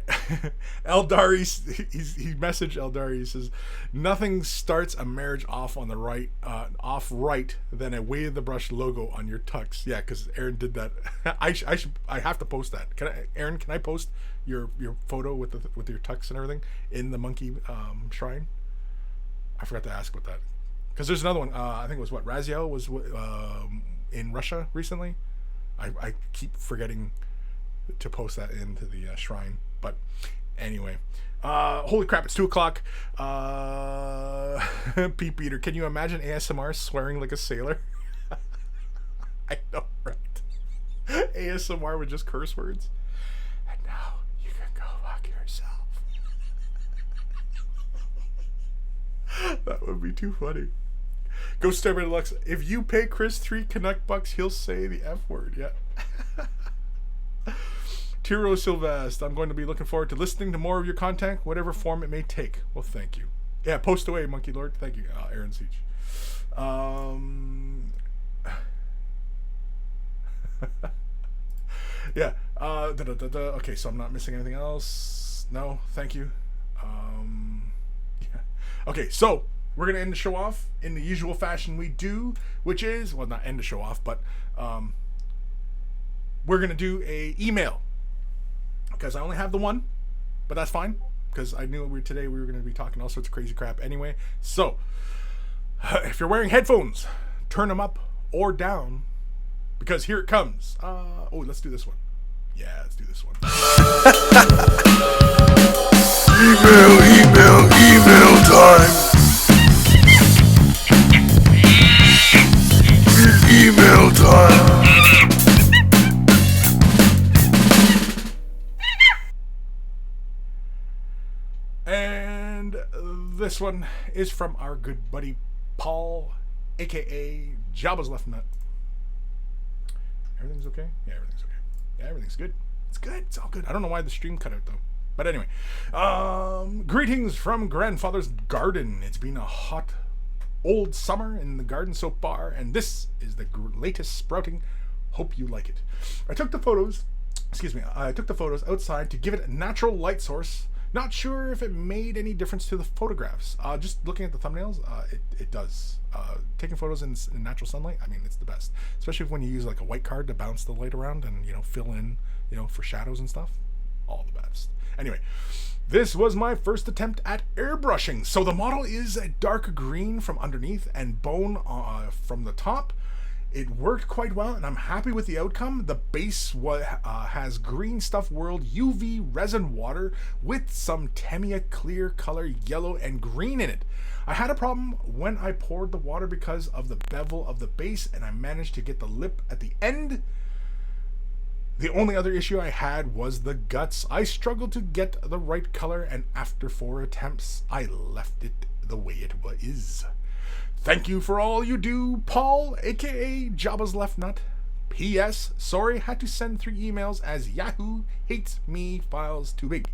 Eldari. He messaged Eldari. He says, "Nothing starts a marriage off on the right, than a wave the brush logo on your tux." Yeah, because Aaron did that. I have to post that. Aaron? Can I post your photo with your tux and everything in the monkey shrine? I forgot to ask about that because there's another one. I think it was Raziel was in Russia recently. I keep forgetting to post that into the shrine, but anyway, holy crap, it's 2:00. Pete Peter, can you imagine ASMR swearing like a sailor? I know, right? ASMR with just curse words. And now you can go fuck yourself. That would be too funny. Ghost Star Deluxe, if you pay Kris 3 Canuck bucks, he'll say the F word. Yeah. Tiro Sylvest, I'm going to be looking forward to listening to more of your content, whatever form it may take. Well, thank you. Yeah, post away, Monkey Lord. Thank you, Aaron Siege. Yeah. Okay, so I'm not missing anything else. No, thank you. Yeah. Okay, so we're going to end the show off in the usual fashion we do, which is, well, not end the show off, but we're going to do a email. Because I only have the one, but that's fine. Because I knew today we were going to be talking all sorts of crazy crap anyway. So, if you're wearing headphones, turn them up or down. Because here it comes. Let's do this one. Yeah, let's do this one. Email time. Email time. And this one is from our good buddy Paul, aka Jabba's Left Nut. Everything's okay? Yeah, everything's okay. Yeah, everything's good. It's good. It's all good. I don't know why the stream cut out though. But anyway, greetings from Grandfather's Garden. It's been a hot old summer in the garden so far, and this is the latest sprouting. Hope you like it. I took the photos outside to give it a natural light source. Not sure if it made any difference to the photographs. Just looking at the thumbnails, it does. Taking photos in natural sunlight, I mean, it's the best. Especially when you use like a white card to bounce the light around and, fill in, for shadows and stuff. All the best. Anyway, this was my first attempt at airbrushing. So the model is a dark green from underneath and bone from the top. It worked quite well, and I'm happy with the outcome. The base has Green Stuff World UV resin water with some Tamiya clear color yellow and green in it. I had a problem when I poured the water because of the bevel of the base, and I managed to get the lip at the end. The only other issue I had was the guts. I struggled to get the right color, and after 4 attempts, I left it the way it is. Thank you for all you do, Paul, aka Jabba's Left Nut. P.S. Sorry, had to send 3 emails as Yahoo hates me files too big.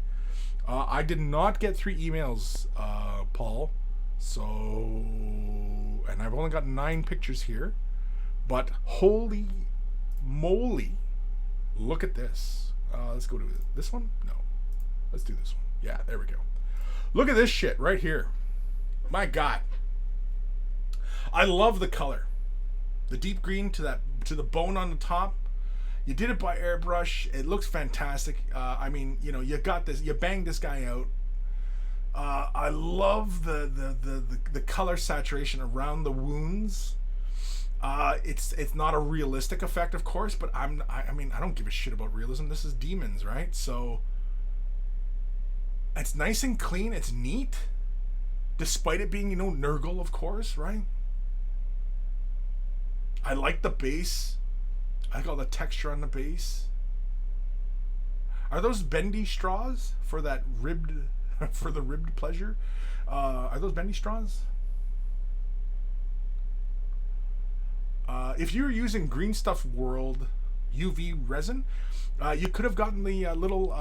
I did not get 3 emails, Paul. So, and I've only got 9 pictures here. But holy moly, look at this. Let's go to this one. No, let's do this one. Yeah, there we go. Look at this shit right here. My God. I love the color, the deep green to the bone on the top. You did it by airbrush. It looks fantastic. I mean, you know, you got this. You banged this guy out. I love the color saturation around the wounds. It's not a realistic effect, of course, but I mean, I don't give a shit about realism. This is demons, right? So it's nice and clean. It's neat, despite it being, you know, Nurgle, of course, right? I like the base. I like all the texture on the base. Are those bendy straws for that ribbed, for the ribbed pleasure? Are those bendy straws? If you were using Green Stuff World UV resin, you could have gotten the little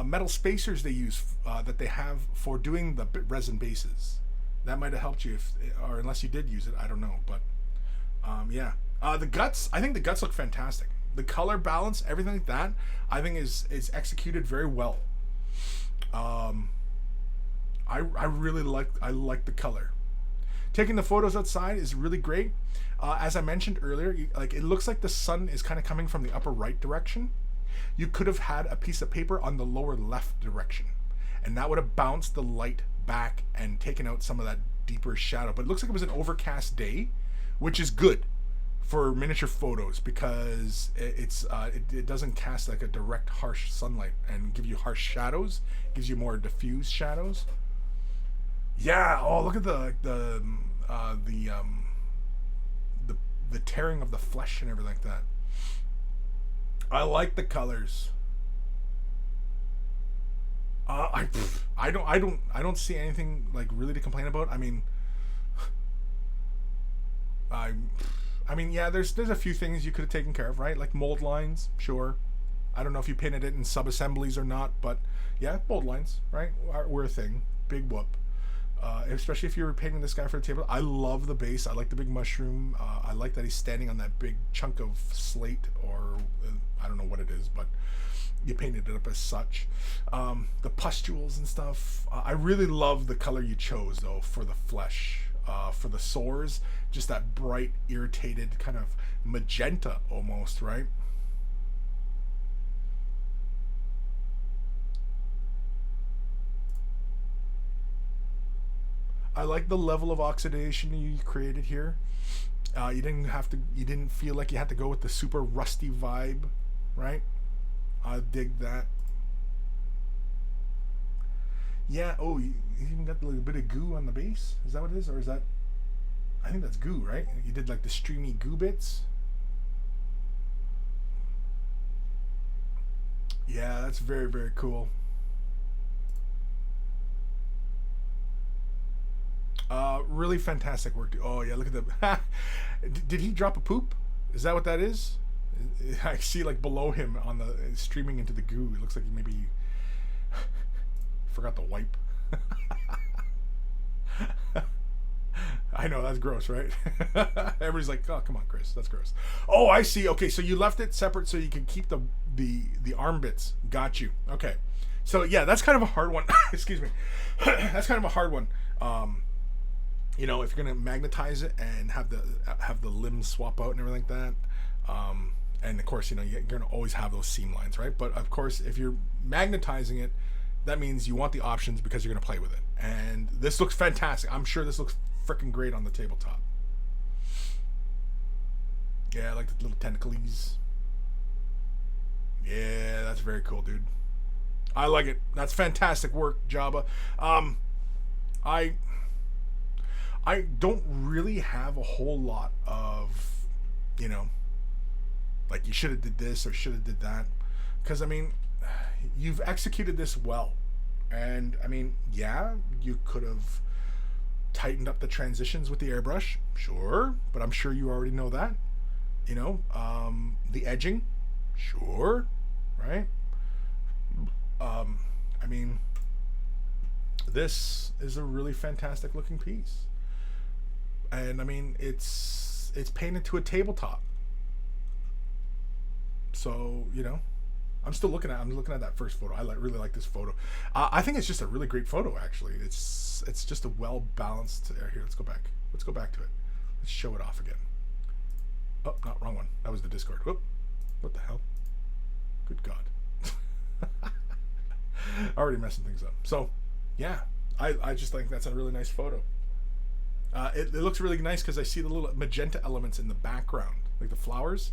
metal spacers they use that they have for doing the resin bases. That might have helped you, or unless you did use it, I don't know. But yeah, the guts. I think the guts look fantastic. The color balance, everything like that, I think is executed very well. I really like the color. Taking the photos outside is really great. As I mentioned earlier, like it looks like the sun is kind of coming from the upper right direction. You could have had a piece of paper on the lower left direction, and that would have bounced the light back and taken out some of that deeper shadow. But it looks like it was an overcast day, which is good for miniature photos because it doesn't cast like a direct harsh sunlight and give you harsh shadows. It gives you more diffuse shadows. Yeah. Oh, look at the tearing of the flesh and everything like that. I like the colors. I don't see anything like really to complain about. I mean, I mean, yeah, there's a few things you could have taken care of, right? Like mold lines, sure. I don't know if you painted it in sub-assemblies or not, but yeah, mold lines, right? Were a thing. Big whoop. Especially if you were painting this guy for the table. I love the base. I like the big mushroom. I like that he's standing on that big chunk of slate, or I don't know what it is, but you painted it up as such. The pustules and stuff. I really love the color you chose, though, for the flesh. For the sores, just that bright, irritated kind of magenta almost, right? I like the level of oxidation you created here. You didn't feel like you had to go with the super rusty vibe, right? I dig that. Yeah, oh, you even got a little bit of goo on the base? Is that what it is? Or is that... I think that's goo, right? You did like the streamy goo bits? Yeah, that's very, very cool. Really fantastic work. Oh yeah, look at the. Did he drop a poop? Is that what that is? I see like below him on the streaming into the goo. It looks like maybe he forgot to wipe. I know that's gross, right? Everybody's like, "Oh, come on, Kris, that's gross." Oh, I see. Okay, so you left it separate so you can keep the arm bits. Got you. Okay, so yeah, that's kind of a hard one. Excuse me. That's kind of a hard one. You know, if you're gonna magnetize it and have the limbs swap out and everything like that, and of course, you know, you're gonna always have those seam lines, right? But of course, if you're magnetizing it, that means you want the options because you're gonna play with it. And this looks fantastic. I'm sure this looks freaking great on the tabletop. Yeah, I like the little tentacles. Yeah, that's very cool, dude. I like it. That's fantastic work, Jabba. I don't really have a whole lot of, you know, like you should have did this or should have did that, because I mean, you've executed this well, and I mean, yeah, you could have tightened up the transitions with the airbrush, sure, but I'm sure you already know that. You know, the edging, sure, right? I mean, this is a really fantastic looking piece. And I mean, it's painted to a tabletop. So, you know, I'm looking at that first photo. I really like this photo. I think it's just a really great photo, actually. It's just a well balanced. Here, let's go back. Let's go back to it. Let's show it off again. Oh, not wrong one. That was the Discord. Whoop. What the hell? Good God. Already messing things up. So, yeah. I just think that's a really nice photo. It looks really nice because I see the little magenta elements in the background, like the flowers.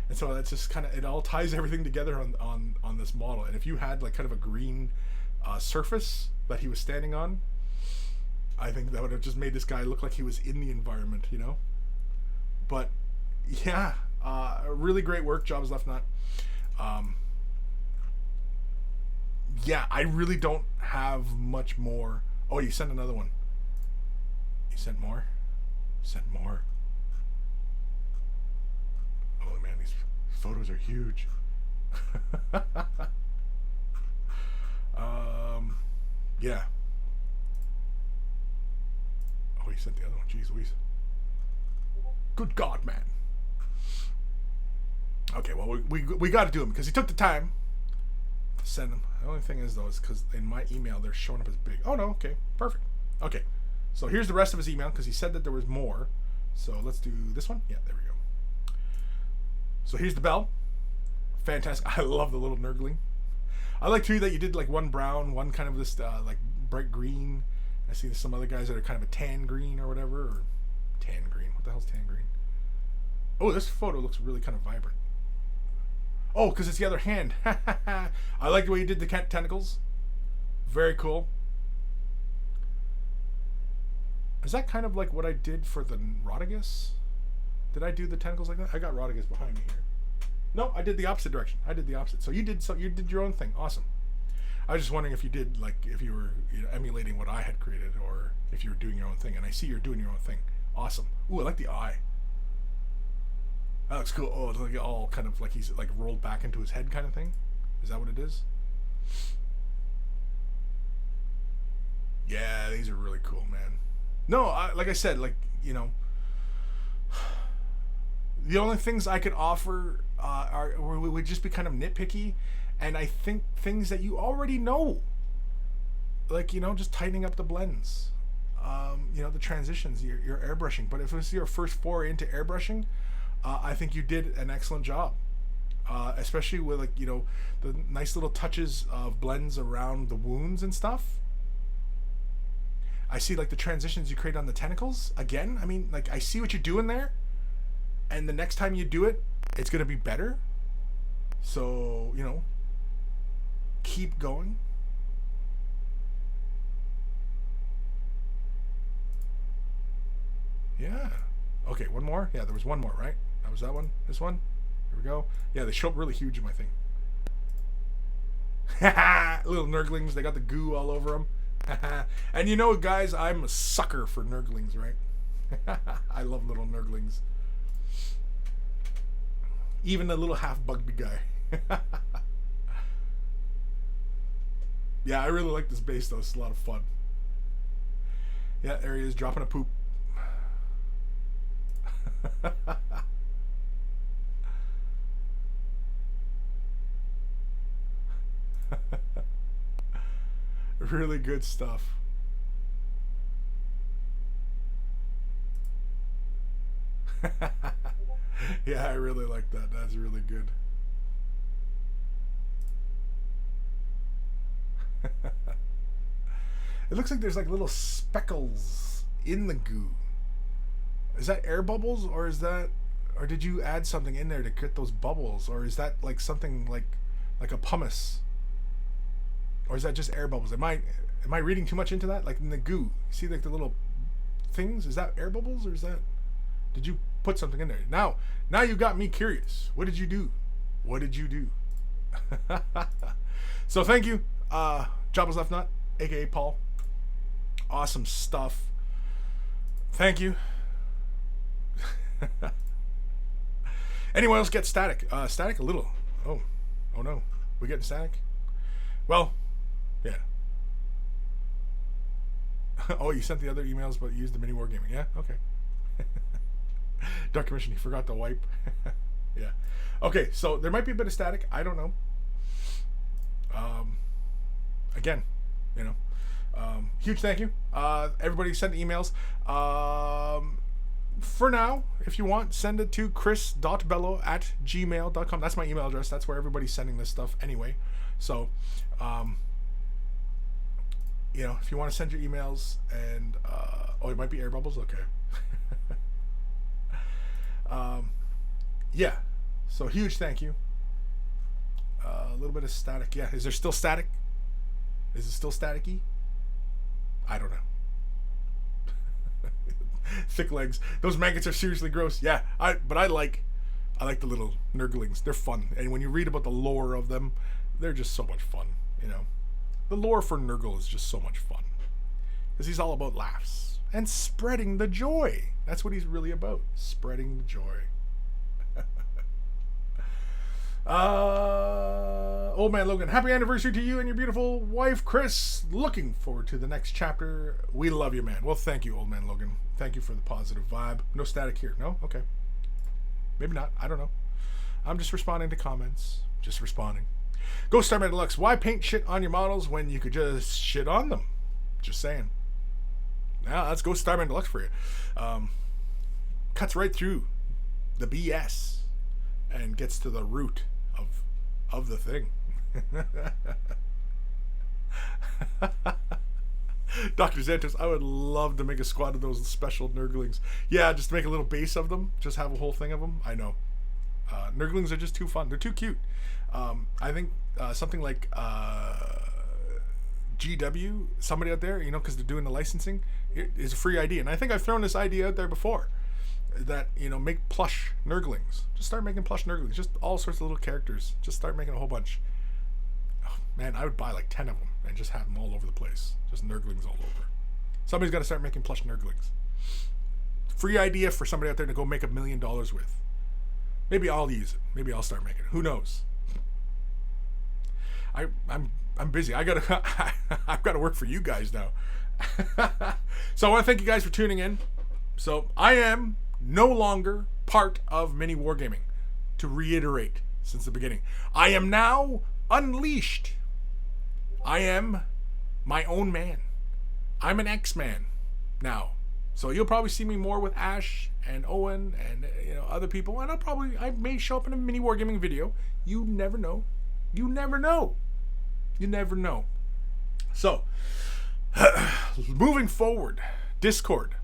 And so that's just kind of, it all ties everything together on this model. And if you had like kind of a green surface that he was standing on, I think that would have just made this guy look like he was in the environment, you know? But yeah, really great work, Jobs Left Nut. Yeah, I really don't have much more. Oh, you sent another one. You sent more? You sent more. Oh man, these photos are huge. Yeah. Oh, he sent the other one. Jeez Louise. Good God, man. Okay, well, we got to do him because he took the time to send them. The only thing is, though, is because in my email, they're showing up as big. Oh, no. Okay. Perfect. Okay. So here's the rest of his email because he said that there was more. So let's do this one. Yeah, there we go. So here's the bell. Fantastic. I love the little nurgling. I like too that you did like one brown, one kind of this like bright green. I see some other guys that are kind of a tan green or whatever, or tan green. What the hell's tan green? Oh, this photo looks really kind of vibrant. Oh, because it's the other hand. I like the way you did the tentacles. Very cool. Is that kind of like what I did for the Rotigus? Did I do the tentacles like that? I got Rotigus behind me here. No, I did the opposite direction. I did the opposite. So you did your own thing. Awesome. I was just wondering if you did, like, if you were emulating what I had created, or if you were doing your own thing. And I see you're doing your own thing. Awesome. Ooh, I like the eye. That looks cool. Oh, it's like all kind of like he's like rolled back into his head kind of thing. Is that what it is? Yeah, these are really cool, man. No, like I said, like, you know, the only things I could offer would just be kind of nitpicky, and I think things that you already know, like, you know, just tightening up the blends, you know, the transitions, your airbrushing. But if it was your first foray into airbrushing, I think you did an excellent job, especially with, like, you know, the nice little touches of blends around the wounds and stuff. I see like the transitions you create on the tentacles. Again, I mean, like, I see what you're doing there, and the next time you do it, it's gonna be better. So, you know, keep going. Yeah. Okay, one more. Yeah, there was one more, right? That was that one. This one. Here we go. Yeah, they show up really huge in my thing. Little nurglings. They got the goo all over them. And you know, guys, I'm a sucker for nurglings, right? I love little nurglings. Even the little half Bugby guy. Yeah, I really like this base, though. It's a lot of fun. Yeah, there he is, dropping a poop. Really good stuff. Yeah, I really like that. That's really good. It looks like there's like little speckles in the goo. Is that air bubbles, or is that, or did you add something in there to get those bubbles, or is that like something like a pumice, or is that just air bubbles? Am I reading too much into that? Like in the goo, see like the little things? Is that air bubbles, or is that? Did you put something in there? Now you got me curious. What did you do? What did you do? So thank you, Jobless Left Nut, aka Paul. Awesome stuff. Thank you. Anyone else get static? Static a little. Oh no. We getting static? Well, yeah. Oh, you sent the other emails, but used the mini wargaming. Yeah, okay. Dark Commission, he forgot to wipe. Yeah. Okay, so there might be a bit of static. I don't know. Again, you know, huge thank you. Everybody sent emails. for now, if you want, send it to kris.bello@gmail.com. That's my email address. That's where everybody's sending this stuff anyway. So, if you want to send your emails and, it might be air bubbles. Okay. Yeah. So huge thank you. A little bit of static. Yeah. Is there still static? Is it still staticky? I don't know. Thick legs. Those maggots are seriously gross. Yeah. But I like the little nurglings. They're fun. And when you read about the lore of them, they're just so much fun. The lore for Nurgle is just so much fun. Because he's all about laughs and spreading the joy. That's what he's really about. Spreading the joy. Old Man Logan, happy anniversary to you and your beautiful wife, Kris. Looking forward to the next chapter. We love you, man. Well, thank you, Old Man Logan. Thank you for the positive vibe. No static here. No? Okay. Maybe not. I don't know. I'm just responding to comments. Just responding. Ghost Starman Deluxe, why paint shit on your models when you could just shit on them? Just saying. Now, that's Ghost Starman Deluxe for you. Cuts right through the BS and gets to the root of the thing. Dr. Xantos, I would love to make a squad of those special Nurglings. Yeah, just make a little base of them. Just have a whole thing of them. I know. Nurglings are just too fun. They're too cute. I think something like GW, somebody out there, because they're doing the licensing, it is a free idea. And I think I've thrown this idea out there before. That, make plush Nurglings. Just start making plush Nurglings. Just all sorts of little characters. Just start making a whole bunch. Oh, man, I would buy like 10 of them and just have them all over the place. Just Nurglings all over. Somebody's got to start making plush Nurglings. Free idea for somebody out there to go make $1 million with. Maybe I'll use it. Maybe I'll start making it. Who knows? I'm busy. I've got to work for you guys now. So I want to thank you guys for tuning in. So I am no longer part of Mini Wargaming. To reiterate, since the beginning, I am now unleashed. I am my own man. I'm an X-Man now. So you'll probably see me more with Ash and Owen and other people, and I may show up in a Mini Wargaming video. You never know. You never know. You never know. So moving forward, Discord.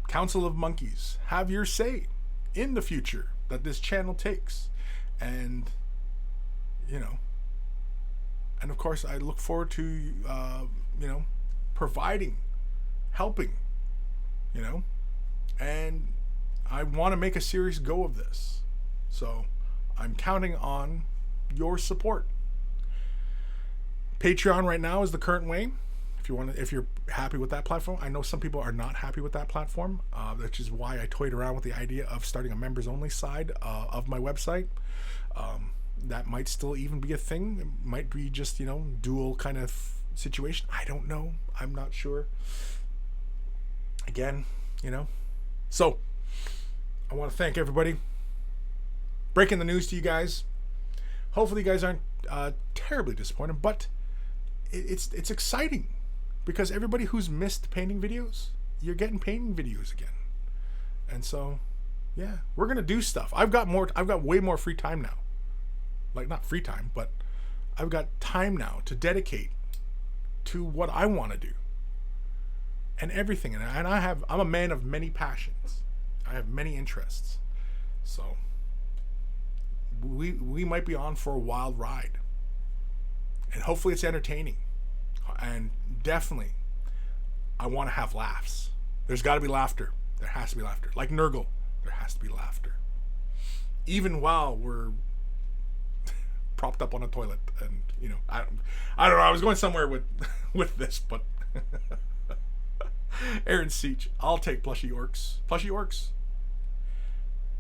Council of Monkeys, have your say in the future that this channel takes. And, and of course, I look forward to, providing, helping, and I want to make a serious go of this. So I'm counting on your support. Patreon right now is the current way. If you're happy with that platform, I know some people are not happy with that platform, which is why I toyed around with the idea of starting a members only side of my website. That might still even be a thing. It might be just dual kind of situation. I don't know. I'm not sure. Again, So I want to thank everybody. Breaking the news to you guys. Hopefully you guys aren't terribly disappointed, but it's exciting. Because everybody who's missed painting videos, you're getting painting videos again. And so, yeah, we're going to do stuff. I've got way more free time now. Like, not free time, but I've got time now to dedicate to what I want to do. And everything. And I'm a man of many passions. I have many interests. So, we might be on for a wild ride. And hopefully it's entertaining. And definitely, I want to have laughs. There's got to be laughter. There has to be laughter. Like Nurgle, there has to be laughter. Even while we're propped up on a toilet. And, I don't know. I was going somewhere with this, but... Aaron Seach, I'll take plushy orcs. Plushy orcs?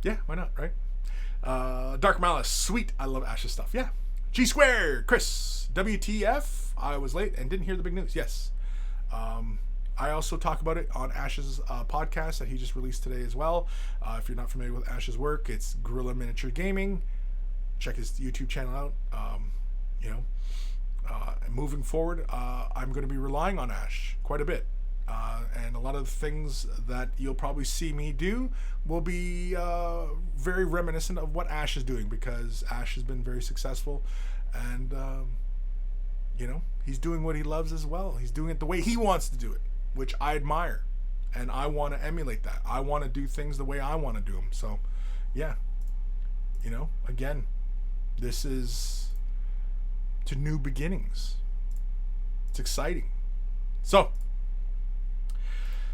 Yeah, why not, right? Dark Malice, sweet. I love Ash's stuff. Yeah. G Squared, Kris, WTF. I was late and didn't hear the big news. Yes. I also talk about it on Ash's podcast that he just released today as well. If you're not familiar with Ash's work, it's Guerrilla Miniature Gaming. Check his YouTube channel out. Moving forward, I'm going to be relying on Ash quite a bit. And a lot of the things that you'll probably see me do will be very reminiscent of what Ash is doing, because Ash has been very successful, and he's doing what he loves as well. He's doing it the way he wants to do it, which I admire, and I want to emulate that. I want to do things the way I want to do them. So, yeah, again, this is to new beginnings. It's exciting. So,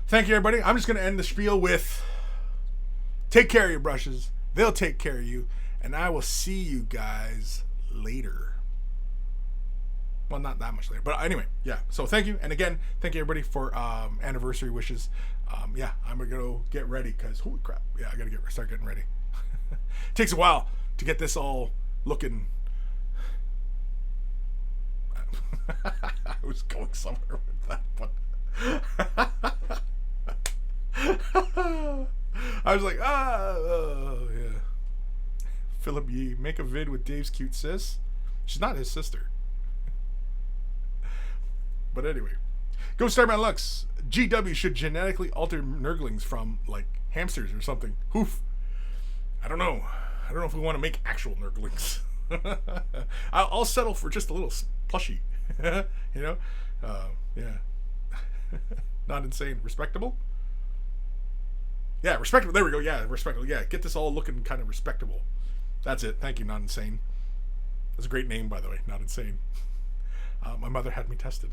thank you, everybody. I'm just going to end the spiel with take care of your brushes. They'll take care of you. And I will see you guys later. Well, not that much later. But anyway, yeah. So thank you. And again, thank you, everybody, for anniversary wishes. Yeah, I'm going to go get ready because, holy crap. Yeah, I got to start getting ready. It takes a while to get this all looking. I was going somewhere with that, but I was like, yeah. Philip Yee, make a vid with Dave's cute sis. She's not his sister. But anyway, go Starman Lux. GW should genetically alter nurglings from like hamsters or something. Hoof. I don't know if we want to make actual nurglings. I'll settle for just a little plushie. Yeah. Not insane. Respectable? Yeah, respectable. There we go. Yeah, respectable. Yeah, get this all looking kind of respectable. That's it. Thank you, Not Insane. That's a great name, by the way. Not Insane. My mother had me tested.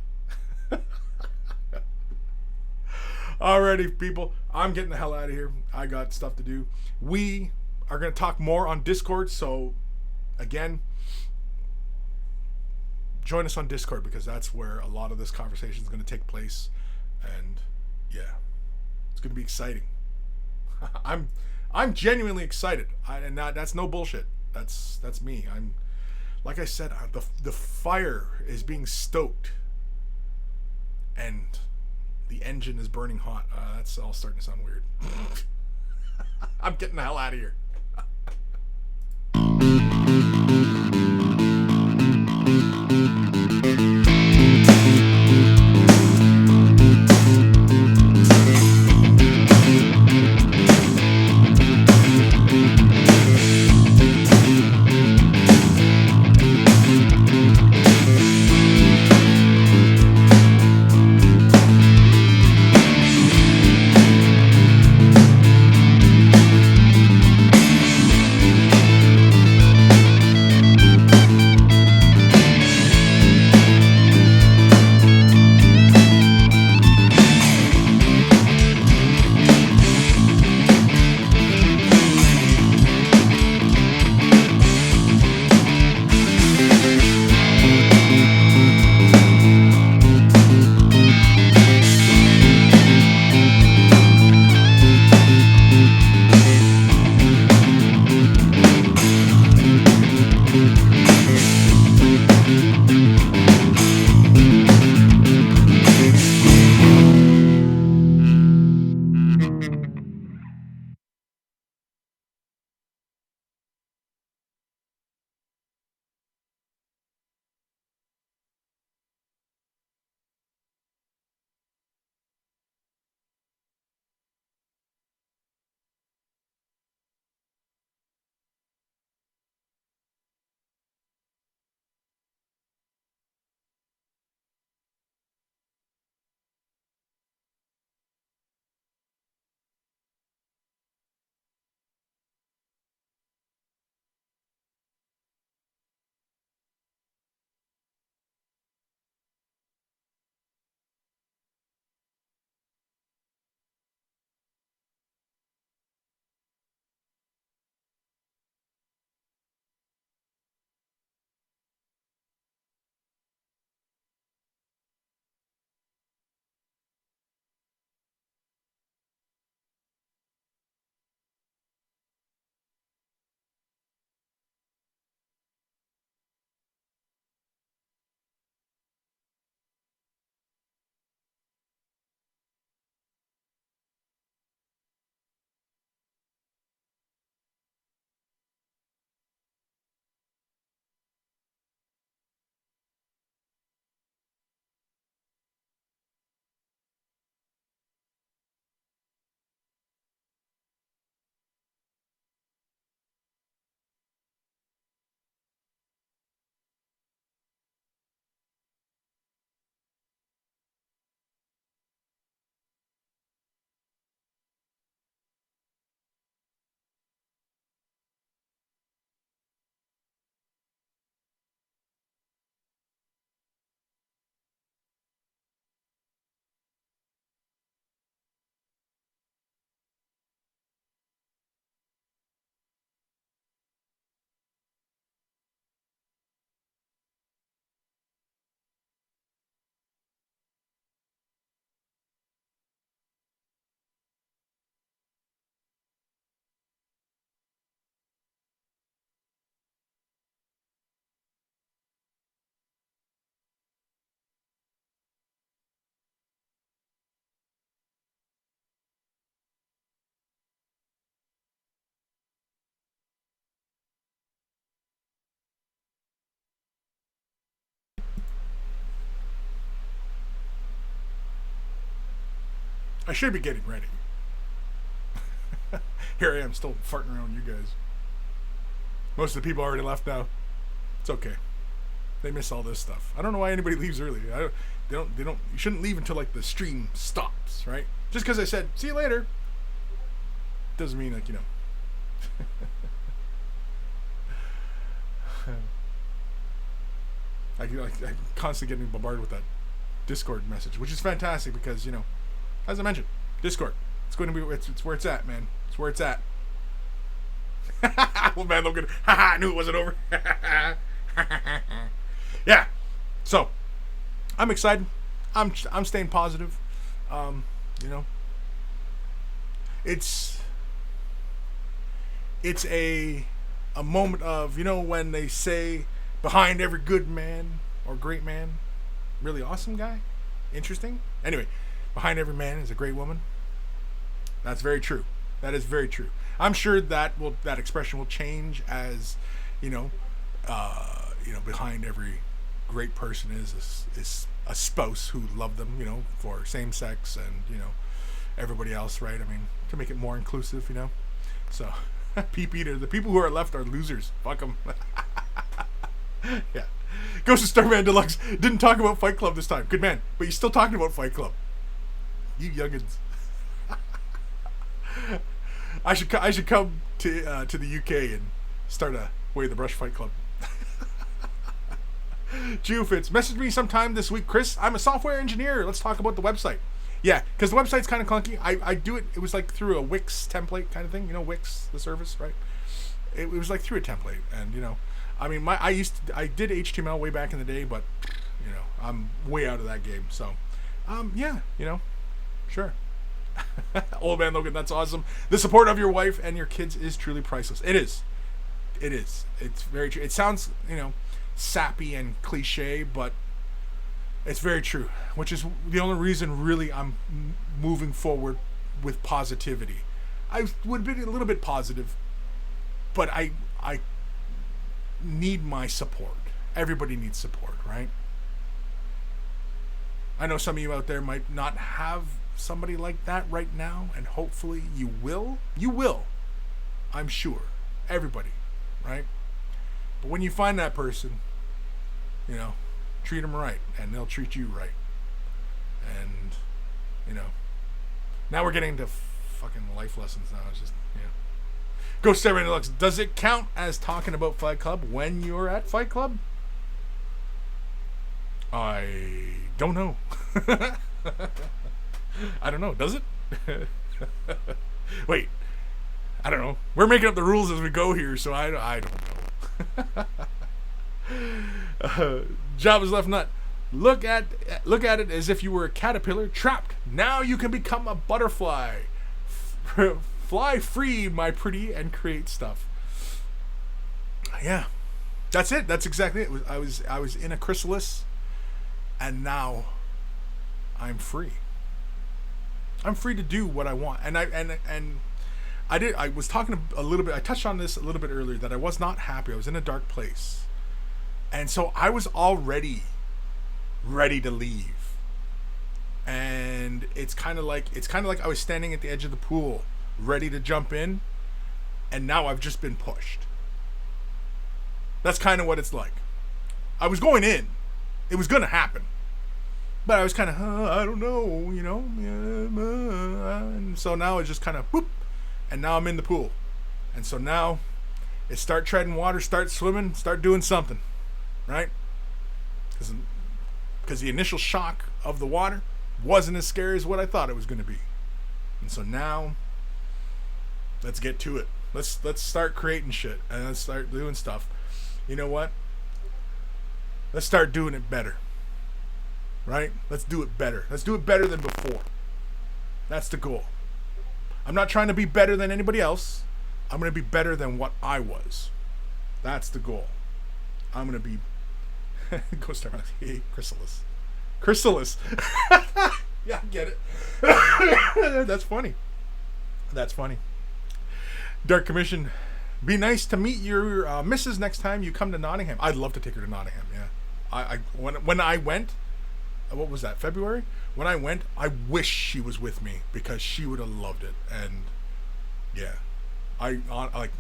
Alrighty, people. I'm getting the hell out of here. I got stuff to do. We are going to talk more on Discord, so again, join us on Discord, because that's where a lot of this conversation is going to take place. And yeah, it's going to be exciting. I'm genuinely excited. And that's no bullshit. That's me. I'm, like I said, the fire is being stoked, and the engine is burning hot. That's all starting to sound weird. I'm getting the hell out of here. I should be getting ready. Here I am, still farting around you guys. Most of the people already left now. It's okay. They miss all this stuff. I don't know why anybody leaves early. They don't. You shouldn't leave until like the stream stops, right? Just because I said see you later doesn't mean like I'm constantly getting bombarded with that Discord message, which is fantastic because as I mentioned, Discord. It's going to be it's where it's at, man. It's where it's at. Well, man, Logan. Haha, I knew it wasn't over. Yeah. So, I'm excited. I'm staying positive. It's a moment of when they say behind every good man or great man, really awesome guy, interesting. Anyway, behind every man is a great woman. That's very true. That is very true. I'm sure that expression will change as, behind every great person is a spouse who loved them, for same sex and everybody else, right? I mean, to make it more inclusive, So, peep eater. The people who are left are losers. Fuck them. Yeah. Ghost of Starman Deluxe didn't talk about Fight Club this time. Good man, but you're still talking about Fight Club. You youngins. I should come to the UK and start a Way the Brush Fight Club. Geofits, message me sometime this week, Kris. I'm a software engineer. Let's talk about the website. Yeah, because the website's kind of clunky. I do it. It was like through a Wix template kind of thing. Wix, the service, right? It was like through a template, and I mean, I did HTML way back in the day, but I'm way out of that game. So, yeah, sure. Old man Logan, that's awesome. The support of your wife and your kids is truly priceless. It is. It's very true. It sounds, sappy and cliche, but it's very true. Which is the only reason, really, I'm moving forward with positivity. I would be a little bit positive, but I need my support. Everybody needs support, right? I know some of you out there might not have somebody like that right now, and hopefully you will. You will. I'm sure. Everybody, right? But when you find that person, treat them right, and they'll treat you right. And, now we're getting into fucking life lessons now. It's just, Ghost Starman Deluxe, does it count as talking about Fight Club when you're at Fight Club? I don't know. I don't know. Does it? Wait. I don't know. We're making up the rules as we go here, so I don't know. Java's left nut. Look at it as if you were a caterpillar trapped. Now you can become a butterfly. Fly free, my pretty, and create stuff. Yeah. That's it. That's exactly it. I was in a chrysalis, and now I'm free. I'm free to do what I want. And I was talking a little bit, I touched on this a little bit earlier, that I was not happy. I was in a dark place. And so I was already ready to leave. And it's kind of like I was standing at the edge of the pool, ready to jump in, and now I've just been pushed. That's kind of what it's like. I was going in. It was going to happen. But I was kind of, I don't know, and so now it's just kind of, whoop, and now I'm in the pool. And so now it's start treading water, start swimming, start doing something, right? Because the initial shock of the water wasn't as scary as what I thought it was going to be. And so now, let's get to it. Let's start creating shit, and let's start doing stuff. You know what? Let's start doing it better. Right? Let's do it better. Let's do it better than before. That's the goal. I'm not trying to be better than anybody else. I'm going to be better than what I was. That's the goal. I'm going to be... Go start my... Hey, chrysalis. Chrysalis. Yeah, I get it. That's funny. That's funny. Dark Commission. Be nice to meet your missus next time you come to Nottingham. I'd love to take her to Nottingham, yeah. When I went... what was that, February? When I went, I wish she was with me because she would have loved it. And yeah, like,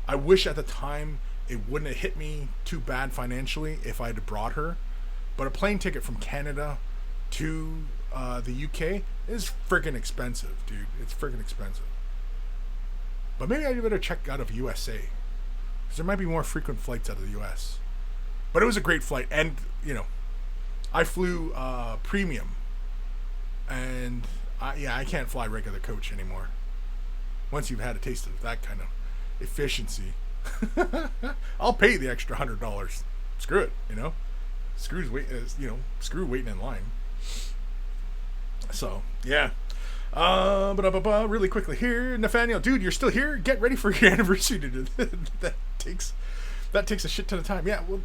I wish at the time it wouldn't have hit me too bad financially if I'd brought her. But a plane ticket from Canada to the UK is freaking expensive, dude. It's freaking expensive. But maybe I better check out of USA, because there might be more frequent flights out of the US. But it was a great flight, and I flew premium, and I can't fly regular coach anymore. Once you've had a taste of that kind of efficiency, I'll pay the extra $100. Screw it, Screw waiting in line. So yeah. Really quickly here, Nathaniel, dude, you're still here? Get ready for your anniversary, dude. that takes a shit ton of time. Yeah, well,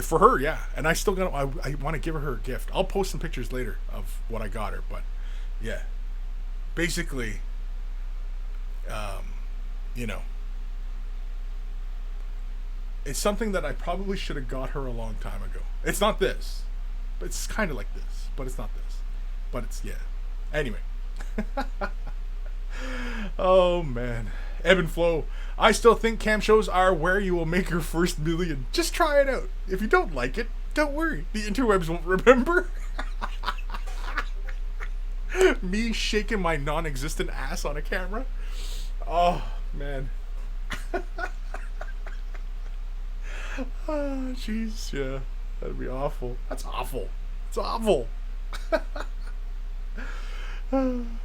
for her, yeah. And I still I want to give her a gift. I'll post some pictures later of what I got her, but yeah, basically, it's something that I probably should have got her a long time ago. It's not this, but it's kind of like this, but it's not this, but it's, yeah. Anyway. Oh man, ebb and flow. I still think cam shows are where you will make your first million. Just try it out. If you don't like it, don't worry. The interwebs won't remember. Me shaking my non-existent ass on a camera. Oh man. Oh jeez, yeah, that'd be awful. That's awful. It's awful.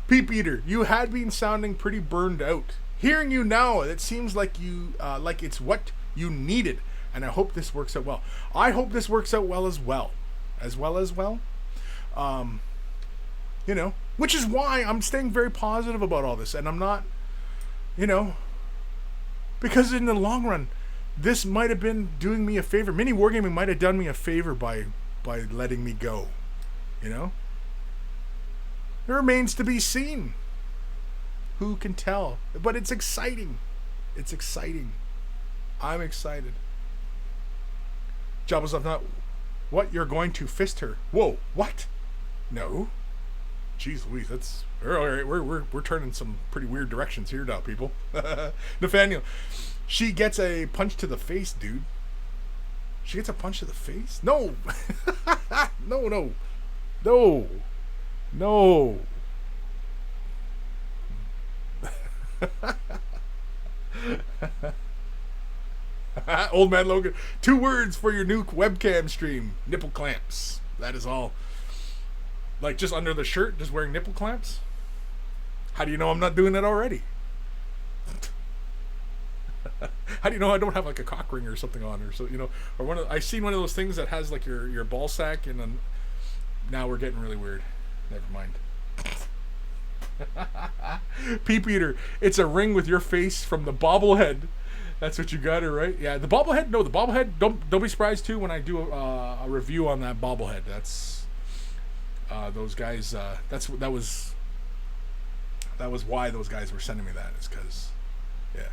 Peep Eater, you had been sounding pretty burned out. Hearing you now, it seems like like it's what you needed, and I hope this works out well. I hope this works out well as well. Which is why I'm staying very positive about all this, and I'm not, because in the long run, this might have been doing me a favor. Mini Wargaming might have done me a favor by letting me go, It remains to be seen. Who can tell? But it's exciting. It's exciting. I'm excited. Jabba's not. What? You're going to fist her? Whoa! What? No. Jeez Louise, that's we're turning some pretty weird directions here now, people. Nathaniel, she gets a punch to the face, dude. She gets a punch to the face? No. No. Old man Logan, 2 words for your new webcam stream: nipple clamps. That is all. Like, just under the shirt, just wearing nipple clamps? How do you know I'm not doing it already? How do you know I don't have like a cock ring or something on, or so, or I've seen one of those things that has like your ball sack, and then now we're getting really weird. Never mind. Peep Eater, it's a ring with your face from the bobblehead. That's what you got her, right? Yeah, the bobblehead. No, the bobblehead. Don't be surprised too when I do a review on that bobblehead. That's those guys. That was why those guys were sending me that. Is because, yeah,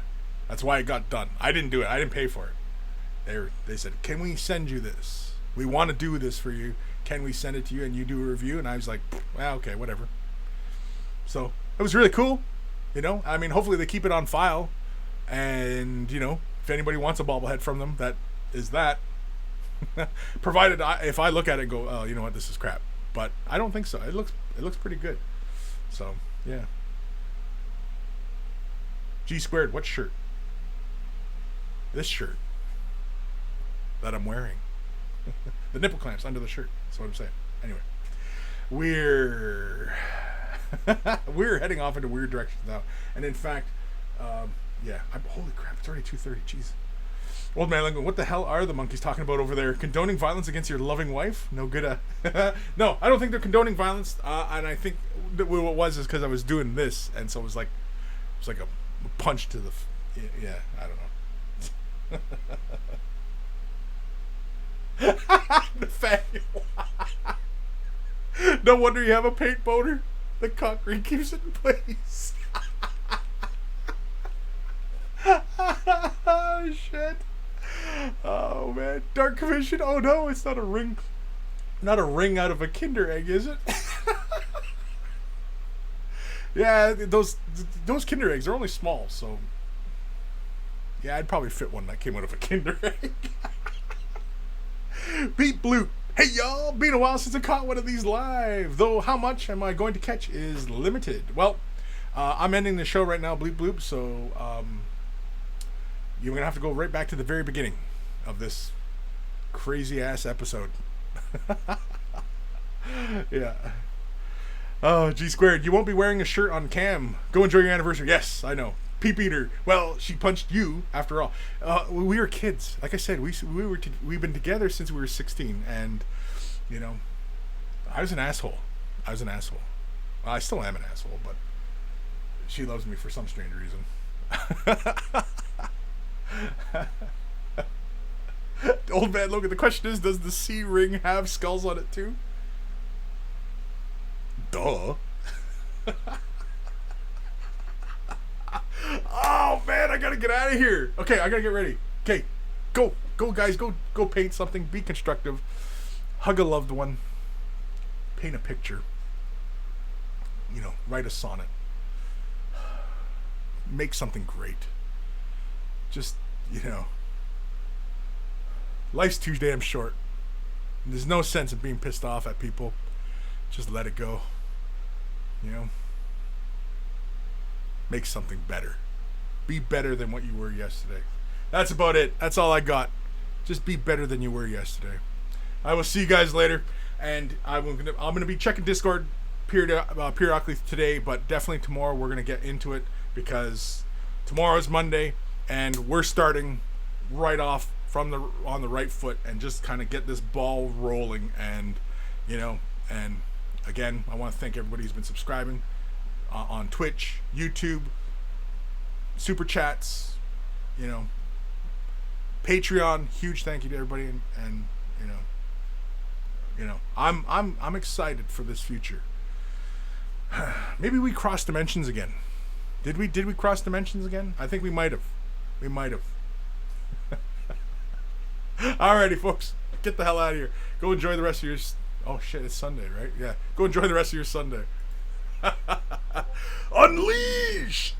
that's why it got done. I didn't do it. I didn't pay for it. They said, "Can we send you this? We want to do this for you. Can we send it to you and you do a review?" And I was like, "Well, okay, whatever." So it was really cool. I mean, hopefully they keep it on file. And, if anybody wants a bobblehead from them, that is that. Provided if I look at it and go, oh, you know what, this is crap. But I don't think so. It looks pretty good. So, yeah. G squared, what shirt? This shirt that I'm wearing. The nipple clamps under the shirt. That's what I'm saying. Anyway. We're heading off into weird directions now. And in fact, yeah, holy crap, it's already 2:30, jeez. Old man Lingo, what the hell are the monkeys talking about over there? Condoning violence against your loving wife? No good. No, I don't think they're condoning violence. And I think that what it was is because I was doing this, and so it was like a punch to the. Yeah, I don't know. Nathaniel. No wonder you have a paint boner. The concrete keeps it in place. Oh shit. Oh man. Dark Commission. Oh no, it's not a ring. Not a ring out of a Kinder Egg, is it? Yeah, those Kinder Eggs are only small, so yeah, I'd probably fit one that came out of a Kinder Egg. Beat Bloop. Hey y'all, been a while since I caught one of these live. Though how much am I going to catch is limited. Well, I'm ending the show right now, Bleep Bloop, so you're going to have to go right back to the very beginning of this crazy ass episode. Yeah. Oh, G squared. You won't be wearing a shirt on cam. Go enjoy your anniversary. Yes, I know. Peep eater. Well, she punched you after all. We were kids. Like I said, we've been together since we were 16, and you know, I was an asshole. Well, I still am an asshole, but she loves me for some strange reason. Old man Logan. The question is, does the C ring have skulls on it too? Duh. Oh man, I gotta get out of here. Okay, I gotta get ready. Okay, go guys, go paint something. Be constructive. Hug a loved one. Paint a picture. You know, write a sonnet. Make something great. Just, you know, life's too damn short. There's no sense in being pissed off at people. Just let it go. You know, make something better. Be better than what you were yesterday. That's about it. That's all I got. Just be better than you were yesterday. I will see you guys later, and I'm gonna be checking Discord periodically today, but definitely tomorrow we're gonna get into it because tomorrow is Monday, and we're starting right off on the right foot and just kind of get this ball rolling, and you know, and again, I want to thank everybody who's been subscribing on Twitch, YouTube, Super Chats, you know, Patreon. Huge thank you to everybody, and you know, I'm excited for this future. Maybe we cross dimensions again. Did we cross dimensions again? I think we might have. Alrighty, folks, get the hell out of here. Go enjoy the rest of your. Oh shit, it's Sunday, right? Yeah. Go enjoy the rest of your Sunday. Unleashed!